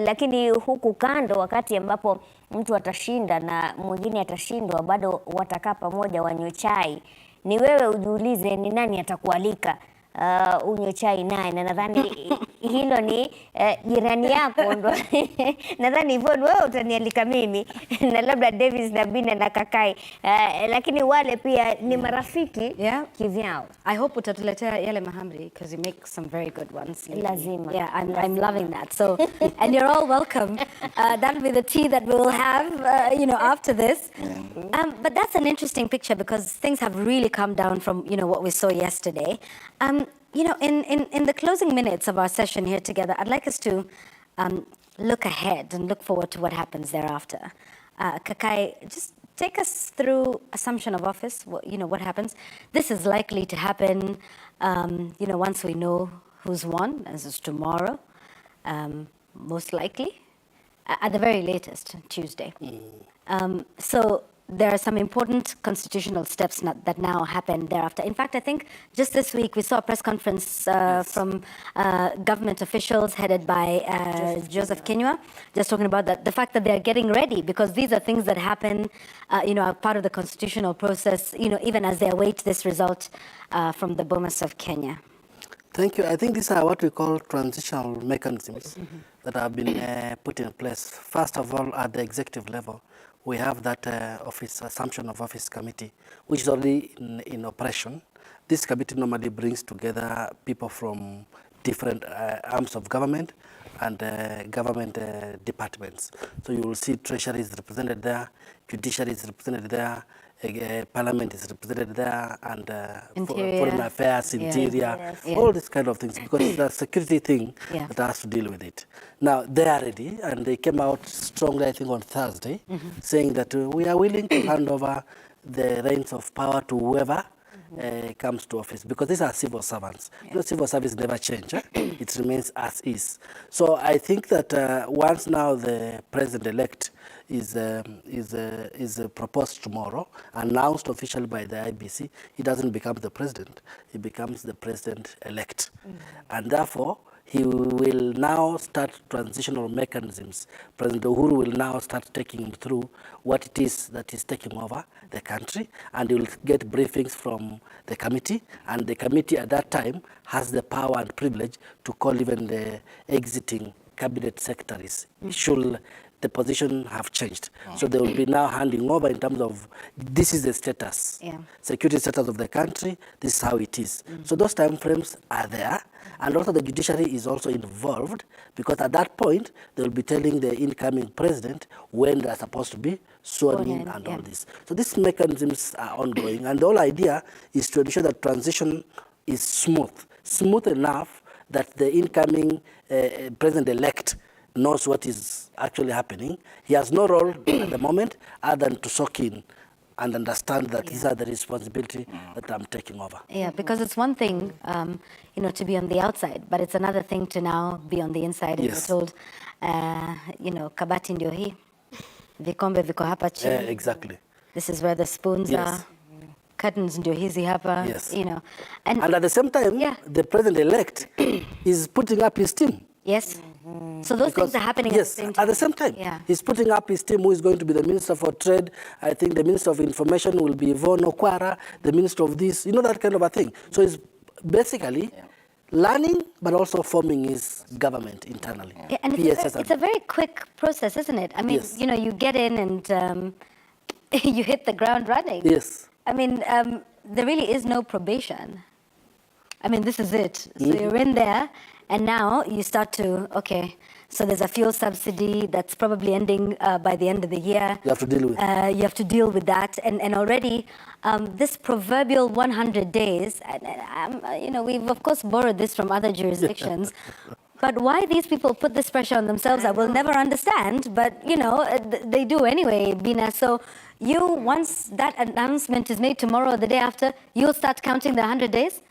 lakini huku kando, wakati ambapo mtu atashinda na mwingine atashindwa, bado watakaa pamoja wanywe chai. Ni wewe ujiulize ni nani atakualika unywe chai naye, na nadhani hilo ni jirani yako ndo nadhani Yvonne wewe utanialika mimi na labda Davis na Bina na Kakai, lakini wale pia ni marafiki kivyao. I hope utatuletea yale mahamri because you make some very good ones. Lazima. Yeah, I'm loving that. So and you're all welcome. That'll be the tea that we will have you know, after this. But that's an interesting picture because things have really come down from, you know, what we saw yesterday. You know, in the closing minutes of our session here together, I'd like us to look ahead and look forward to what happens thereafter. Kakai, just take us through assumption of office, you know, what happens. This is likely to happen, you know, once we know who's won, as is tomorrow, most likely, at the very latest, Tuesday. So there are some important constitutional steps that now happen thereafter. In fact, I think just this week we saw a press conference from government officials headed by Joseph Kinyua, just talking about the fact that they're getting ready, because these are things that happen, you know, are part of the constitutional process, you know, even as they await this result from the Bomas of Kenya. Thank you. I think these are what we call transitional mechanisms that have been put in place. First of all, at the executive level, we have that Assumption of Office Committee, which is already in operation. This committee normally brings together people from different arms of government and government departments. So you will see Treasury is represented there, Judiciary is represented there, Parliament is represented there, and Foreign Affairs, Interior, all these kind of things, because it's a security thing that has to deal with it. Now, they are ready, and they came out strongly, I think, on Thursday, saying that we are willing to hand over the reins of power to whoever comes to office, because these are civil servants. You know, civil service never change. It remains as is. So I think that once now the president-elect is proposed tomorrow, announced officially by the Iebc, he doesn't become the president. He becomes the president-elect. And therefore, he will now start transitional mechanisms. President Uhuru will now start taking him through what it is that is taking over the country, and he will get briefings from the committee, and the committee at that time has the power and privilege to call even the exiting cabinet secretaries. Should the position have changed. So they will be now handing over in terms of this is the status, security status of the country, this is how it is. So those time frames are there, and also the judiciary is also involved, because at that point they will be telling the incoming president when they are supposed to be sworn in and all this. So these mechanisms are ongoing, and the whole idea is to ensure that transition is smooth enough that the incoming president-elect knows what is actually happening. He has no role at the moment other than to soak in and understand that these are the responsibility that I'm taking over. Yeah, because it's one thing, you know, to be on the outside, but it's another thing to now be on the inside. And you're told, you know, kabati ndio hii, vikombe viko hapa chini. Exactly. This is where the spoons are. Curtains ndio hizi hapa. You know, and at the same time, the president-elect is putting up his team. Yes. So those things are happening at the same time? At the same time. Yeah. He's putting up his team who is going to be the Minister for Trade. I think the Minister of Information will be Yvonne Okwara, the Minister of this, that kind of a thing. So it's basically learning, but also forming his government internally. Yeah, and it's a very quick process, isn't it? I mean, you get in and you hit the ground running. Yes. I mean, there really is no probation. I mean, this is it. So you're in there, and now you start to, so there's a fuel subsidy that's probably ending by the end of the year. You have to deal with it. You have to deal with that. And already, this proverbial 100 days, we've of course borrowed this from other jurisdictions. But why these people put this pressure on themselves, I will never understand. But, they do anyway, Bina. So once that announcement is made tomorrow or the day after, you'll start counting the 100 days?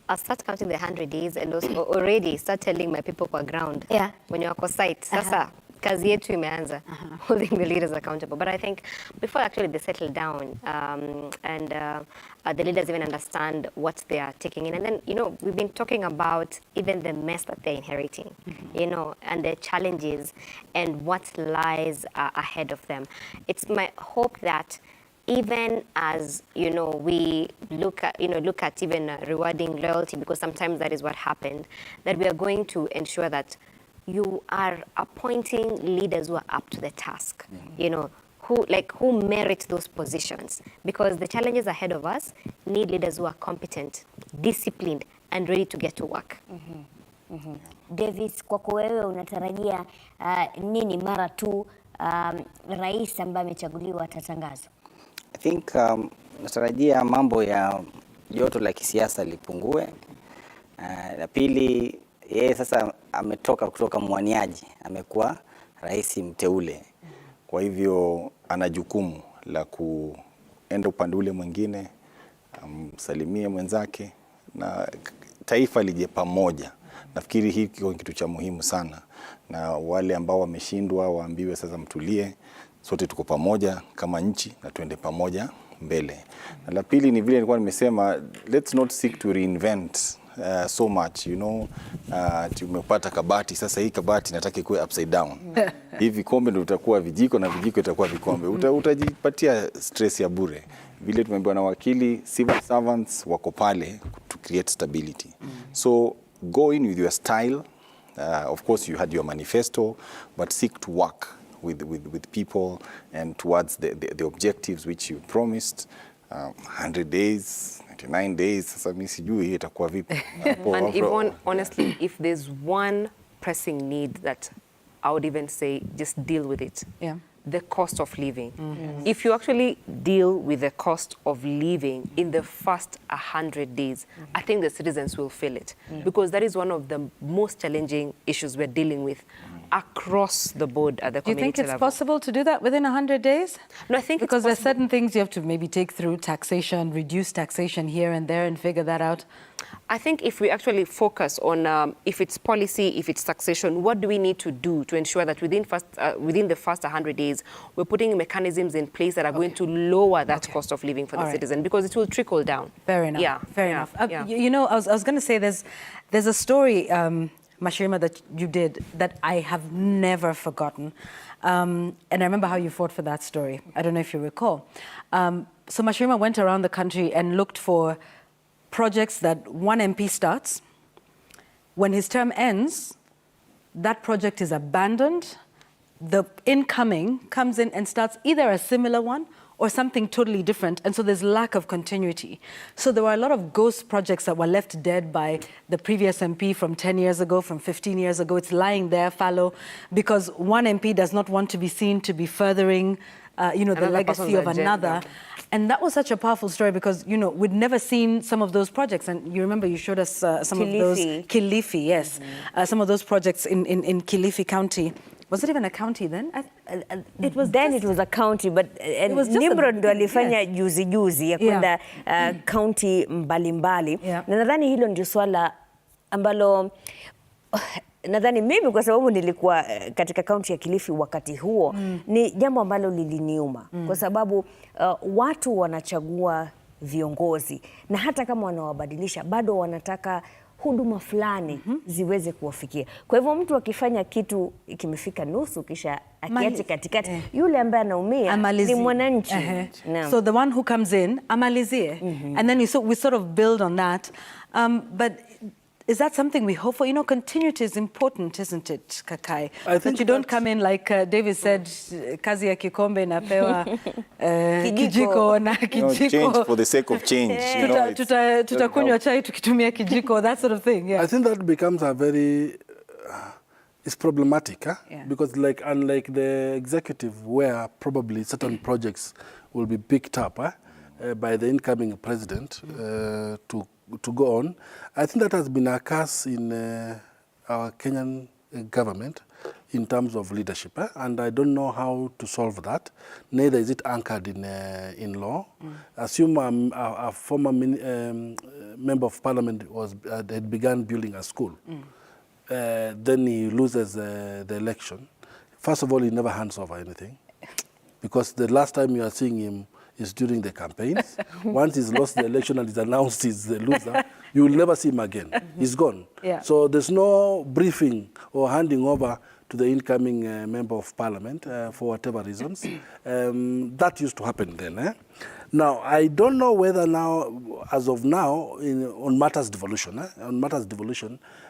I'll start counting the 100 days and also already start telling my people on ground. Yeah. When you're on site, sasa, kazi yetu imeanza, holding the leaders accountable. But I think before actually they settle down and the leaders even understand what they are taking in. And then, we've been talking about even the mess that they're inheriting, and the challenges and what lies ahead of them. It's my hope that even as we look at even rewarding loyalty, because sometimes that is what happened, that we are going to ensure that you are appointing leaders who are up to the task, who merit those positions, because the challenges ahead of us need leaders who are competent, disciplined, and ready to get to work. Davis, kwako wewe unatarajia nini mara tu rais ambaye amechaguliwa atatangaza? I think natarajia mambo ya joto la kisiasa lipungue. La pili, yeye sasa ametoka kutoka mwaniaji, amekuwa rais mteule. Kwa hivyo ana jukumu la kuenda upande ule mwingine, msalimie mwenzake na taifa lije pamoja. Nafikiri hiki ni kitu cha muhimu sana, na wale ambao wameshindwa waambiwe sasa mtulie, sote tuko pamoja kama nchi na tuende pamoja mbele. Na la pili ni vile nilikuwa nimesema, let's not seek to reinvent so much, tumepata kabati, sasa hii kabati nataka ikuwe upside down. Hivi vikombe ndio utakuwa vijiko na vijiko itakuwa vikombe. Utajipatia stress ya bure. Vile tumeambiwa na wakili, civil servants wako pale to create stability. So go in with your style. Of course you had your manifesto, but seek to work with people and towards the objectives which you promised. 100 days, 99 days, sasa mimi sijui itakuwa vipi. And even honestly, if there's one pressing need that I would even say just deal with it. Yeah. The cost of living. If you actually deal with the cost of living in the first 100 days, I think the citizens will feel it, because that is one of the most challenging issues we're dealing with across the board at the community level. Do you think it's possible to do that within 100 days? No, I think because there's certain things you have to maybe take through taxation, reduce taxation here and there and figure that out. I think if we actually focus on if it's policy, if it's taxation, what do we need to do to ensure that within the first 100 days, we're putting mechanisms in place that are going to lower that cost of living for the citizen, because it will trickle down. Fair enough. Yeah. Fair enough. I was going to say there's a story, Mashirima, that you did that I have never forgotten. And I remember how you fought for that story. I don't know if you recall. So Mashirima went around the country and looked for projects that one MP starts. When his term ends, that project is abandoned. The incoming comes in and starts either a similar one or something totally different. And so there's lack of continuity. So there were a lot of ghost projects that were left dead by the previous MP from 10 years ago, from 15 years ago. It's lying there fallow because one MP does not want to be seen to be furthering the legacy of another. And that was such a powerful story because, we'd never seen some of those projects. And you remember you showed us some of those. Kilifi, yes. Some of those projects in Kilifi County. Was it even a county then? It was a county, but Nimrod ndo alifanya juzi ya kwenda county mbalimbali. Na nadhani hilo ndio swala ambalo nadhani mimi kwa sababu nilikuwa katika kaunti ya Kilifi wakati huo ni jambo ambalo liliniuma kwa sababu watu wanachagua viongozi na hata kama wanawabadilisha bado wanataka huduma fulani ziweze kuwafikia. Kwa hivyo mtu akifanya kitu kimefika nusu kisha akiache katikati, yule ambaye anaumia ni mwananchi. So the one who comes in, amalizie. And then we sort of build on that. But is that something we hope for? You know, continuity is important, isn't it, Kakai? That you don't come in like David said, kazi ya kikombe napewa kijiko na kijiko. Change for the sake of change. Tutakunywa chai tukitumia kijiko, that sort of thing. Yeah. I think that becomes a very it's problematic, because unlike the executive, where probably certain projects will be picked up by the incoming president to go on. I think that has been a curse in our Kenyan government in terms of leadership, and I don't know how to solve that. Neither is it anchored in law. Assume a former member of parliament had begun building a school. Then he loses the election. First of all, he never hands over anything, because the last time you are seeing him is during the campaigns. Once he's lost the election and he's announced he's the loser, you will never see him again. He's gone. So there's no briefing or handing over to the incoming member of parliament for whatever reasons. That used to happen then. Now, I don't know whether now, as of now, on matters devolution,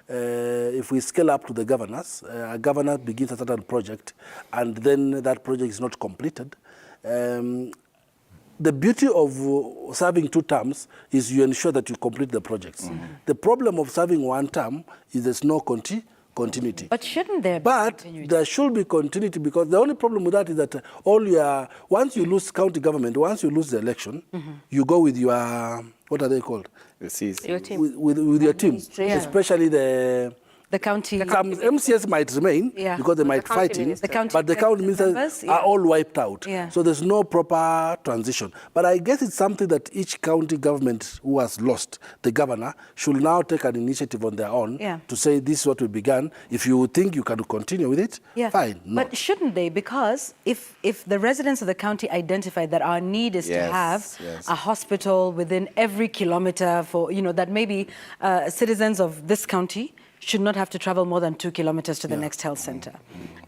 if we scale up to the governors, a governor begins a certain project and then that project is not completed, the beauty of serving 2 terms is you ensure that you complete the projects. The problem of serving 1 term is there's no continuity. But shouldn't there be continuity? There should be continuity, because the only problem with that is that once you lose county government, once you lose the election, you go with your, what are they called? Your team. With your team, especially the county. MCS might remain because they might fight in, but the county ministers are all wiped out. So there's no proper transition. But I guess it's something that each county government who has lost the governor should now take an initiative on their own to say this is what we began. If you think you can continue with it, fine. But shouldn't they? Because if the residents of the county identify that our need is to have a hospital within every kilometer for, you know, that maybe citizens of this county should not have to travel more than 2 kilometers to the next health center.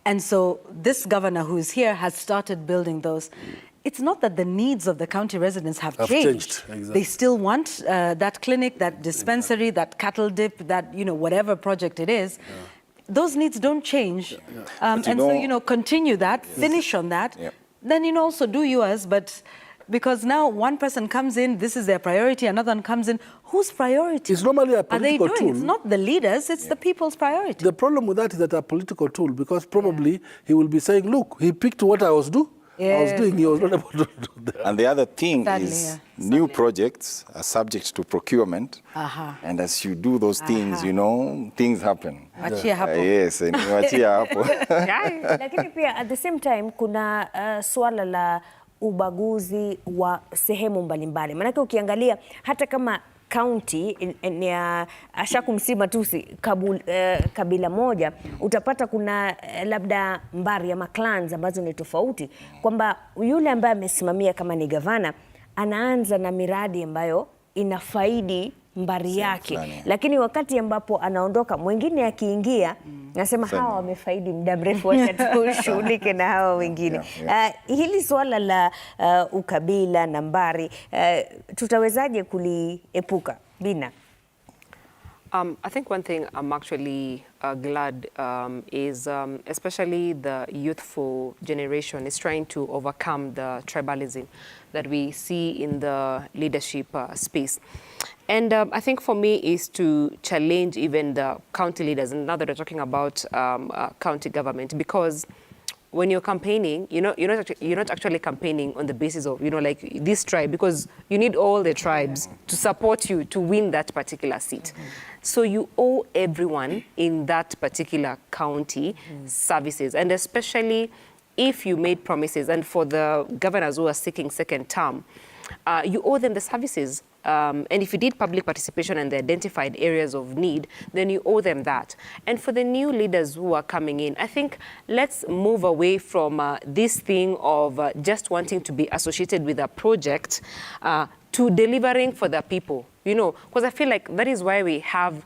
And so this governor who is here has started building those. It's not that the needs of the county residents have changed. Exactly. They still want that clinic, that dispensary, that cattle dip, that, you know, whatever project it is. Those needs don't change. And so, you know, continue that, finish on that. Then, you know, also do yours, but because now one person comes in, this is their priority, another one comes in, whose priority it's normally a political tool. It's not the leaders, it's the people's priority. The problem with that is that a political tool, because probably he will be saying, look, he picked what I was doing. He was not able to do that. And the other thing is new projects are subject to procurement. And as you do those things, you know, things happen. Yes, and lakini pia at the same time kuna swala la ubaguzi wa sehemu mbalimbali. Maanake ukiangalia hata kama county ashakumsima tu kabila moja, utapata kuna labda mbari ama clans ambazo ni tofauti, kwamba yule ambaye amesimamia kama ni gavana anaanza na miradi ambayo inafaidi mbari yake, lakini wakati ambapo anaondoka mwingine akiingia nasema hawa wamefaidi muda mrefu, wacha tushughulike na hawa wengine. Hili swala la ukabila na mbari tutawezaje kuliepuka, Bina? I think one thing I'm actually glad is especially the youthful generation is trying to overcome the tribalism that we see in the leadership space. And I think for me is to challenge even the county leaders, and now that we're talking about county government, because when you're campaigning, you're not actually campaigning on the basis of, you know, like this tribe, because you need all the tribes to support you to win that particular seat. So you owe everyone in that particular county services, and especially if you made promises, and for the governors who are seeking second term, you owe them the services and if you did public participation and they identified areas of need, then you owe them that. And for the new leaders who are coming in, I think let's move away from this thing of just wanting to be associated with a project to delivering for the people. Because I feel like that is why we have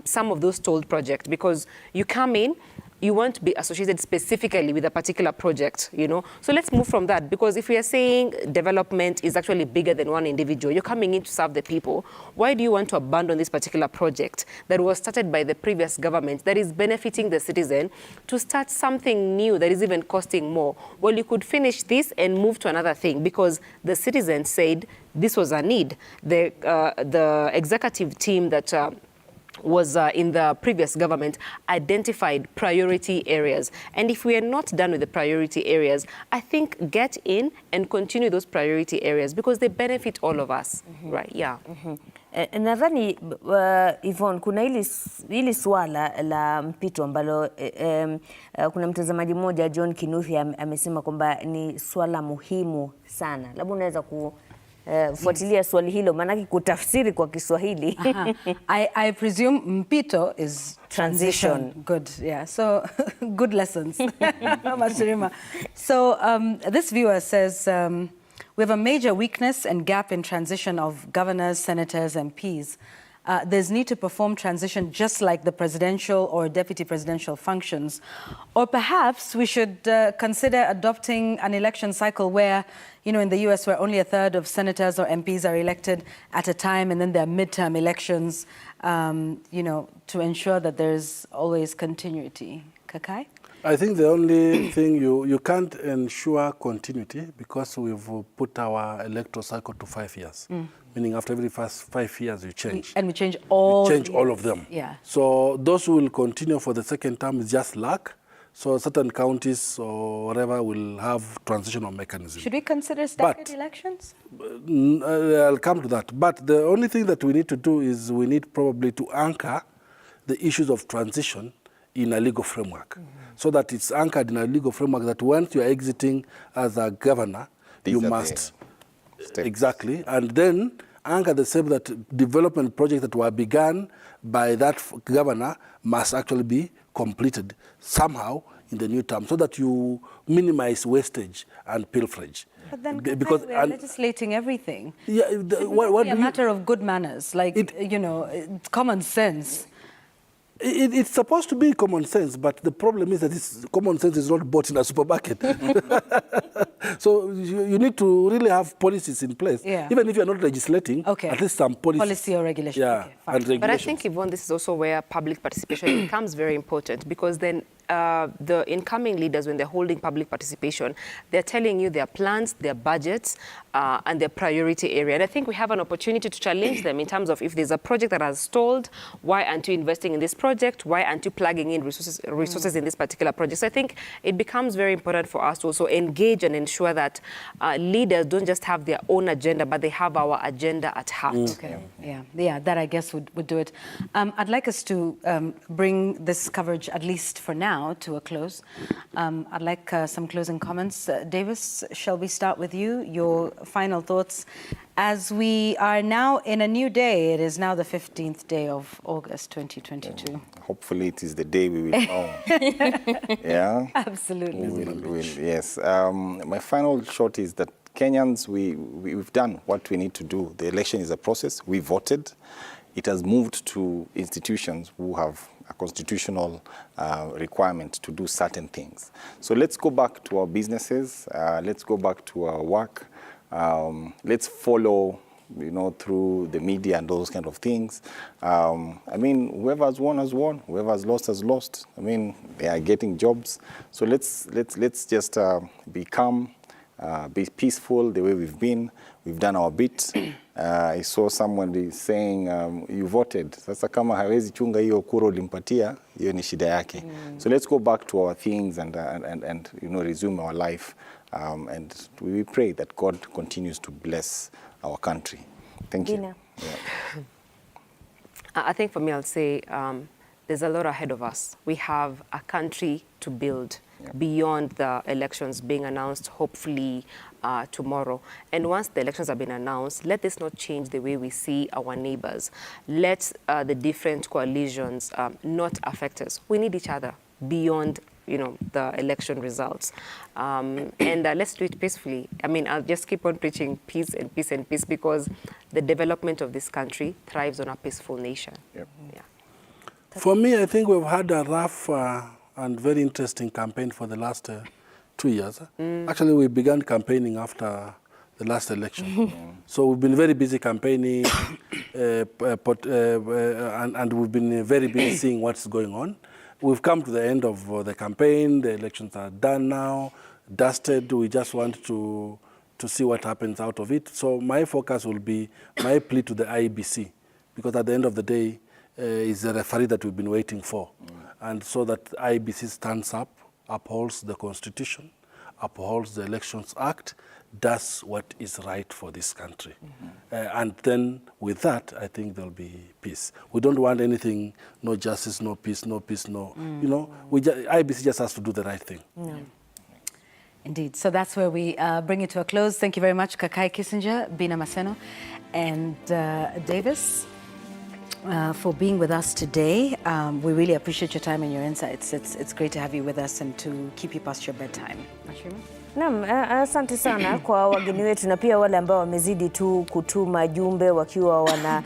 some of those told projects, because you come in, you want to be associated specifically with a particular project, So let's move from that, because if we are saying development is actually bigger than one individual, you're coming in to serve the people. Why do you want to abandon this particular project that was started by the previous government that is benefiting the citizen to start something new that is even costing more? Well, you could finish this and move to another thing because the citizen said this was a need. The executive team that was in the previous government identified priority areas. And if we are not done with the priority areas, I think get in and continue those priority areas because they benefit all of us, right? Yeah. Nadhani Yvonne, kuna hili swala la mpito ambalo kuna mtazamaji mmoja John Kinuthi amesema kwamba ni swala muhimu sana. Labda unaweza fuatilia swali hilo manaki kutafsiri kwa Kiswahili. I presume mpito is transition. Good, yeah. So good lessons. So this viewer says we have a major weakness and gap in transition of governors, senators, MPs. There's need to perform transition just like the presidential or deputy presidential functions. Or perhaps we should consider adopting an election cycle where, in the US, where only a third of senators or MPs are elected at a time, and then there are midterm elections, to ensure that there's always continuity. Kakai? I think the only thing you can't ensure continuity because we've put our electoral cycle to 5 years. Meaning after every 5 years you change. And we change all of them. Yeah. So those who will continue for the second term is just luck. So certain counties or whatever will have transitional mechanisms. Should we consider staggered elections? I'll come to that. But the only thing that we need to do is we need probably to anchor the issues of transition in a legal framework. So that it's anchored in a legal framework that once you're exiting as a governor, you must. Exactly. And then anchor the same that development projects that were begun by that governor must actually be completed somehow in the new term so that you minimize wastage and pilferage. But then because we are legislating everything. Yeah, what be a matter of good manners, like, common sense. It's supposed to be common sense, but the problem is that common sense is not bought in a supermarket. So you need to really have policies in place. Yeah. Even if you're not legislating, at least some policy or regulation. Yeah, and but I think, Yvonne, this is also where public participation becomes very important because then the incoming leaders, when they're holding public participation, they're telling you their plans, their budgets, and their priority area. And I think we have an opportunity to challenge them in terms of if there's a project that has stalled, why aren't you investing in this project? Why aren't you plugging in resources in this particular project? So I think it becomes very important for us to also engage and ensure that leaders don't just have their own agenda, but they have our agenda at heart. Okay. Yeah, that I guess would do it. I'd like us to bring this coverage, at least for now, to a close. I'd like some closing comments. Davis, shall we start with you? Your final thoughts as we are now in a new day. It is now the 15th day of August 2022. Hopefully it is the day we will know. Yeah? Absolutely. Yes. My final shot is that Kenyans, we've done what we need to do. The election is a process. We voted. It has moved to institutions who have a constitutional requirement to do certain things. So let's go back to our businesses. Let's go back to our work. Let's follow, through the media and those kind of things. I mean, whoever has won has won. Whoever has lost has lost. I mean, they are getting jobs. So let's just be calm, be peaceful the way we've been. We've done our bit. I saw someone saying, you voted. Sasa kama hawezi chunga hiyo kura ulimpatia, hiyo ni shida yake. So let's go back to our things and resume our life. And we pray that God continues to bless our country. Thank you. Yeah. I think for me, I'll say there's a lot ahead of us. We have a country to build. beyond the elections being announced, hopefully tomorrow. And once the elections have been announced, let this not change the way we see our neighbors. Let the different coalitions not affect us. We need each other beyond the election results. And let's do it peacefully. I mean, I'll just keep on preaching peace and peace and peace, because the development of this country thrives on a peaceful nation. Yep. Yeah. For me, I think we've had a rough and very interesting campaign for the last 2 years. Actually, we began campaigning after the last election. So we've been very busy campaigning, and we've been very busy seeing what's going on. We've come to the end of the campaign. The elections are done now, dusted. We just want to see what happens out of it. So my focus will be my plea to the Iebc, because at the end of the day, is the referee that we've been waiting for. And so that Iebc stands up, upholds the Constitution, upholds the Elections Act, does what is right for this country. And then with that, I think there'll be peace. We don't want anything, no justice, no peace, no peace, no, Iebc just has to do the right thing. Indeed. So that's where we bring it to a close. Thank you very much, Kakai Kissinger, Bina Maseno, and Davis, for being with us today. We really appreciate your time and your insights. It's great to have you with us and to keep you past your bedtime. Ashima? Naam, asante sana kwa wageni wetu na pia wale ambao wamezidi tu kutuma jumbe wakiwa wana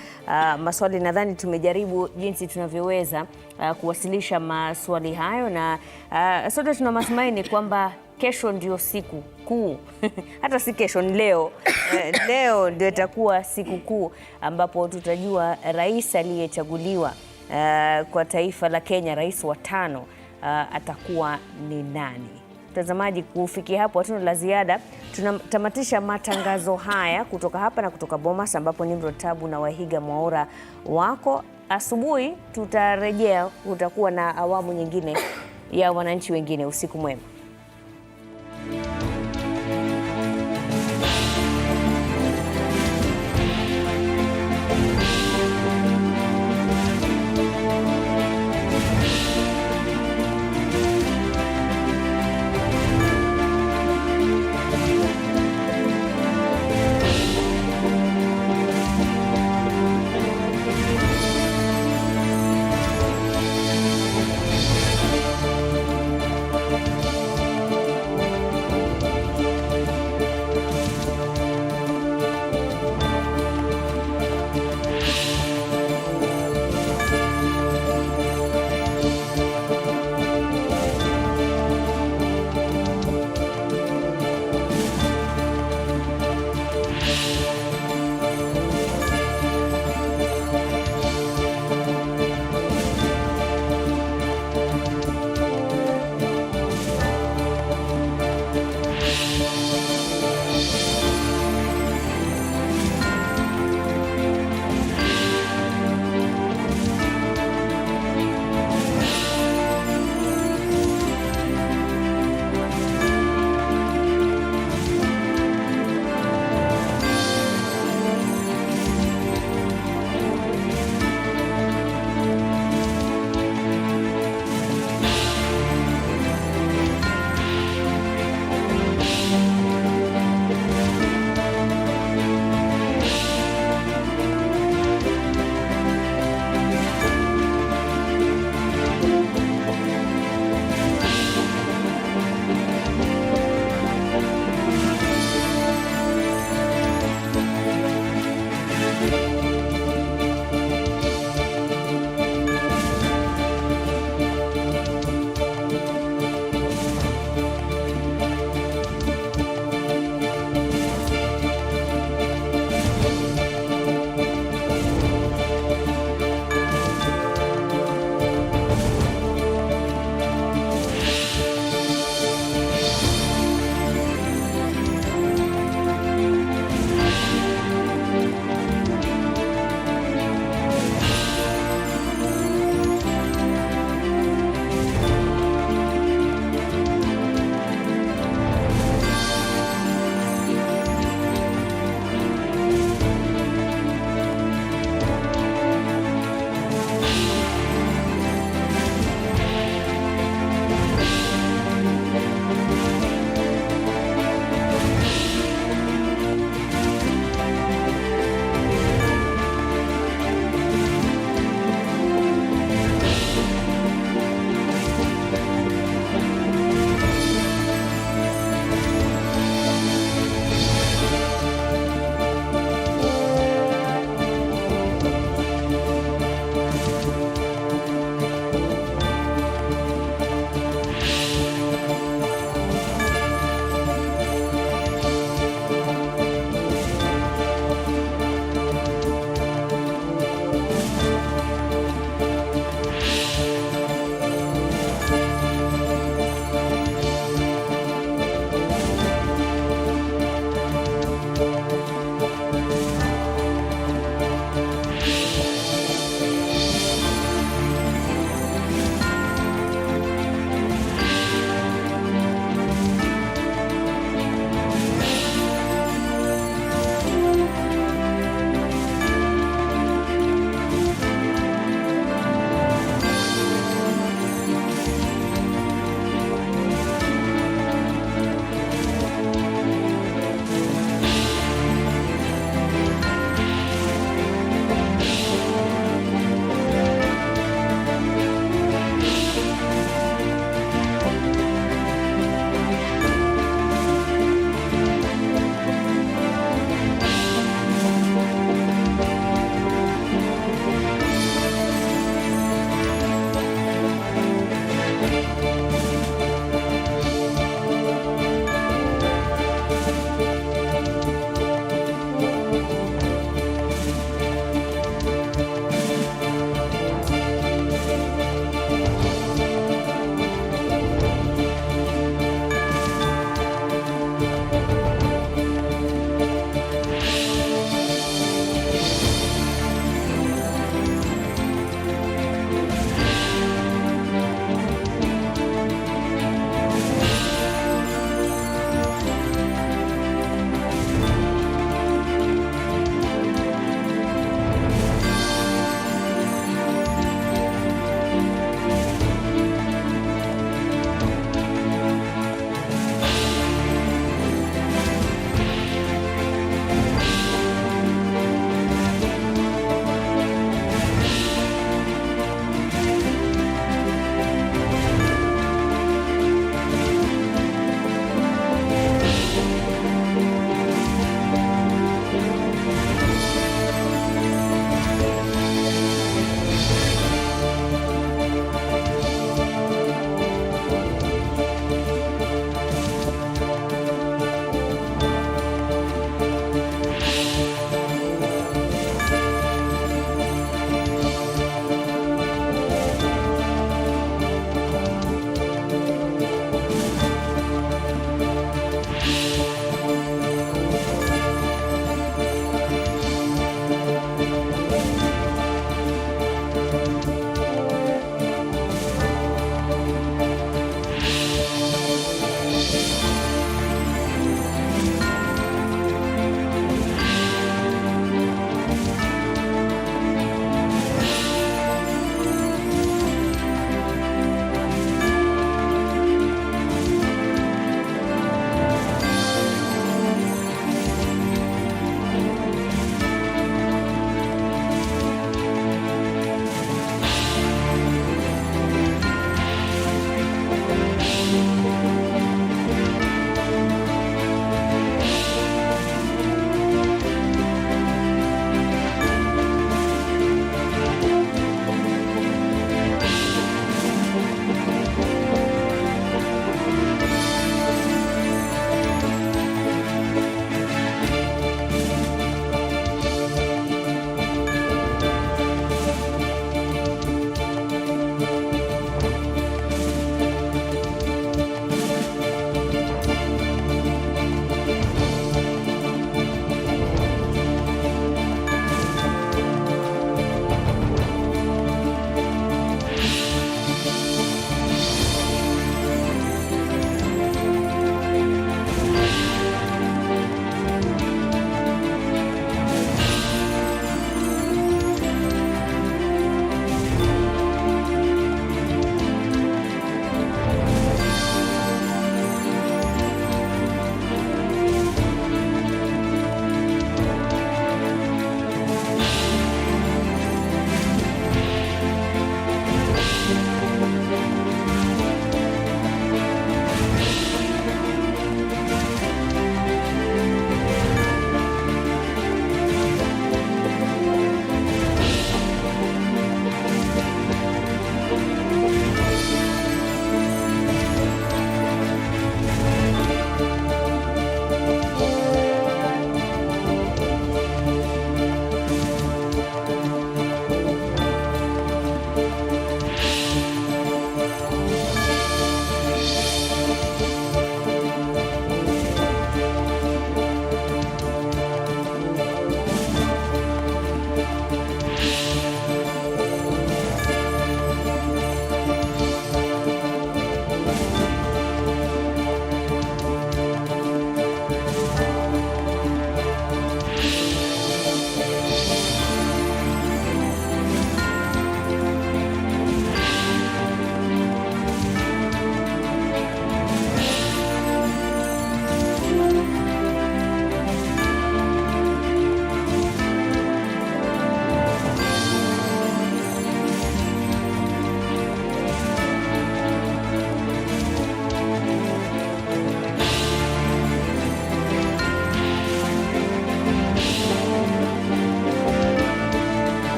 maswali. Nadhani tumejaribu jinsi tunavyoweza kuwasilisha maswali hayo, na sote tuna matumaini kwamba kesho ndio siku kuu. Hata si kesho, ni leo. Leo ndio itakuwa siku kuu ambapo tutajua rais aliyechaguliwa kwa taifa la Kenya, rais wa 5, atakuwa ni nani. Mtazamaji, kufikia hapo hatuna la ziada. Tunatamatisha matangazo haya kutoka hapa na kutoka Bomas, ambapo Nimrod Tabu na Wahiga Mwaura wako. Asubuhi tutarejea, utakuwa na awamu nyingine ya wananchi wengine. Usiku mwema.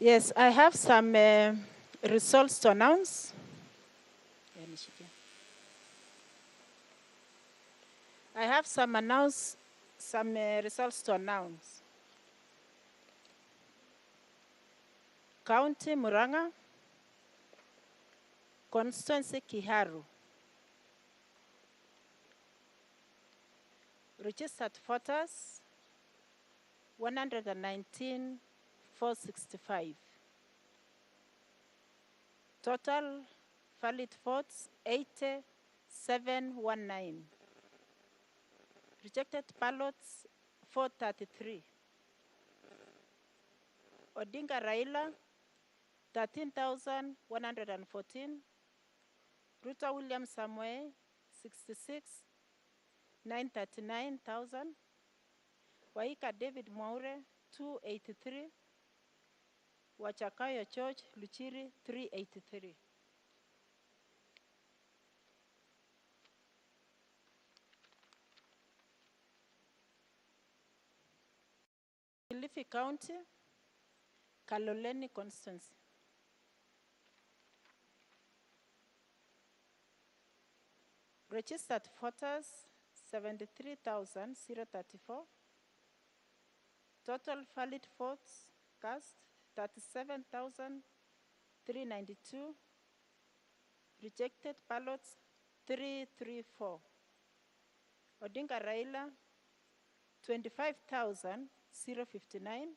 Yes, I have some results to announce. I have some results to announce. County Muranga, Constituency Kiharu. Registered voters 119,465. Total valid votes 80,719. Rejected ballots 433. Odinga Raila 13,114. Ruto William Samoei 939,000. Waika David Mwaure 283. Wachakayo George Luchiri 383. Kilifi County, Kaloleni constituency. Registered voters 73,034. Total valid votes cast 37,392. Rejected ballots 334. Odinga Raila 25,059.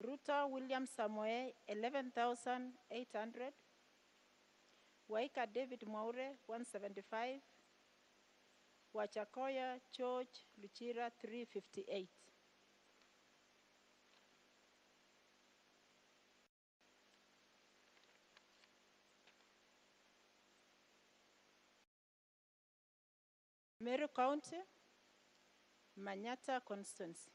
Ruto William Samoei 11,800. Waika David Mwaure 175. Wachakoya George Luchira 358. Meru County, Manyata constituency.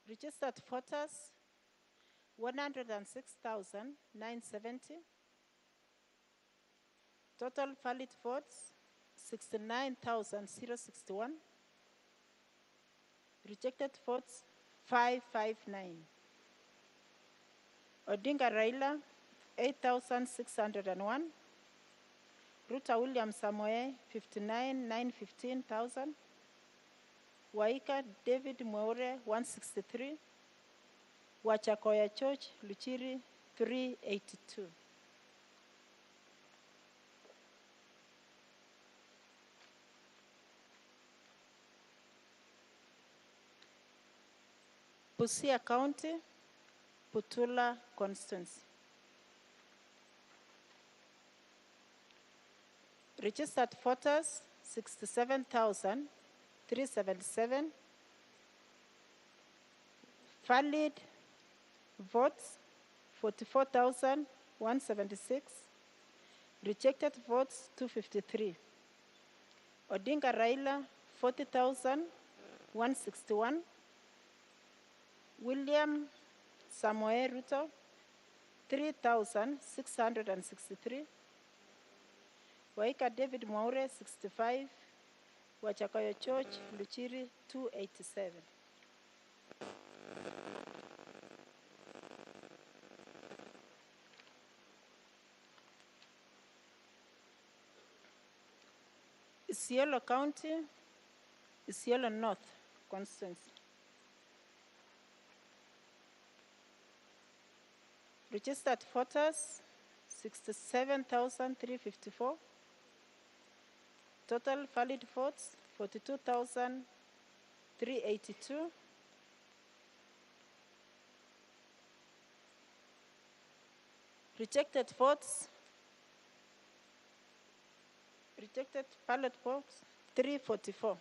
Registered voters 106,970. Total valid votes 69,061. Rejected votes 559. Odinga Raila 8,601. Ruto William Samoei 59,915,000. Waika David Mwaure 163. Wachakoya George Luchiri 382. Busia County, Putula constituency. Registered voters 67,377. Valid votes 44,176. Rejected votes 253. Odinga Raila 40,161. William Samoei Ruto 3,663. Waika David Mwaure 65. Wachakoyo George Luchiri 287. Isiolo County, Isiolo North constituency. Registered voters 67,354. Total valid votes 42,382. Rejected ballot votes 344.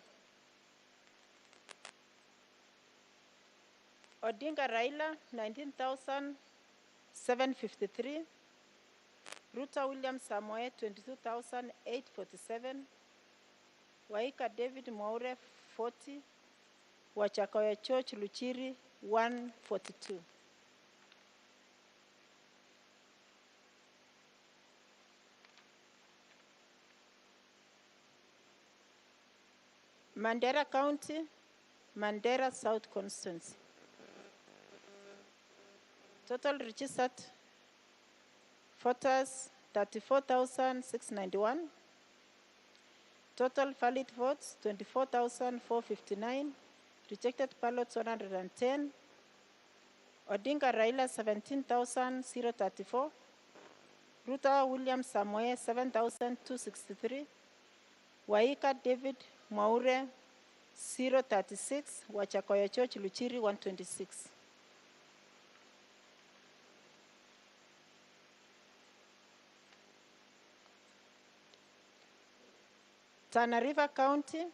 Odinga Raila 19,753. Ruto William Samoei 22,847. Waika David Mwaure 40. Wachakoya George Luchiri 142. Mandera County, Mandera South Constituency. Total registered voters 34,691. Total valid votes 24,459. Rejected ballots 110. Odinga Raila 17,034. Ruto William Samoe 7,263. Waika David Mwaure 036. Wachakoya Church Luchiri 126. Tana River County,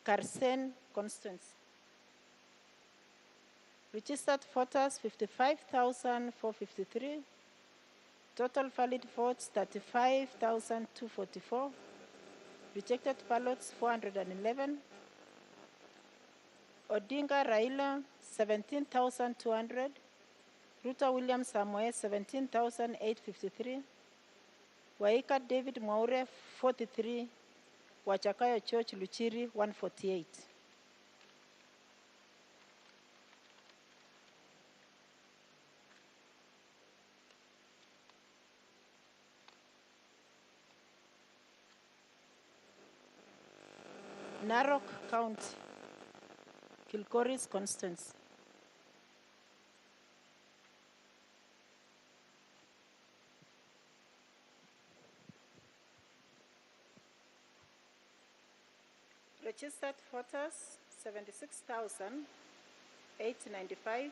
Karsen Constituency. Registered voters 55,453. Total valid votes 35,244. Rejected ballots 411. Odinga Raila 17,200. Ruto William Samoe 17,853. Waika David Mwaure 43. Wachakayo Church Luchiri 148. Narok County, Kilgoris Constituency. Registered voters 76,895.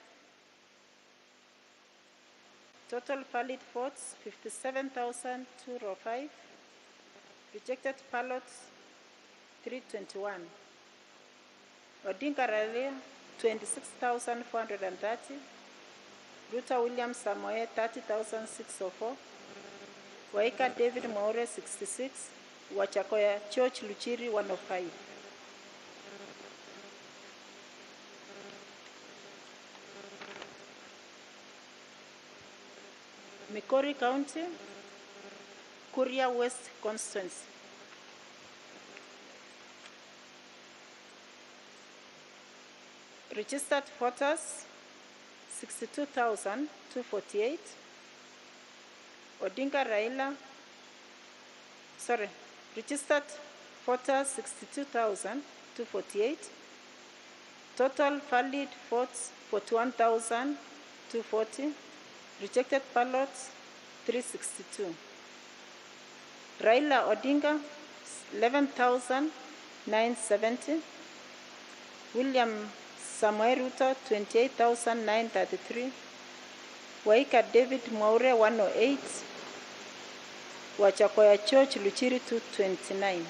Total valid votes 57,205. Rejected ballots 321. Odinga Raila 26,430. Ruto William Samoe 30,604. Waika David Mwaure 66. Wachakoya Church Luchiri 105. Migori County, Kuria West Constituency. Registered voters 62,248. Odinga Raila, registered voters 62,248. Total valid votes 41,240. Rejected ballots 362. Raila Odinga 11,970. William Samoei Ruto 28,933. Waika David Mwaure 108. Wachakoya Church Luchiri 229.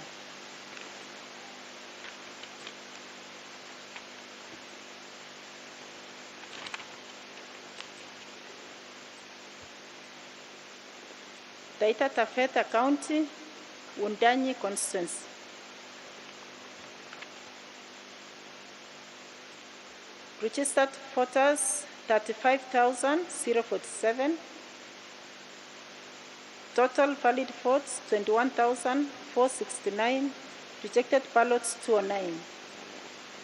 Taita Taveta County, Wundanyi Constituency. Registered voters 35,047. Total valid votes 21,469. Rejected ballots 209.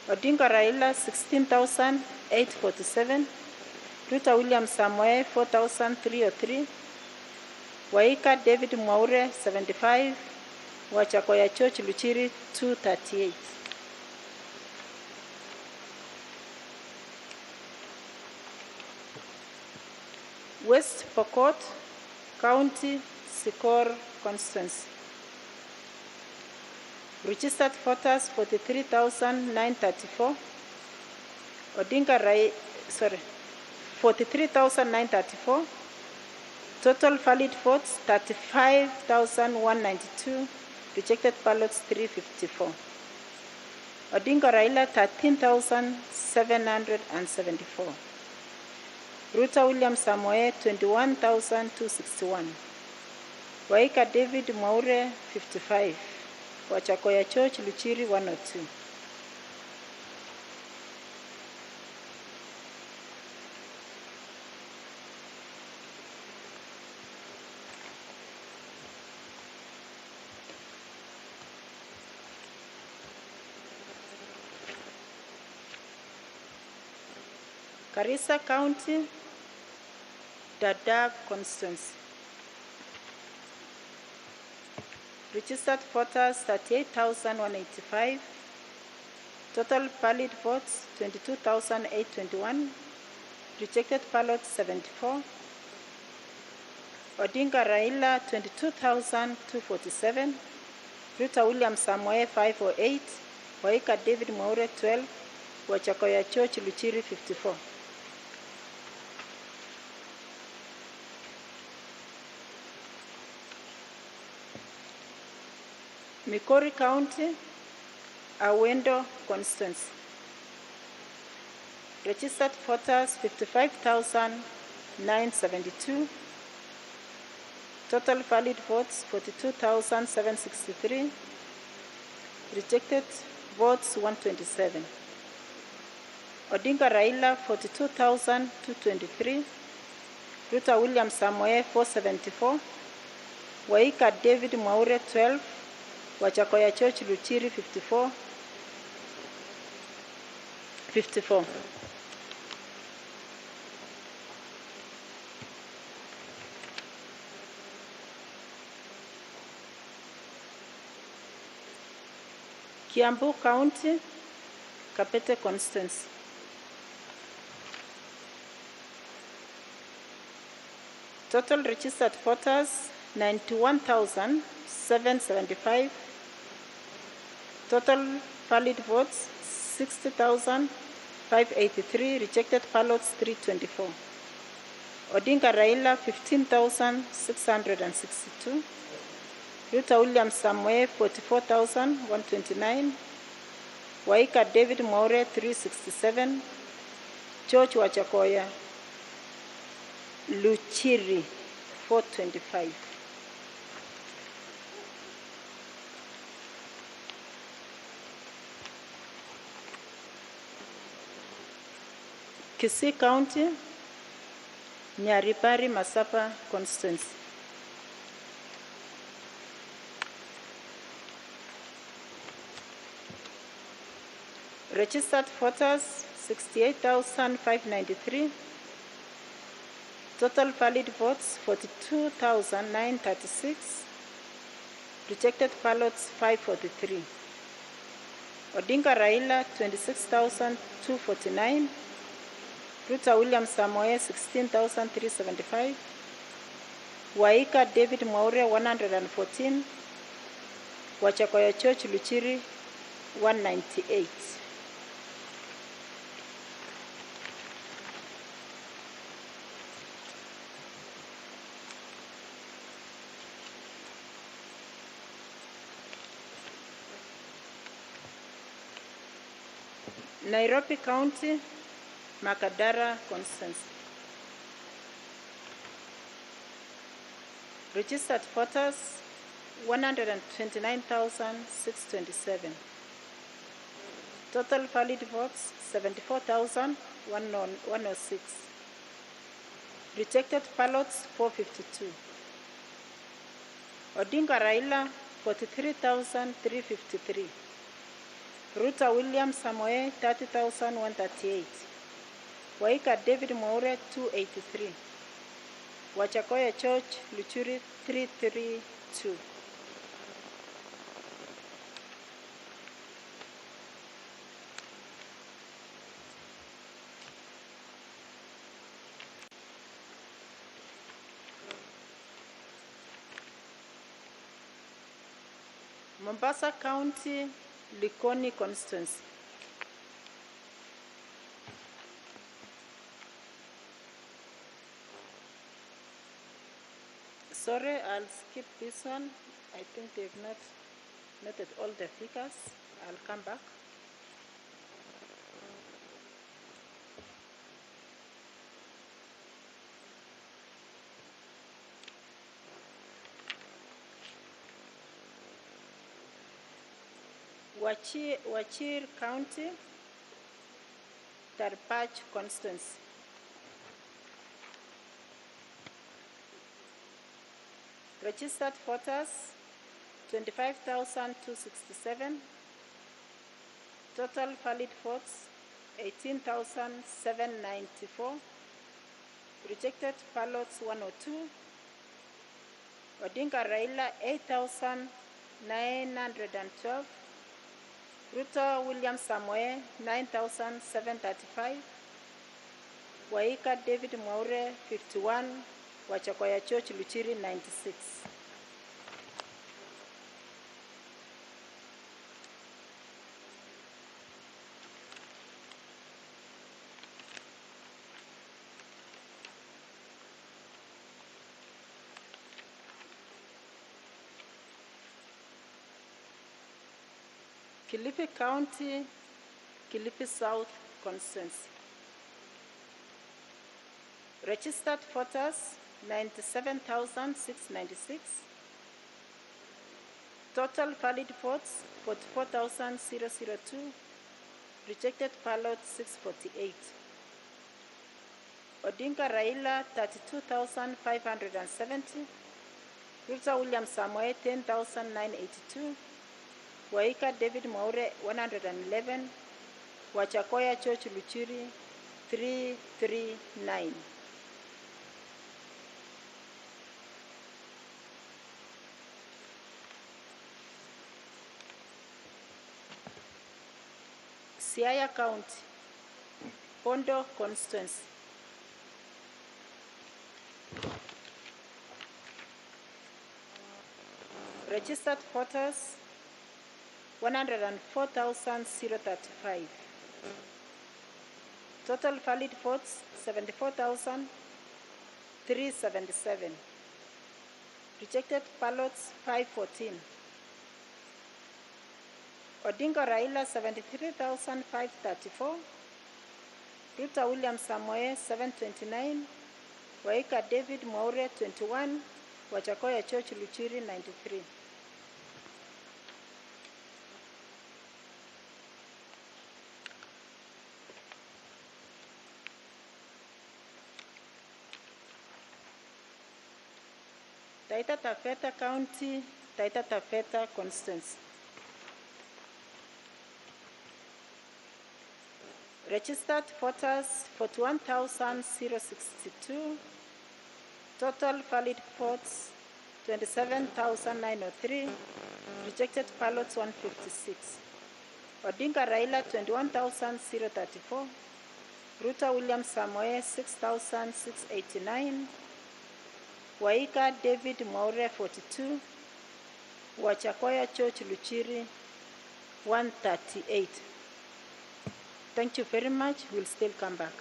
Odinga Raila 16,847. Ruto William Samoe 4,303. Waika David Mwaure 75. Wachakoya Church Luchiri 238. West Pokot County, Sikor Constituency. Registered voters 43,934. Odinga Rai, 43,934. Total valid votes 35,192. Rejected ballots 354. Odinga Raila 13,774. Ruto William Samoe 21,261. Waika David Mwaure 55. Wachakoya Church Luchiri 102. Garissa County, Dadaab constituency. Registered voters 38,185. Total valid votes 22,821. Rejected ballots 74. Odinga Raila 22,247. Ruta William Samoe 508. Waika David Mwaure 12. Wachakoya Church Luchiri 54. Migori County, Awendo constituency. Registered voters 55,972. Total valid votes 42,763. Rejected votes 127. Odinga Raila 42,223. Ruta William Samoe 474. Waika David Mwaure 12. Wachakoya Church Luchiri 54. Kiambu County, Kapete constituency. Total registered voters 91,775. Total valid votes 60,583. Rejected ballots 324. Odinga Raila 15,662. Ruta William Samoe 44,129. Waika David Mwaure 367. George Wachakoya Luchiri 425. Kisii County, Nyaribari Masapa constituency. Registered voters 68,593. Total valid votes 42,936. Rejected ballots 543. Odinga Raila 26,249. Ruta William Samoe 16,375. Waika David Mwaure 114. Wachakoya Church Luchiri 198. Nairobi County, Makadara constituency. Registered voters 129,627. Total valid votes 74,106. Rejected ballots 452. Odinga Raila 43,353. Ruta William Samoe 30,138. Waika David Mwaure 283. Wachakoya Church Luchiri 332. Mombasa County, Likoni constituency. Sorry, I'll skip this one. I think they've not noted all the figures. I'll come back. Wachir County, Tarpach constituency. Registered voters 25,267. Total valid votes 18,794. Rejected ballots 102. Odinga Raila 8,912. Ruto William Samoe 9,735. Waika David Mwaure 51. Wachakoya Church Luchiri 96. Kilifi County, Kilifi South constituency. Registered voters 97,696. Total valid votes 44,002. Rejected ballots 648. Odinga Raila 32,570. Ruto William Samoe 10,982. Waika David Mwaure 111. Wachakoya Church Luchiri 339. Siaya County, Bondo constituency. Registered voters 104,035. Total valid votes 74,377. Rejected ballots 514. Odinga Raila 73,534. Ruto William Samoe 729. Waika David Mwaure 21. Wachakoya Church Luchiri 93. Taita Taveta County, Taita Taveta constituency. Registered voters 41,062. Total valid votes 27,903. Rejected ballots 156. Odinga Raila 21,034. Ruto William Samoe 6,689. Waika David Mwaure 42. Wachakoya Church Luchiri 138. Thank you very much. We'll still come back.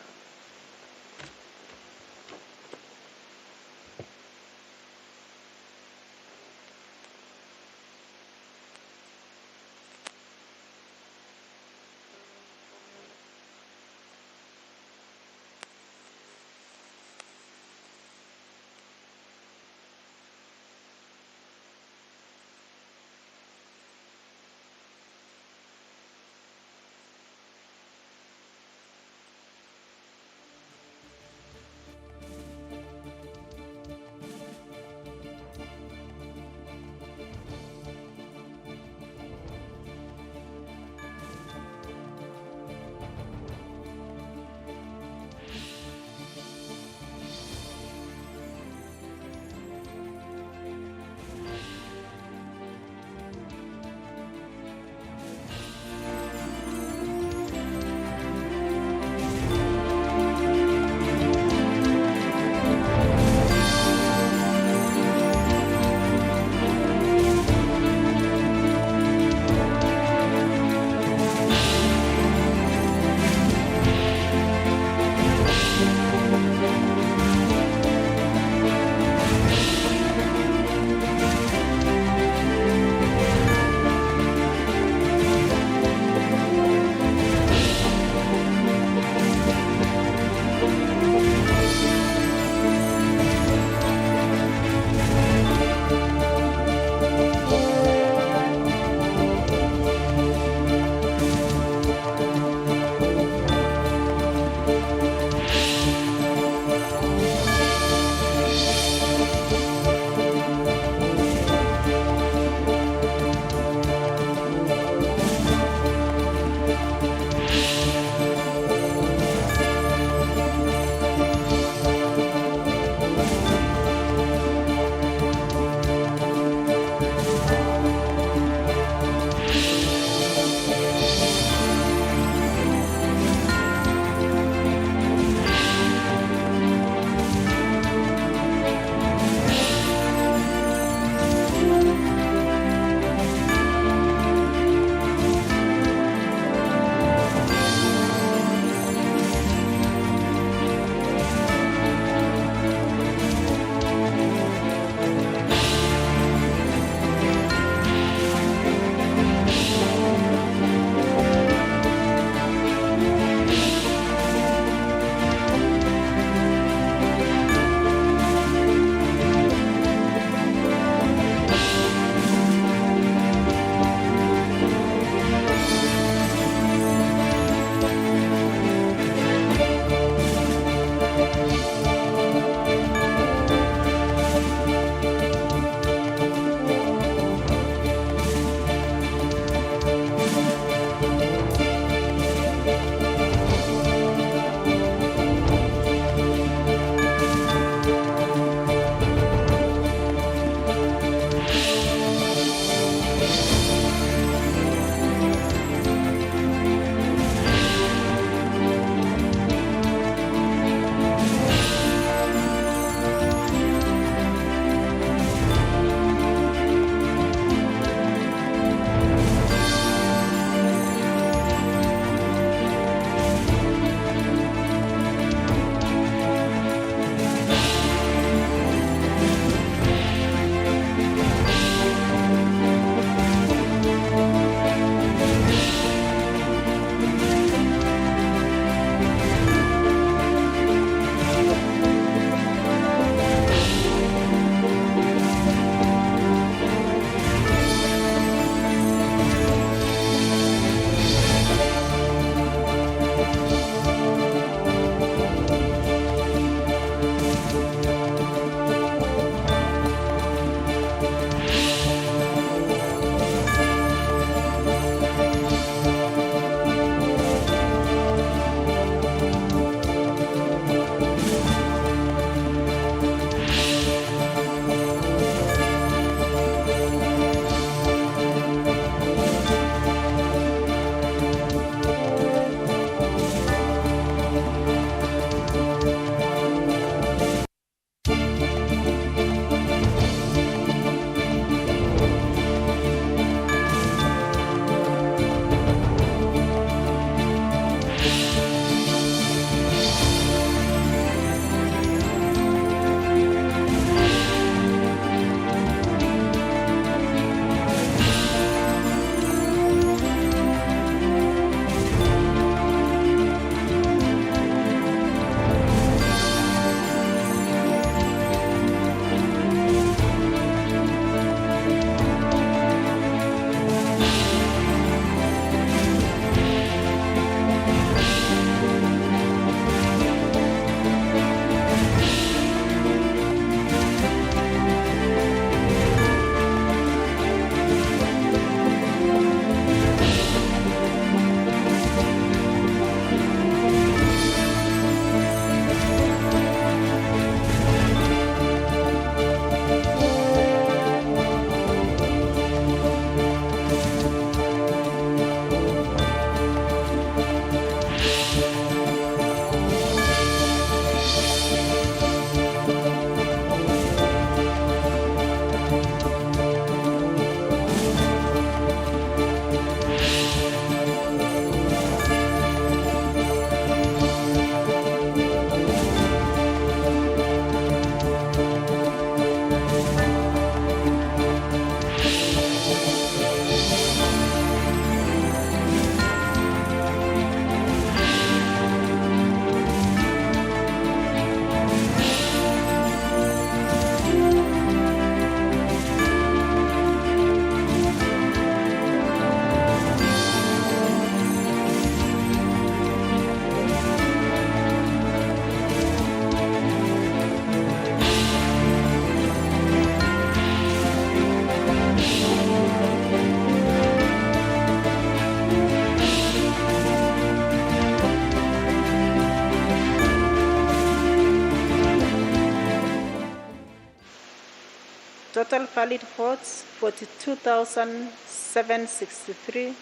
Total valid votes 42,763.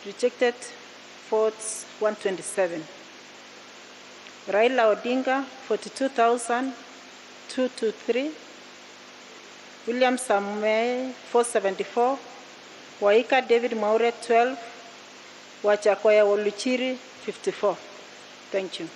Rejected votes 127. Raila Odinga 42,223. William Samuel 474. Waika David Maure 12. Wachakoya Woluchiri 54. Thank you.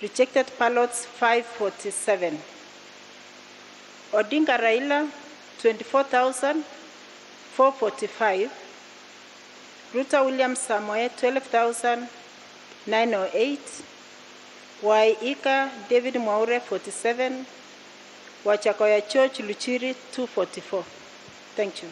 Rejected ballots 547. Odinga Raila 24,445. Ruta William Samoe 12,908. Waika David Mwaure 47. Wachakoya Church Luchiri 244. Thank you.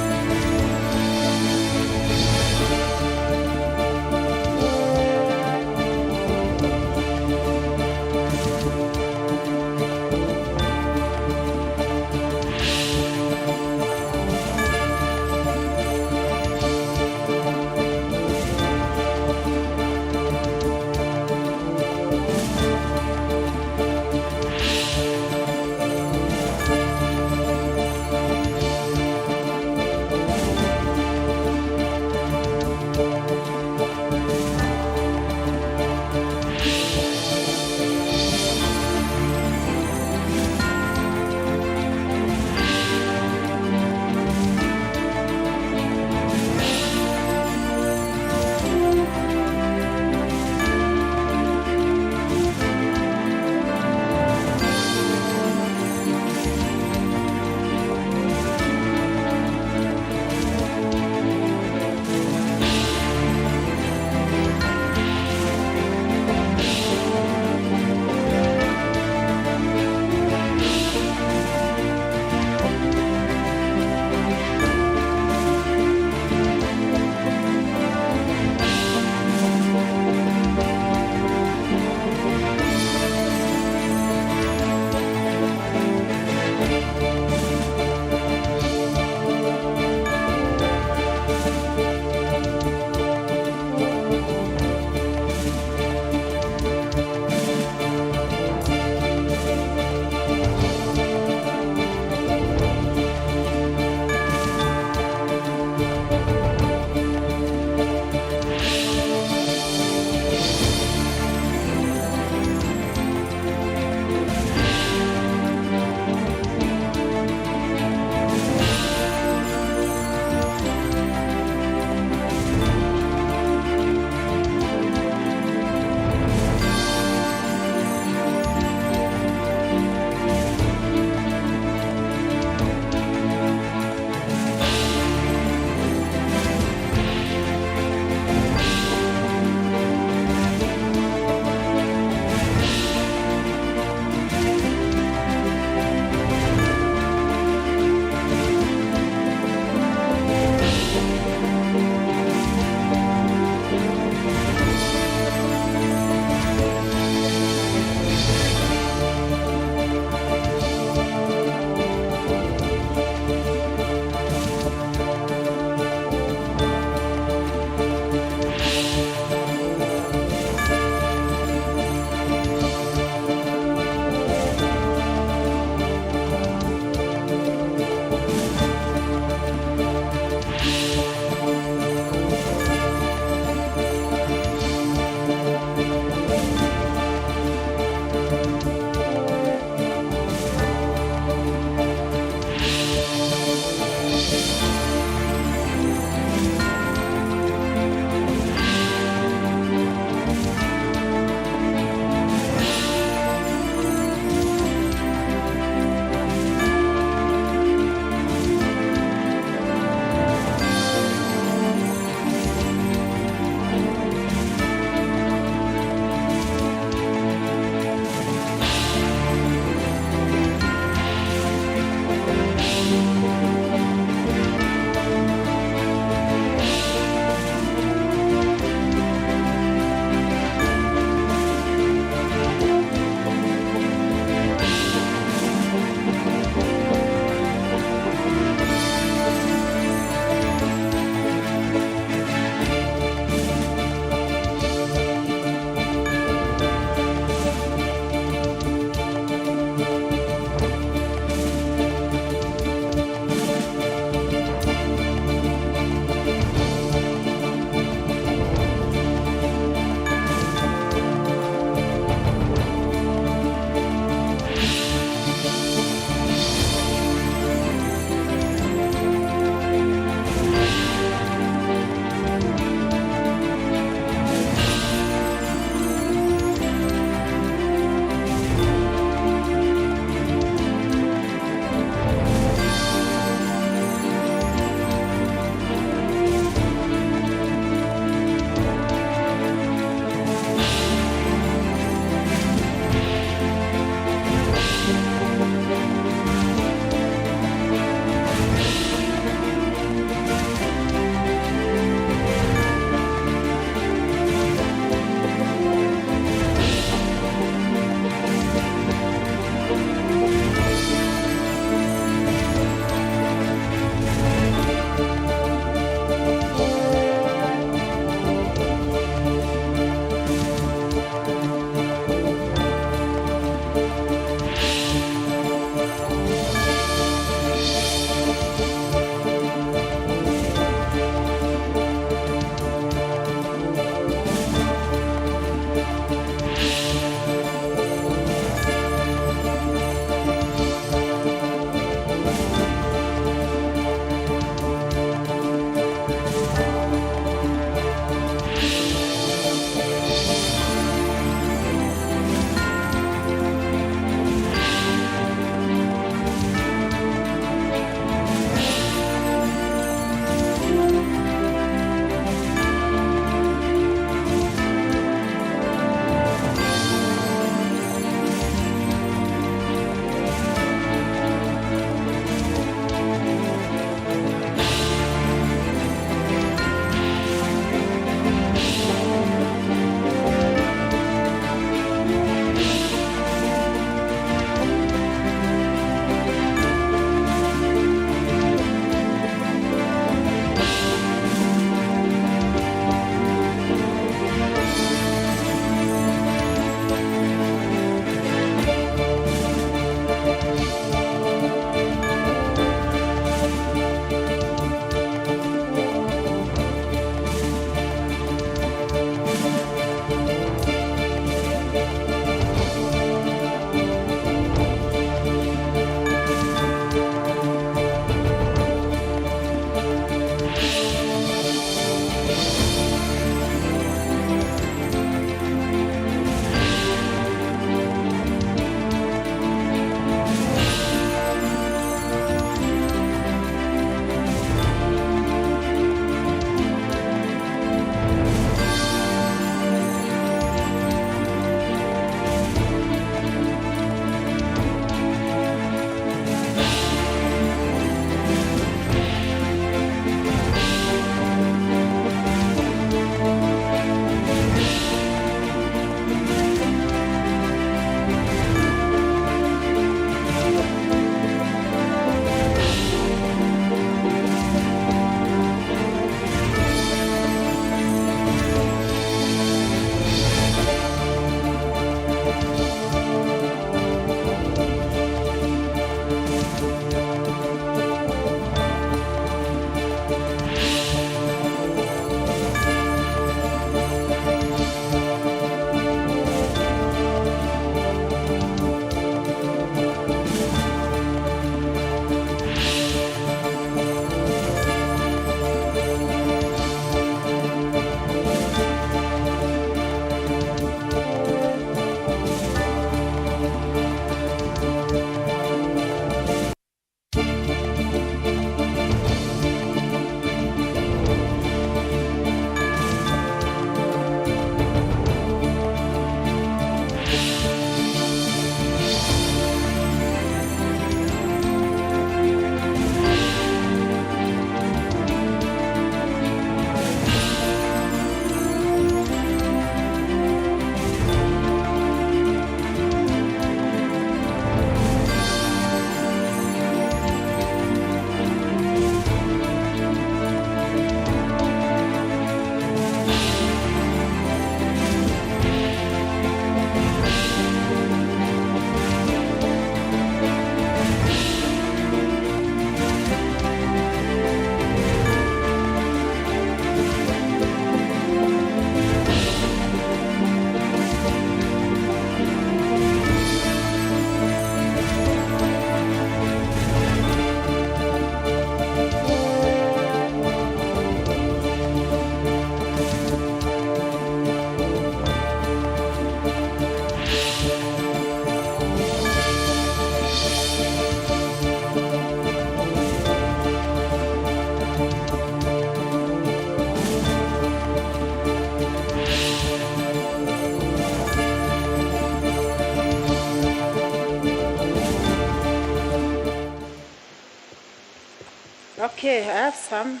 Okay, I have some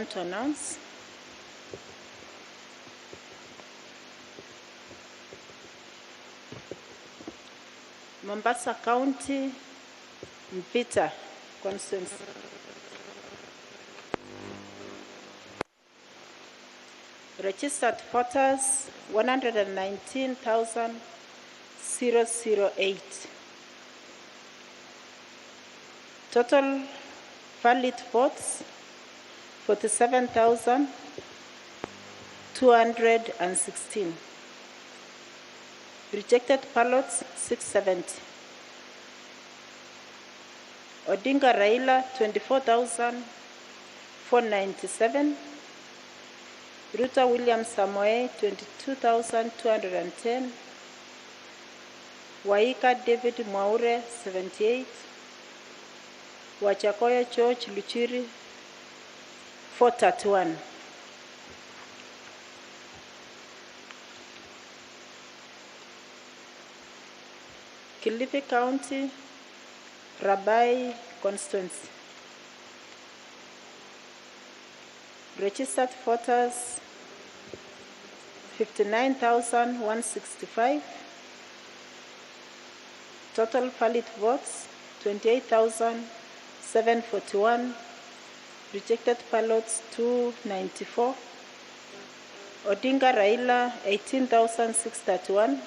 to announce. Mombasa County, Mpita constituency. Registered voters 119,008. Total valid votes 47,216. Rejected ballots 670. Odinga Raila 24,497. Ruto William Samoei 22,210. Waika David Mwaure 78. Wachakoya George Luchiri 431. Kilifi County, Rabai constituency. Registered voters 59,165. Total valid votes 28,741. Rejected ballots 294. Odinga Raila 18,631.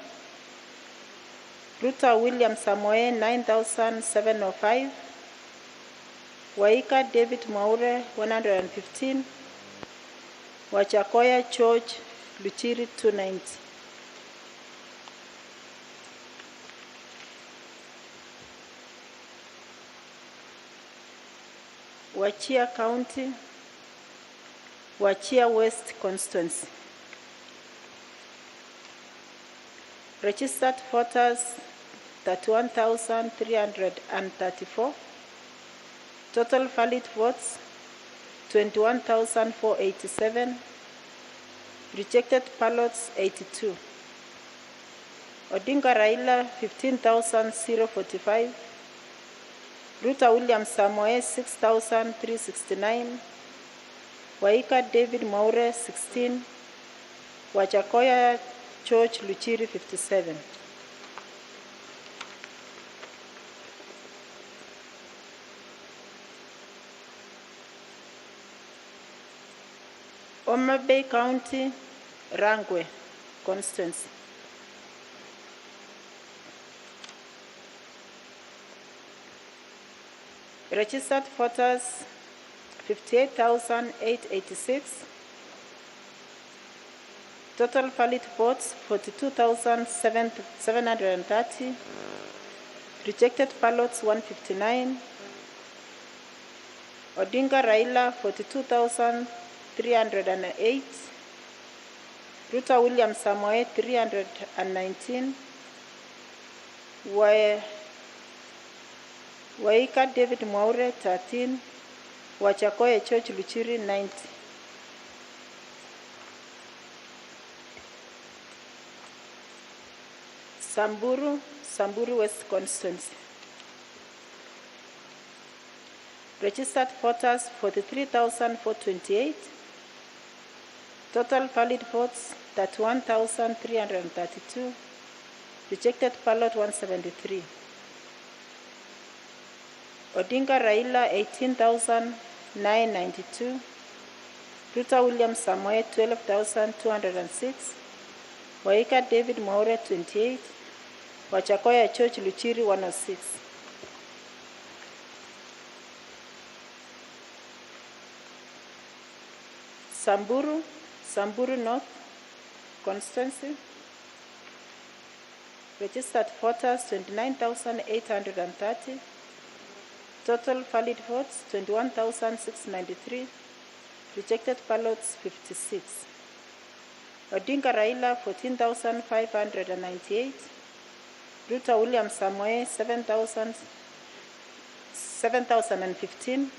Ruto William Samoei 9,705. Waika David Mwaure 115. Wachakoya George Luchiri 290. Wachia County, Wachia West constituency. Registered voters 31,334. Total valid votes 21,487. Rejected ballots 82. Odinga Raila 15,045. Ruto William Samoei 6,369. Waika David Mwaure 16. Wachakoya George Luchiri 57. Homa Bay County, Rangwe constituency. Registered voters 58,886. Total valid votes 42,730. Rejected ballots 159. Odinga Raila 42,308. Ruto William Samoei 319. Waika David Mwaure 13. Wachakoya George Luchiri 90. Samburu West constituency. Registered voters 43,428. Total valid votes 31,332. Rejected ballot 173. Odinga Raila 18,992. Ruto William Samoei 12,206. Waika David Mwaure 28. Wachakoya George Luchiri 106. Samburu North constituency. Registered voters 29,830. Total valid votes 21,693. Rejected ballots 56. Odinga Raila 14,598. Ruto William Samoei 7,015.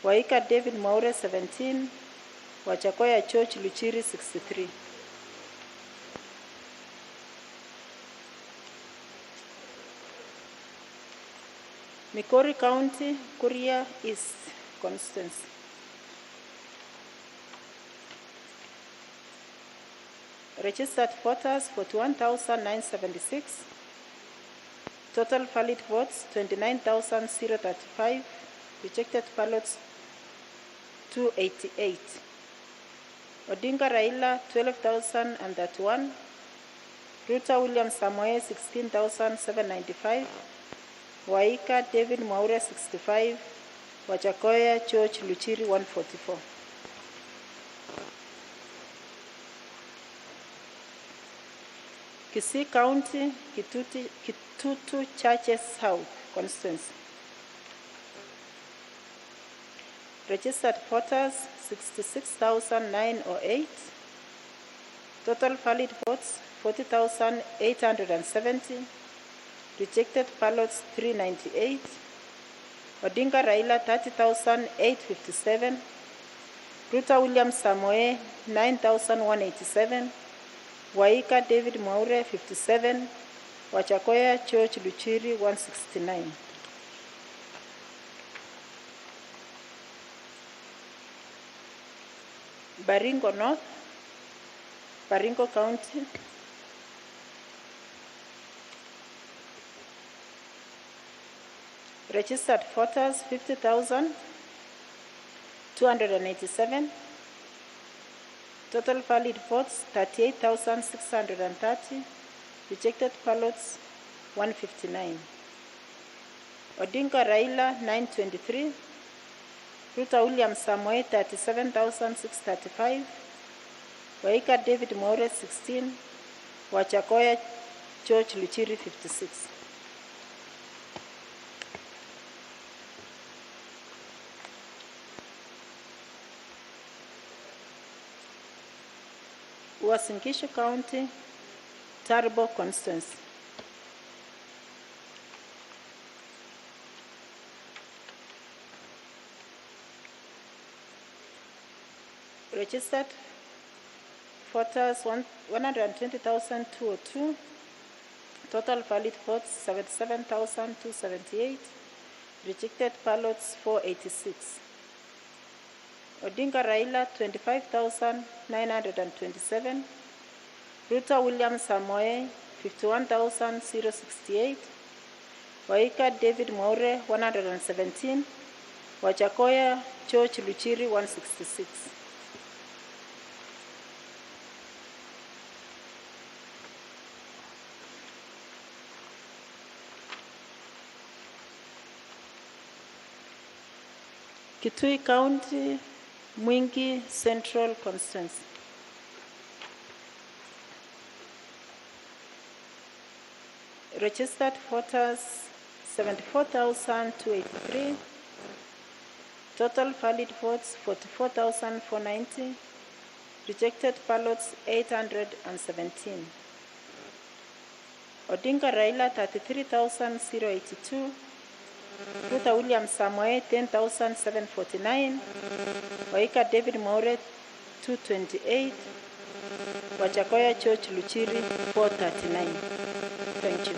Waika David Mwaure 17. Wachakoya George Luchiri 63. Migori County, Kuria East constituency. Registered voters 41,976. Total valid votes 29,035. Rejected ballots 288. Odinga Raila 12,031. Ruta William Samoei 16,795. Waika David Mwaure 65. Wajakoya George Luchiri 144. Kisii County, Kitutu Churches South constituency. Registered voters 66,908. Total valid votes 40,870. Rejected ballots 398. Odinga Raila 30,857. Ruta William Samoei 9,187. Waika David Mwaure 57. Wachakoya George Luchiri 169. Baringo North, Baringo County. Registered voters 50,287. Total valid votes 38,630. Rejected ballots 159. Odinga Raila 923. Ruta William Samoei 37,635. Waika David Mwaure 16. Wachakoya George Luchiri 56. Uasin Gishu County, Turbo constituency. Registered voters 120,202. Total valid votes 77,278. Rejected ballots 486. Odinga Raila 25,927. Ruta William Samoei 51,068. Waika David Mwaure 117. Wajakoya George Luchiri 166. Kitui County, Mwingi Central constituency. Registered voters 74,283. Total valid votes 44,490. Rejected ballots 817. Odinga Raila 33,082. Ruta William Samoei 10,749. Waika David Mwaure 228. Wachakoya George Luchiri 439. Thank you.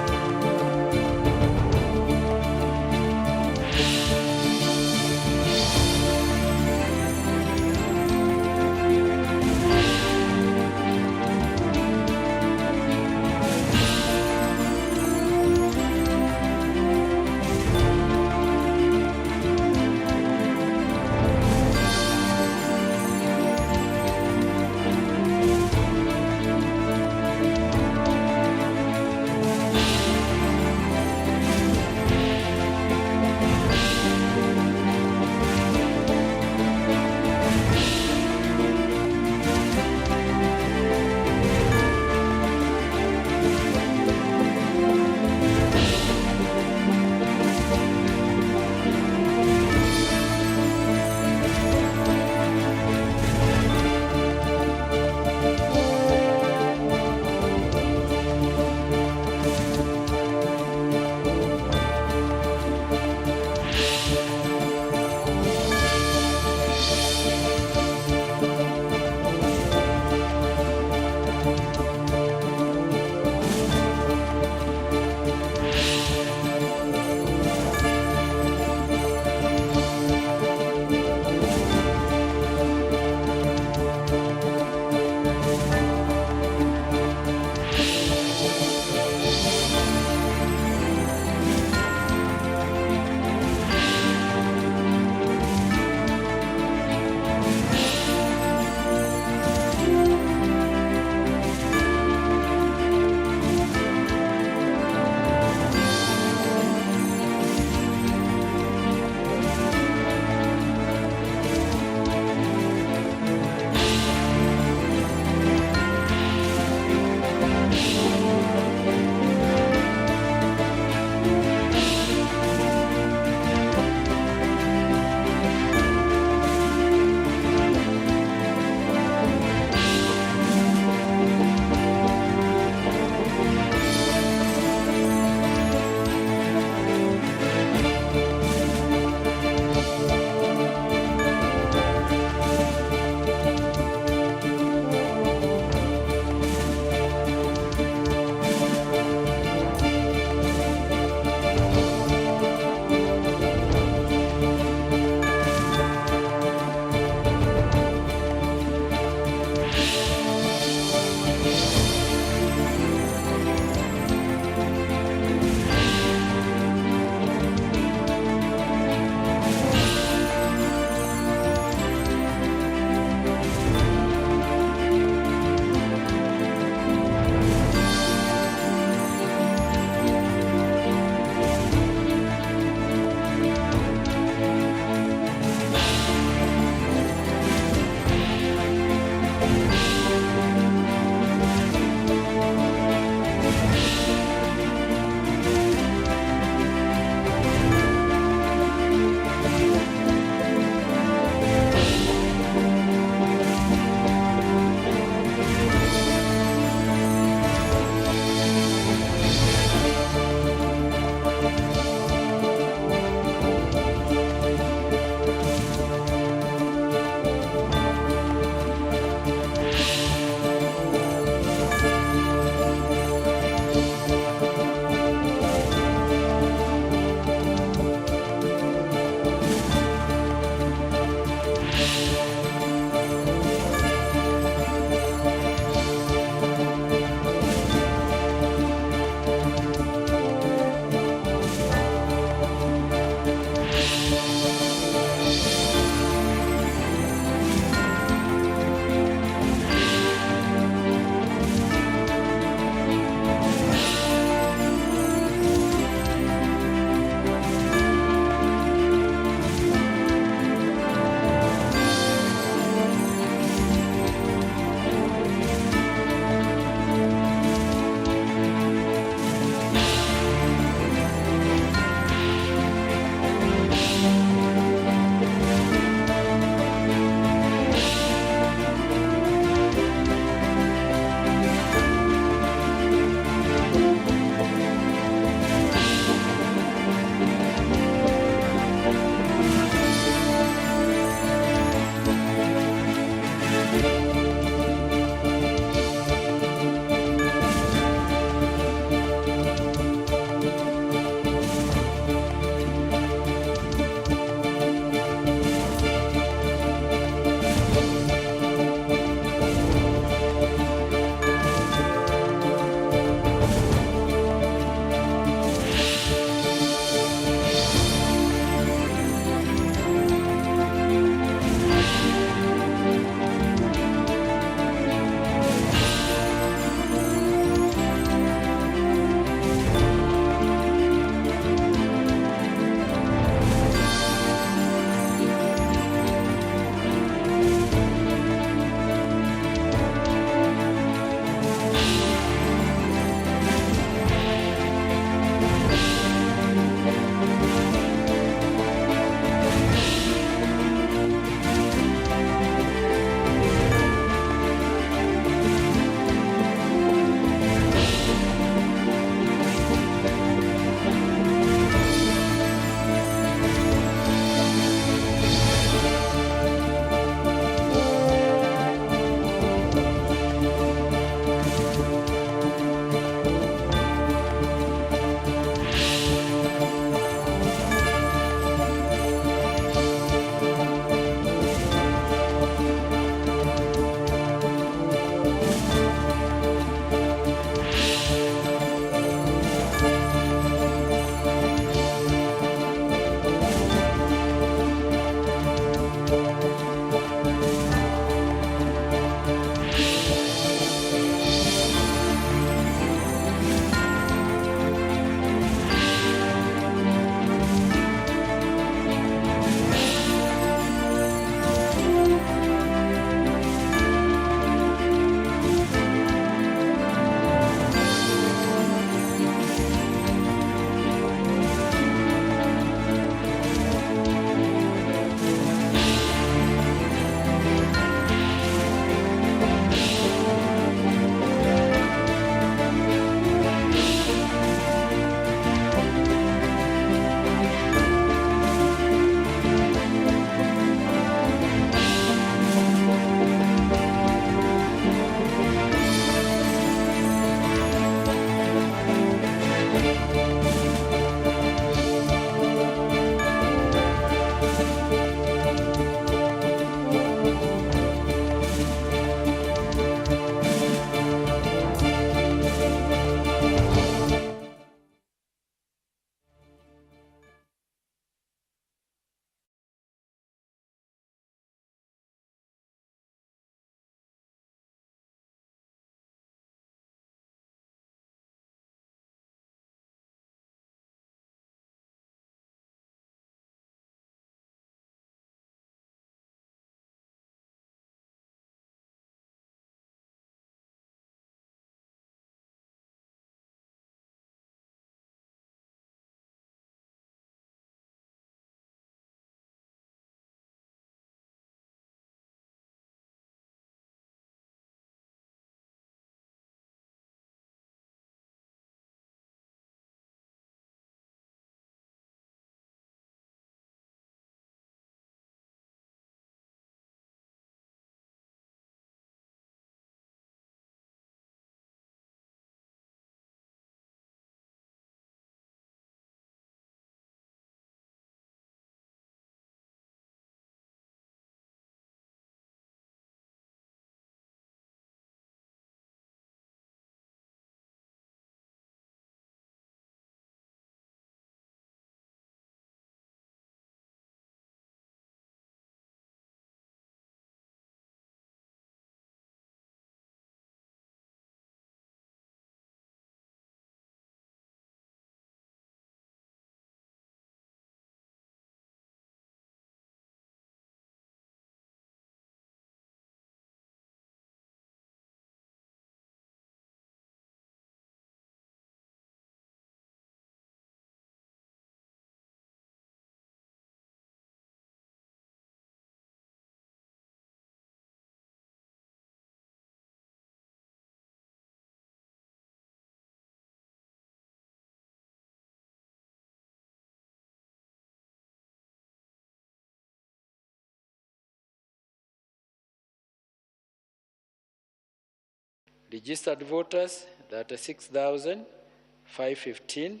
Registered voters 36,515.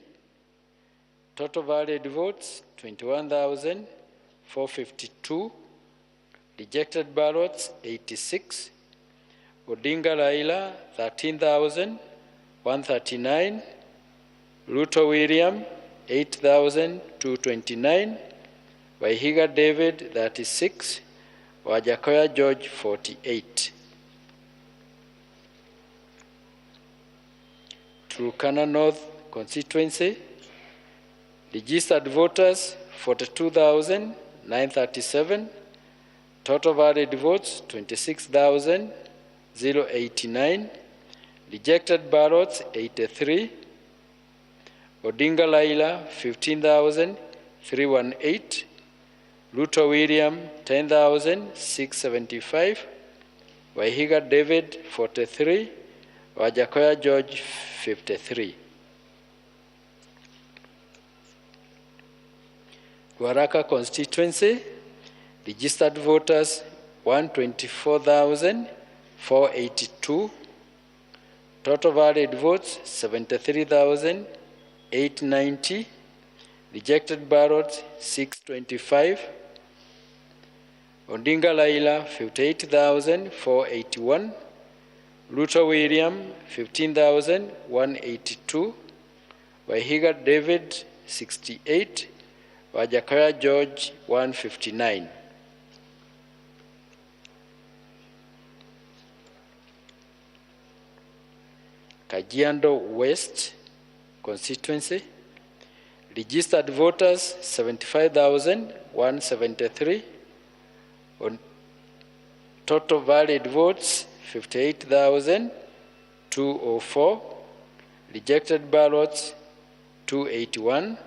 Total valid votes 21,452. Rejected ballots 86. Odinga Raila 13,139. Ruto William 8,229. Waihiga David 36. Wajakoya George 48. Turkana North constituency, registered voters 42,937, total valid votes 26,089, rejected ballots 83, Odinga Laila 15,318, Ruto William 10,675, Waihiga David 43, Wajakoya George 53. Waraka constituency, registered voters 124,482, total valid votes 73,890, rejected ballots 625, Odinga Laila 58,481, Ruto William 15,182, Waihiga David 68, Wajakoya George 159. Kajiado West constituency, registered voters 75,173, total valid votes 58,204, rejected ballots 281,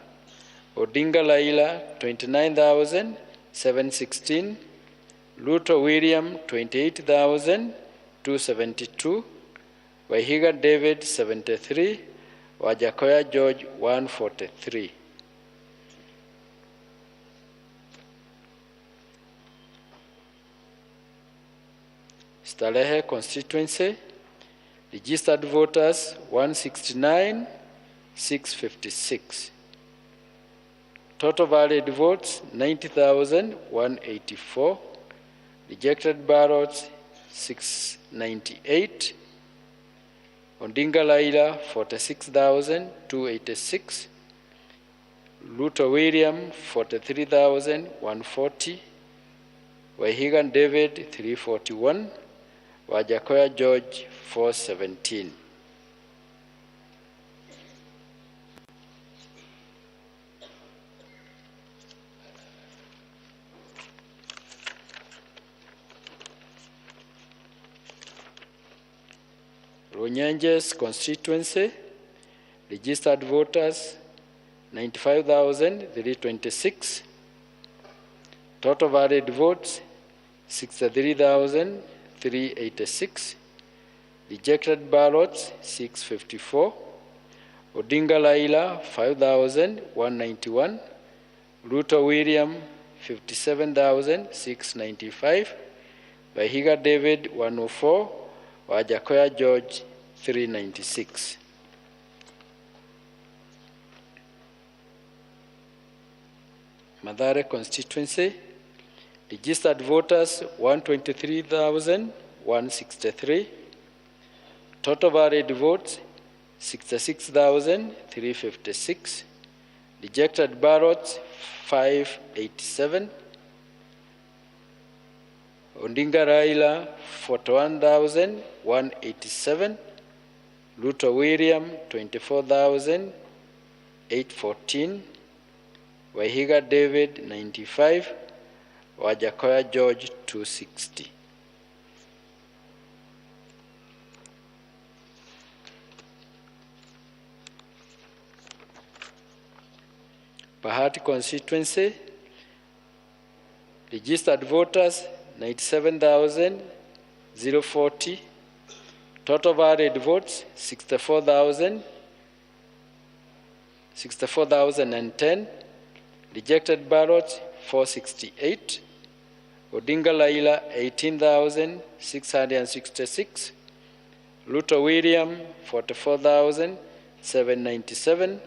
Odinga Laila 29,716, Ruto William 28,272, Waihiga David 73, Wajakoya George 143. Starehe constituency, registered voters 169,656. Total valid votes 90,184. Rejected ballots 698. Odinga Laila 46,286. Ruto William 43,140. Waihiga David 341. Wajakoya George 417. Runyenjes constituency, registered voters 95,326. Total valid votes 63,386. Rejected ballots 654. Odinga Laila 5,191. Ruto William 57,695. Waihiga David 104. Wajakoya George 396. Mathare constituency, registered voters 123,163. Total valid votes 66,356. Rejected ballots 587. Odinga Raila 41,187. Ruto William 24,814. Waihiga David 95. Wajakoya George 260. Bahati constituency, registered voters 97,040. Total valid votes 64,010. Rejected ballots 468. Odinga Laila 18,666. Luto William 44,797,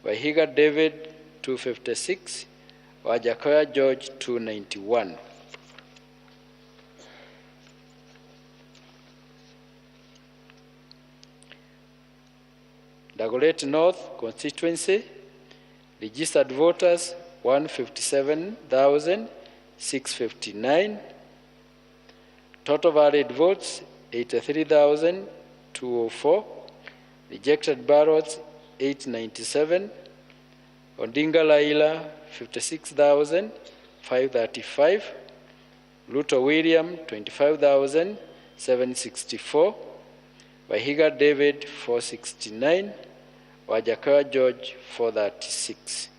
Wahiga David 256, Wajakoya George 291. Dagoretti North constituency, registered voters 157,659, total valid votes 83,204, rejected ballots 897, Odinga Laila 56,535, Luto William 25,764, Wahiga David 469, Wajakoya George 436.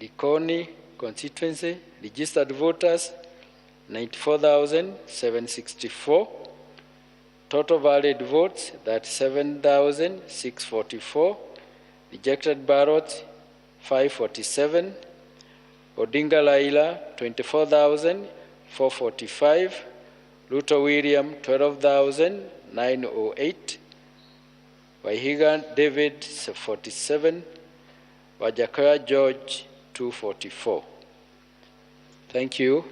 Likoni constituency, registered voters 94,764, total valid votes 37,644, rejected ballots 547, Odinga Laila 24,445, Luto William 12,908, Wahiga David 47, Wajakoya George 244. Thank you.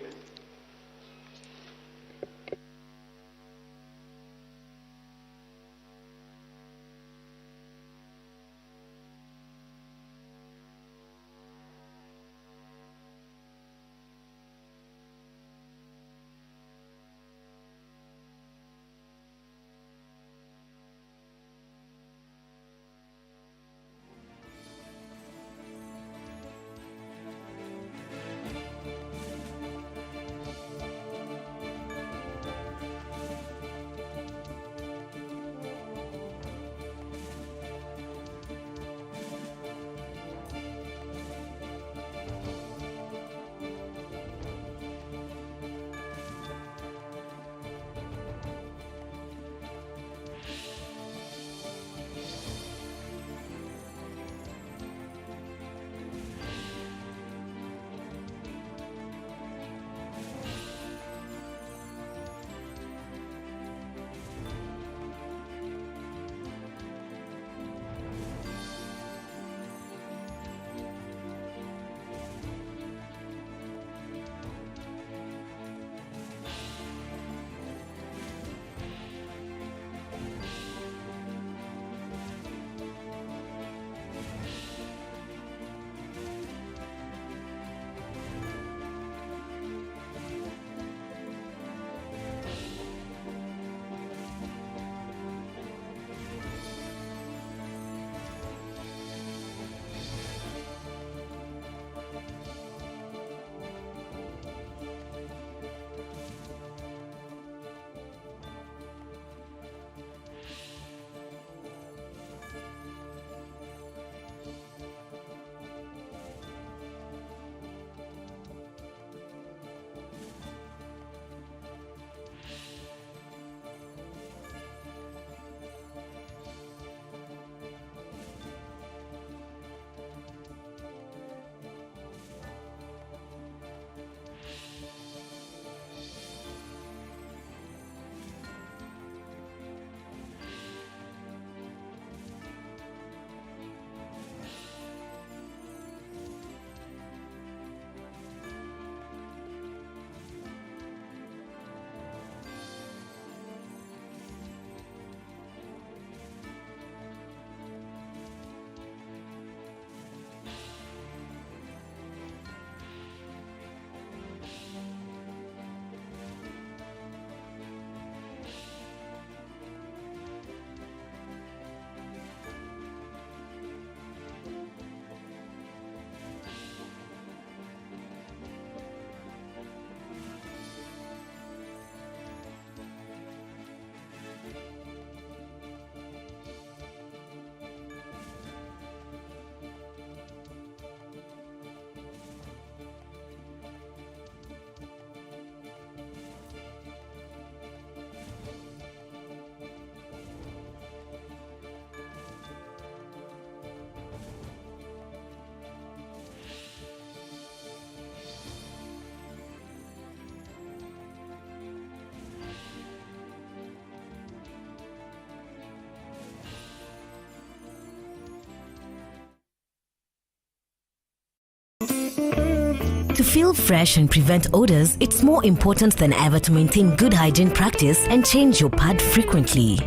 To feel fresh and prevent odors, it's more important than ever to maintain good hygiene practice and change your pad frequently.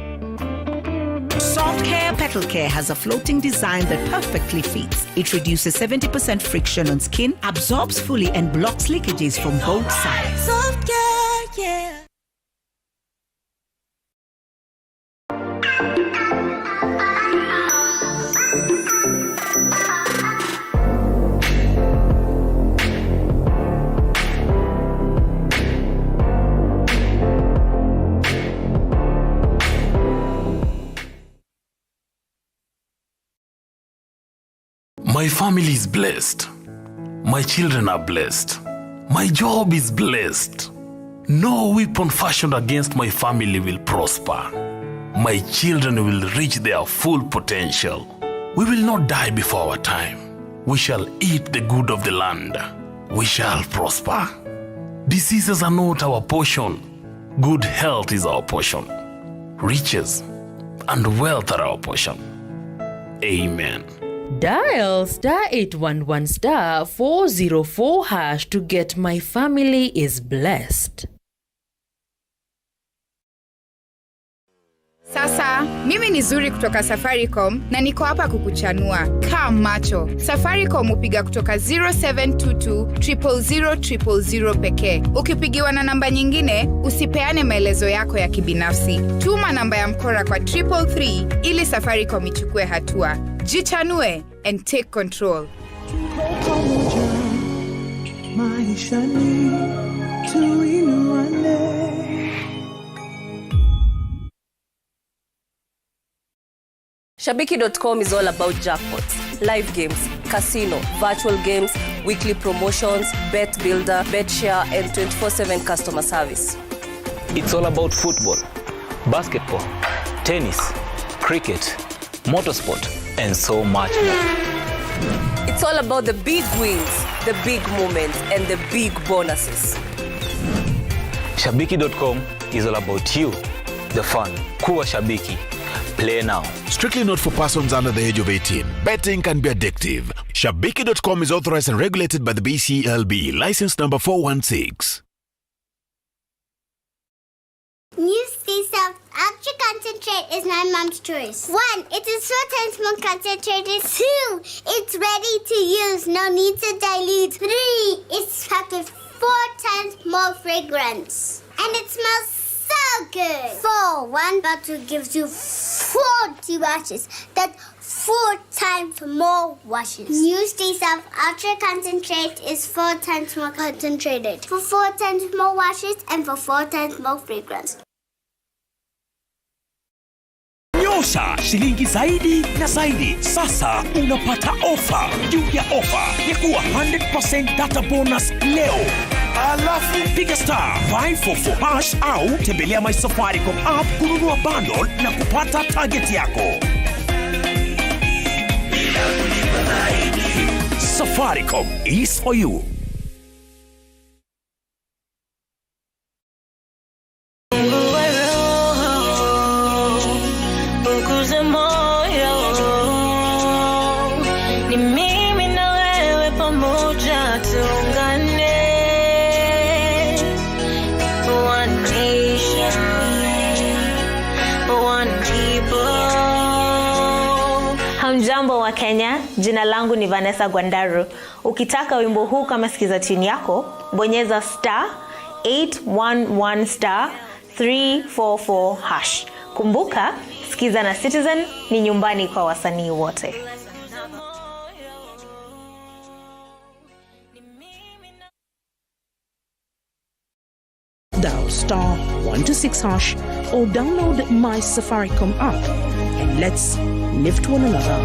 Soft Care Petal Care has a floating design that perfectly fits. It reduces 70% friction on skin, absorbs fully and blocks leakages from both sides. Soft Care, yeah. My family is blessed. My children are blessed. My job is blessed. No weapon fashioned against my family will prosper. My children will reach their full potential. We will not die before our time. We shall eat the good of the land. We shall prosper. Diseases are not our portion. Good health is our portion. Riches and wealth are our portion. Amen. Dial *811*404# to get My Family is Blessed. Sasa, mimi ni Zuri kutoka Safaricom na niko hapa kukuchanua. Kaa macho. Safaricom upiga kutoka 0722 000 pekee. Ukipigiwa na namba nyingine, usipeane maelezo yako ya kibinafsi. Tuma namba ya mkora kwa 333 ili Safaricom ichukue hatua. Jichanue and take control. Shabiki.com is all about jackpots, live games, casino, virtual games, weekly promotions, bet builder, bet share, and 24/7 customer service. It's all about football, basketball, tennis, cricket, motorsport, and so much more. It's all about the big wins, the big moments, and the big bonuses. Shabiki.com is all about you, the fun. Kuwa Shabiki. Play now. Strictly not for persons under the age of 18. Betting can be addictive. Shabiki.com is authorized and regulated by the BCLB. License number 416. Newsday South Ultra Concentrate is my mom's choice. 1, it is 4 times more concentrated. 2, it's ready to use, no need to dilute. 3, it's packed with 4 times more fragrance. And it smells so good. 4, 1 bottle gives you 40 washes. That's 4 times more washes. Newsday South Ultra Concentrate is 4 times more concentrated. For 4 times more washes and for 4 times more fragrance. Nyosha shilingi zaidi na zaidi. Sasa unapata ofa juu ya ofa ya kuwa 100% data bonus leo. Alafu piga *544# au tembelea My Safaricom app kununua bundle na kupata target yako. Safaricom is for you. Hamjambo wa Kenya, jina langu ni Vanessa Gwandaru. Ukitaka wimbo huu kama sikiza tune yako, bonyeza *811*344#. Kumbuka, sikiza na Citizen ni nyumbani kwa wasanii wote. Dial *126# or download My Safaricom app and let's lift one another.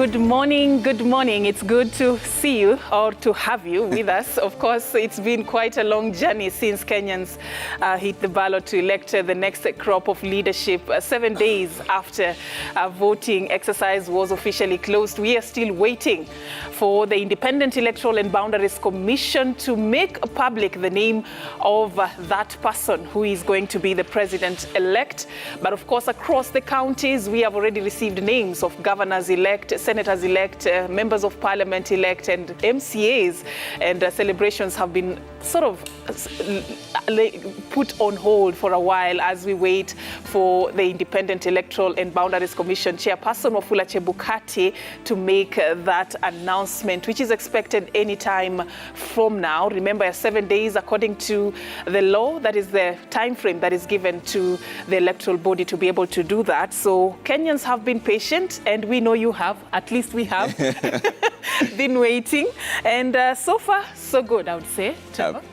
Good morning, good morning. It's good to see you or to have you with us. Of course, it's been quite a long journey since Kenyans hit the ballot to elect the next crop of leadership. 7 days after voting exercise was officially closed, we are still waiting for the Independent Electoral and Boundaries Commission to make public the name of that person who is going to be the president-elect. But of course, across the counties, we have already received names of governors-elect, senators-elect, members of parliament-elect, and MCAs. And celebrations have been sort of put on hold for a while as we wait for the Independent Electoral and Boundaries Commission Chairperson Wafula Chebukati to make that announcement, which is expected any time from now. Remember, 7 days according to the law, that is the time frame that is given to the electoral body to be able to do that. So Kenyans have been patient, and we know you have, at least we have, been waiting. And so far, so good, I would say.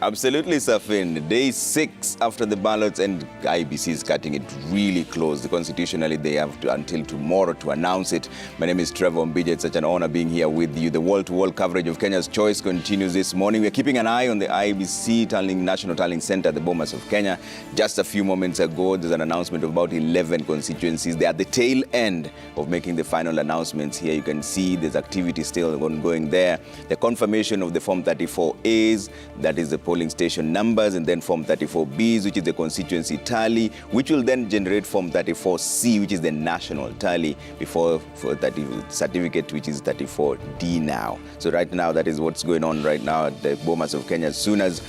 Absolutely, Safin. Day 6 after the ballots, and IEBC is cutting it really close. Constitutionally, they have until tomorrow to announce it. My name is Trevor Mbija. It's such an honor being here with you. The wall-to-wall coverage of Kenya's Choice continues this morning. We're keeping an eye on the IEBC National Tallying Center at the Bomas of Kenya. Just a few moments ago, there's an announcement of about 11 constituencies. They're at the tail end of making the final announcements here. You can see there's activity still ongoing there. The confirmation of the Form 34As, that is the polling station numbers, and then Form 34Bs, which is the constituency tally, which will then generate Form 34C, which is the national tally, before for that certificate, which is 34D now. So right now, that is what's going on right now at the Bomas of Kenya. As soon as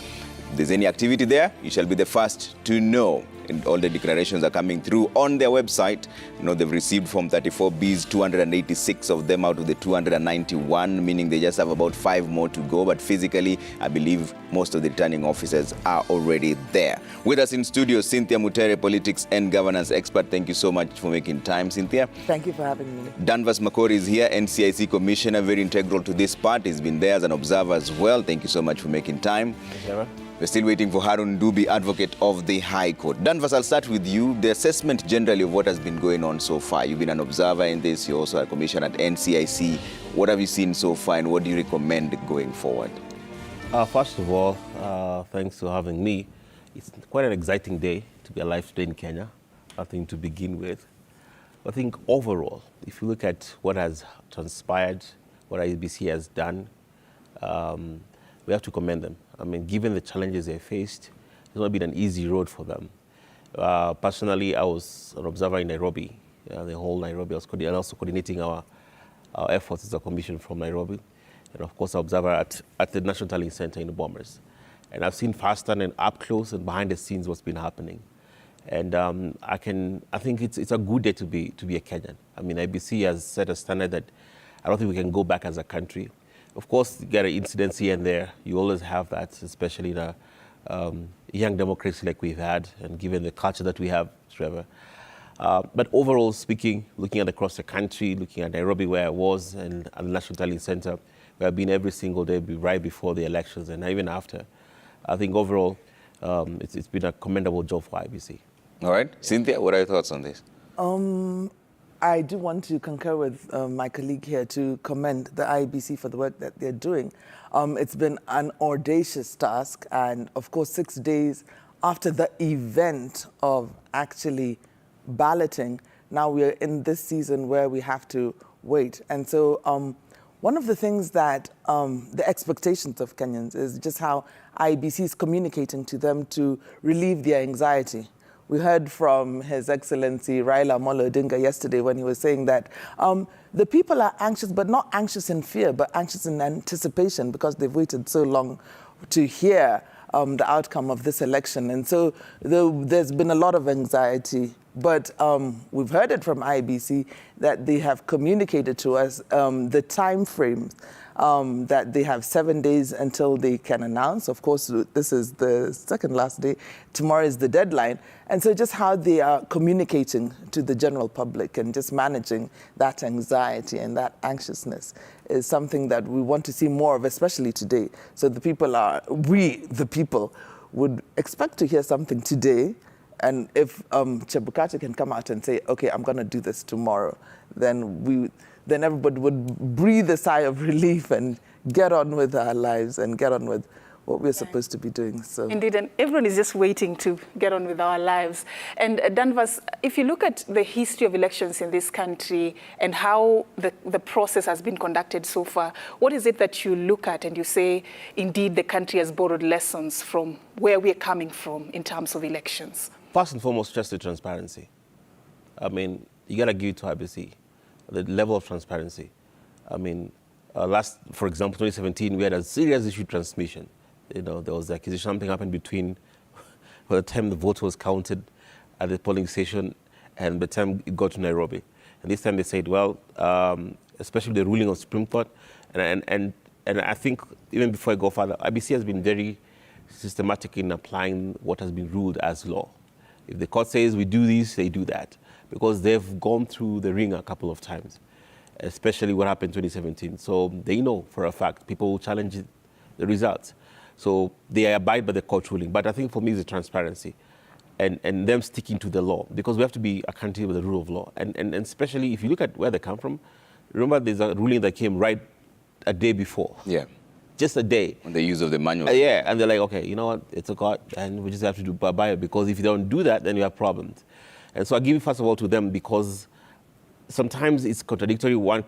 there's any activity there, you shall be the first to know. And all the declarations are coming through on their website. You know, they've received Form 34Bs, 286 of them out of the 291, meaning they just have about 5 more to go. But physically, I believe most of the returning officers are already there. With us in studio, Cynthia Mutere, politics and governance expert. Thank you so much for making time, Cynthia. Thank you for having me. Danvas Makori is here, NCIC commissioner, very integral to this part. He's been there as an observer as well. Thank you so much for making time. We're still waiting for Harun Dubi, advocate of the High Court. Danvas, I'll start with you. The assessment generally of what has been going on so far. You've been an observer in this. You're also a commissioner at NCIC. What have you seen so far, and what do you recommend going forward? First of all, thanks for having me. It's quite an exciting day to be alive today in Kenya. Nothing to begin with. I think overall, if you look at what has transpired, what IEBC has done, we have to commend them. I mean, given the challenges they faced, it's not been an easy road for them. Personally, I was an observer in Nairobi, the whole Nairobi. I was also coordinating our efforts as a commission from Nairobi. And of course, an observer at the National Tallying Center in the Bomas. And I've seen firsthand and up close and behind the scenes what's been happening. And I think it's a good day to be a Kenyan. I mean, IEBC has set a standard that I don't think we can go back as a country. Of course, you get incidents here and there. You always have that, especially in a young democracy like we've had, and given the culture that we have, Trevor. But overall speaking, looking at across the country, looking at Nairobi where I was, and at the National Tallying Center, where I've been every single day, right before the elections and even after, I think overall it's been a commendable job for IEBC. All right. Cynthia, what are your thoughts on this? I do want to concur with my colleague here to commend the IEBC for the work that they're doing. It's been an audacious task, and of course 6 days after the event of actually balloting, now we're in this season where we have to wait. And so one of the things that the expectations of Kenyans is just how IEBC is communicating to them to relieve their anxiety. We heard from His Excellency Raila Amolo Odinga yesterday when he was saying that the people are anxious, but not anxious in fear, but anxious in anticipation because they've waited so long to hear the outcome of this election. And so there's been a lot of anxiety, but we've heard it from IEBC that they have communicated to us the time frames that they have 7 days until they can announce. Of course, this is the second last day. Tomorrow is the deadline. And so just how they are communicating to the general public and just managing that anxiety and that anxiousness is something that we want to see more of, especially today. So the people would expect to hear something today. And if Chebukati can come out and say, okay, I'm going to do this tomorrow, then then everybody would breathe a sigh of relief and get on with our lives and get on with what we're supposed to be doing. So indeed, and everyone is just waiting to get on with our lives. And Danvas, if you look at the history of elections in this country and how the process has been conducted so far, what is it that you look at and you say, indeed, the country has borrowed lessons from where we're coming from in terms of elections? First and foremost, just the transparency. I mean, you got to give it to IBC, the level of transparency. I mean, for example, 2017, we had a serious issue transmission. You know, there was the accusation something happened between by the time the vote was counted at the polling station and by the time it got to Nairobi. And this time they said, well, especially the ruling of Supreme Court, and I think even before I go further, IBC has been very systematic in applying what has been ruled as law. If the court says we do this, they do that, because they've gone through the ring a couple of times, especially what happened in 2017. So they know for a fact people will challenge the results. So they abide by the court ruling. But I think for me, it's the transparency and them sticking to the law, because we have to be a country with the rule of law. And especially if you look at where they come from, remember there's a ruling that came right a day before. Yeah. Just a day. On the use of the manual. Yeah, and they're like, okay, you know what, it's a court, and we just have to do by it, because if you don't do that, then you have problems. And so I give it first of all to them, because sometimes it's contradictory. One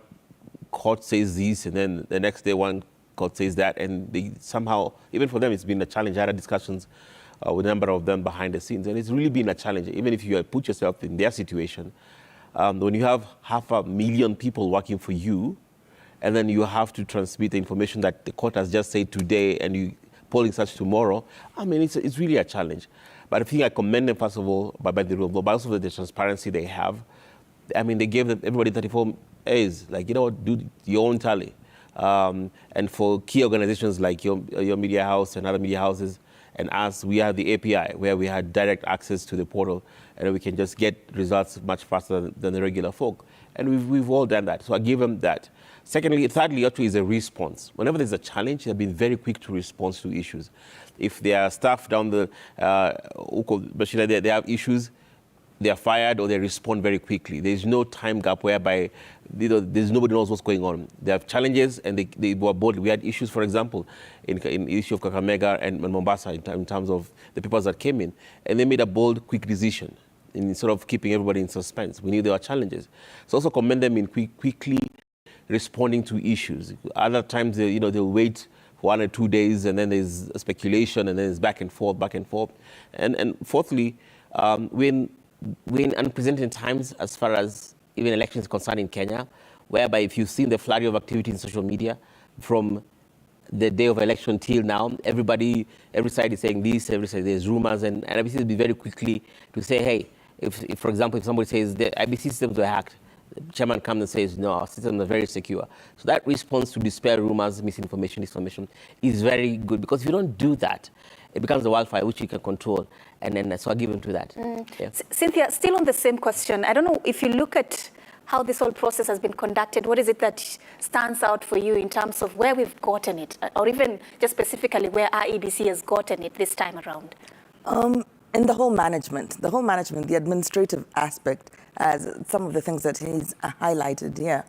court says this, and then the next day one court says that, and they somehow, even for them, it's been a challenge. I had discussions with a number of them behind the scenes, and it's really been a challenge. Even if you put yourself in their situation, when you have 500,000 people working for you, and then you have to transmit the information that the court has just said today, and you polling such tomorrow, I mean, it's really a challenge. But I think I commend them, first of all, by the rule of law, but also the transparency they have. I mean, they gave everybody 34 A's, like, you know what, do your own tally. And for key organizations like your media house and other media houses and us, we have the API, where we had direct access to the portal, and we can just get results much faster than the regular folk. And we've all done that. So I give them that. Thirdly, actually, is a response. Whenever there's a challenge, they've been very quick to respond to issues. If there are staff down the they have issues, they are fired or they respond very quickly. There's no time gap whereby there's nobody knows what's going on. They have challenges and they were bold. We had issues, for example, in the issue of Kakamega and Mombasa in terms of the papers that came in. And they made a bold, quick decision instead of keeping everybody in suspense. We knew there were challenges. So also commend them in quickly responding to issues. Other times, they'll wait for 1 or 2 days, and then there's speculation, and then it's back and forth. And fourthly, we're in unprecedented times as far as even elections concerned in Kenya, whereby if you've seen the flurry of activity in social media from the day of election till now, every side is saying this, every side there's rumors, and IBC will be very quickly to say, hey, if for example, if somebody says the IBC systems were hacked, the chairman comes and says, no, our systems are very secure. So that response to dispel rumors, misinformation, disinformation is very good, because if you don't do that, it becomes a wildfire which you can control. And then, so I give him to that. Yeah. Cynthia, still on the same question, I don't know if you look at how this whole process has been conducted, what is it that stands out for you in terms of where we've gotten it, or even just specifically where IEBC has gotten it this time around? In the whole management, the administrative aspect, as some of the things that he's highlighted here.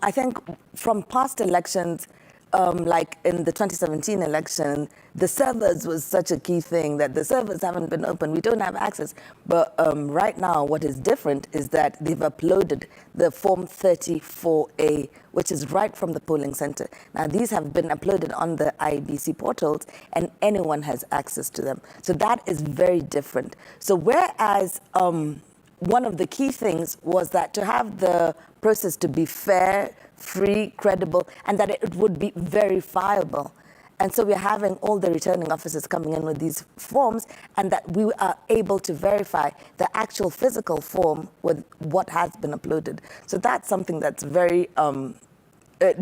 I think from past elections, like in the 2017 election, the servers was such a key thing that the servers haven't been open. We don't have access. But right now, what is different is that they've uploaded the Form 34A, which is right from the polling center. Now, these have been uploaded on the IEBC portals, and anyone has access to them. So that is very different. So whereas one of the key things was that to have the process to be fair, free, credible, and that it would be verifiable. And so we're having all the returning officers coming in with these forms, and that we are able to verify the actual physical form with what has been uploaded. So that's something that's very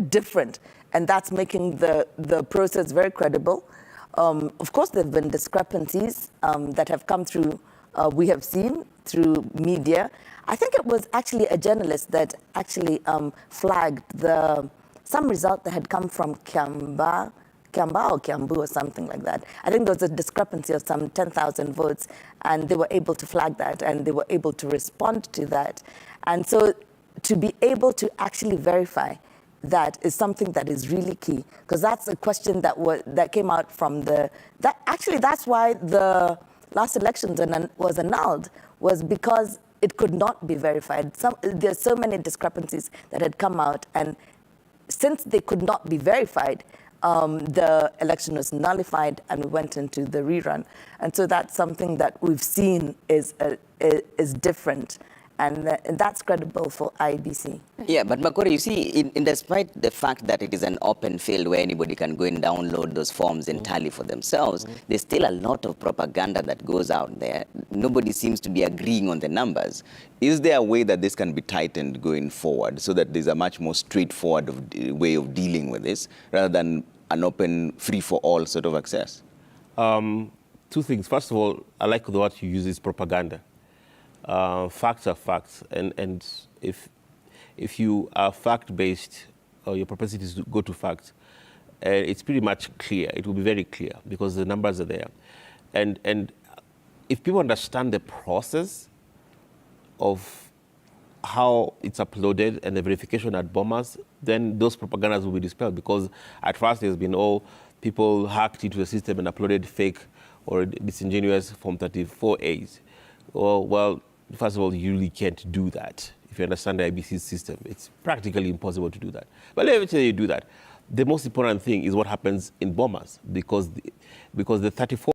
different, and that's making the process very credible. Of course, there have been discrepancies that have come through, we have seen through media. I think it was actually a journalist that actually flagged some result that had come from Kiamba or Kiambu or something like that. I think there was a discrepancy of some 10,000 votes, and they were able to flag that, and they were able to respond to that. And so to be able to actually verify that is something that is really key, because that's a question that came out from that's why the last elections was annulled, was because it could not be verified. There's so many discrepancies that had come out, and since they could not be verified, the election was nullified and we went into the rerun. And so that's something that we've seen is different. And that's credible for IEBC. Yeah, but Makore, you see, in despite the fact that it is an open field where anybody can go and download those forms and tally for themselves, there's still a lot of propaganda that goes out there. Nobody seems to be agreeing on the numbers. Is there a way that this can be tightened going forward so that there's a much more straightforward way of dealing with this rather than an open, free-for-all sort of access? Two things. First of all, I like the word you use is propaganda. Facts are facts, and if you are fact-based, or your propensity is to go to facts, it's pretty much clear. It will be very clear because the numbers are there, and if people understand the process of how it's uploaded and the verification at Bomas, then those propagandas will be dispelled, because at first there's been people hacked into the system and uploaded fake or disingenuous Form 34As. Well, first of all, you really can't do that. If you understand the IEBC system, it's practically impossible to do that. But eventually you do that. The most important thing is what happens in Bomas, because the 34